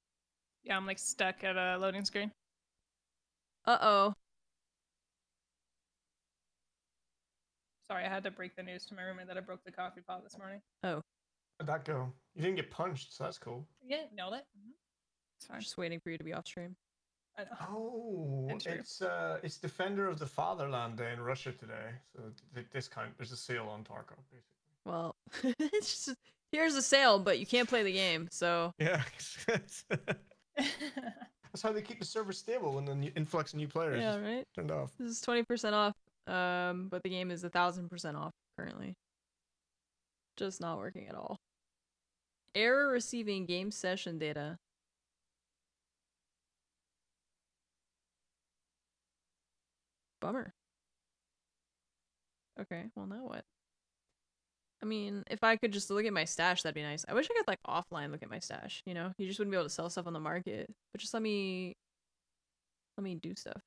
Yeah, I'm like stuck at a loading screen. Uh-oh. Sorry, I had to break the news to my roommate that I broke the coffee pot this morning. Oh. How'd that go? You didn't get punched, so that's cool. Yeah, nailed it. It's fine. Just waiting for you to be off stream. I know. Oh, it's Defender of the Fatherland Day in Russia today. So there's a sale on Tarkov, basically. Well, it's just, here's a sale, but you can't play the game, so... Yeah. That's how they keep the server stable when the influx of new players Yeah, is right? turned off. This is 20% off, but the game is 1,000% off currently. Just not working at all. Error receiving game session data. Bummer. Okay, well now what? I mean, if I could just look at my stash, that'd be nice. I wish I could, like, offline look at my stash, you know? You just wouldn't be able to sell stuff on the market. But just let me do stuff.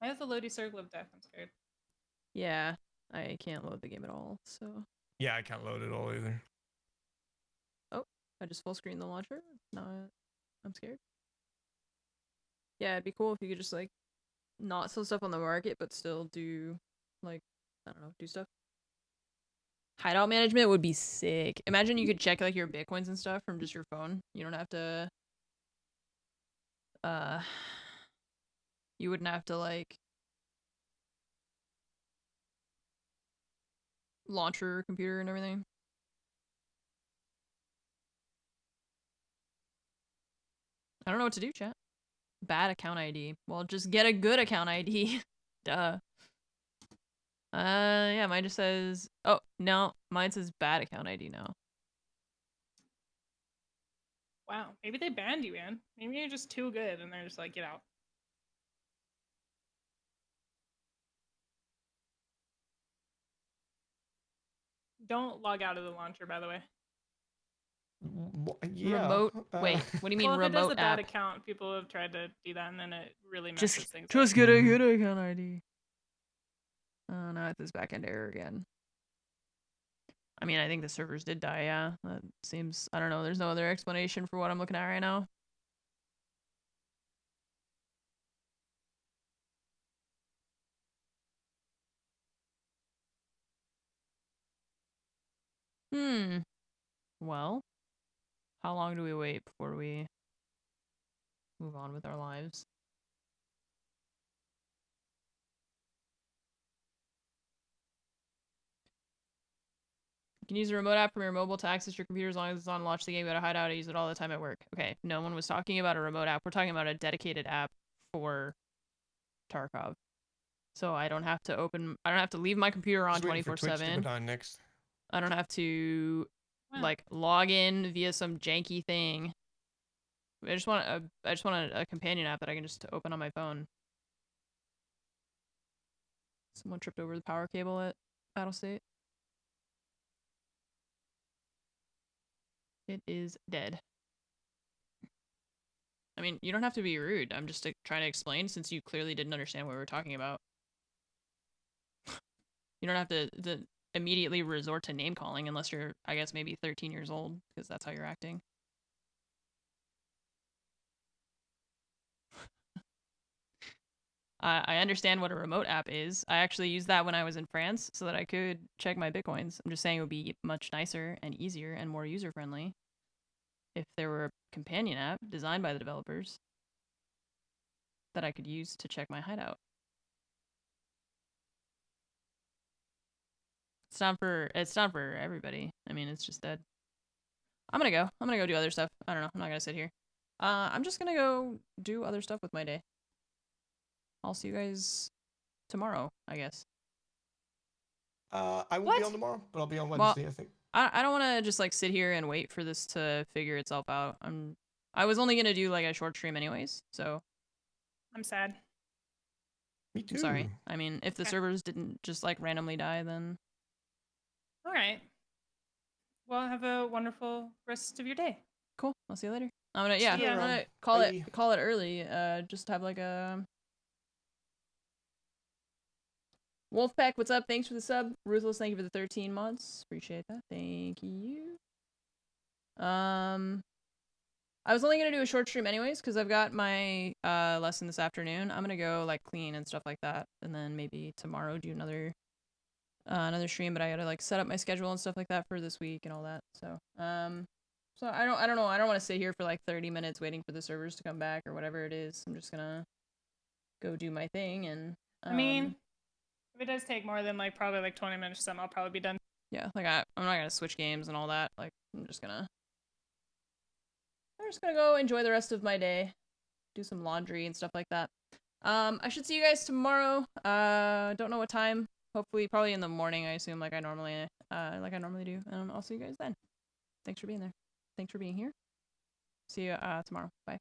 I have the loady circle of death. I'm scared. Yeah, I can't load the game at all, so... Yeah, I can't load it all either. Oh, I just full screen the launcher? No, I'm scared. Yeah, it'd be cool if you could just, like, not sell stuff on the market, but still do, like, I don't know, do stuff. Hideout management would be sick. Imagine you could check, like, your Bitcoins and stuff from just your phone. You don't have to, you wouldn't have to, like, launch your computer and everything. I don't know what to do, chat. Bad account ID. Well, just get a good account ID. Duh. Yeah, mine just says... Oh, no. Mine says bad account ID now. Wow, maybe they banned you, man. Maybe you're just too good and they're just like, get out. Don't log out of the launcher, by the way. Yeah. Remote... Wait, what do you mean well, if it does remote a bad app? account, people have tried to do that, and then it really messes things up. Just get a good account ID. Oh, now it's this backend error again. I mean, I think the servers did die, yeah. That seems... I don't know, there's no other explanation for what I'm looking at right now. Well, how long do we wait before we move on with our lives? You can use a remote app from your mobile to access your computer as long as it's on. Launch the game, go to hideout. I use it all the time at work. Okay, no one was talking about a remote app. We're talking about a dedicated app for Tarkov. So I don't have to leave my computer on 24/7. Next. I don't have to like log in via some janky thing. I just want a companion app that I can just open on my phone. Someone tripped over the power cable at Battle State. It is dead. I mean, you don't have to be rude. I'm just trying to explain since you clearly didn't understand what we were talking about. You don't have to immediately resort to name calling unless you're, I guess, maybe 13 years old, because that's how you're acting. I understand what a remote app is. I actually used that when I was in France so that I could check my Bitcoins. I'm just saying it would be much nicer and easier and more user-friendly if there were a companion app designed by the developers that I could use to check my hideout. It's not for everybody. I mean, it's just dead. I'm gonna go do other stuff. I don't know. I'm not gonna sit here. I'm just gonna go do other stuff with my day. I'll see you guys tomorrow, I guess. I won't be on tomorrow, but I'll be on Wednesday, I think. I don't want to just like sit here and wait for this to figure itself out. I was only gonna do like a short stream anyways, so. I'm sad. Me too. I'm sorry. I mean, if the servers didn't just like randomly die, then. All right. Well, have a wonderful rest of your day. Cool. I'll see you later. I'm gonna call it early. Just have like a. Wolfpack, what's up? Thanks for the sub. Ruthless, thank you for the 13 months. Appreciate that. Thank you. I was only gonna do a short stream anyways because I've got my lesson this afternoon. I'm gonna go like clean and stuff like that, and then maybe tomorrow do another stream. But I gotta like set up my schedule and stuff like that for this week and all that. So so I don't know. I don't want to sit here for like 30 minutes waiting for the servers to come back or whatever it is. I'm just gonna go do my thing and. I mean. If it does take more than like probably like 20 minutes or something, I'll probably be done. Yeah, like I'm not gonna switch games and all that. Like I'm just gonna I'm just gonna go enjoy the rest of my day, do some laundry and stuff like that. I should see you guys tomorrow. Don't know what time. Hopefully, probably in the morning. I assume, like I normally do. I'll see you guys then. Thanks for being there. Thanks for being here. See you tomorrow. Bye.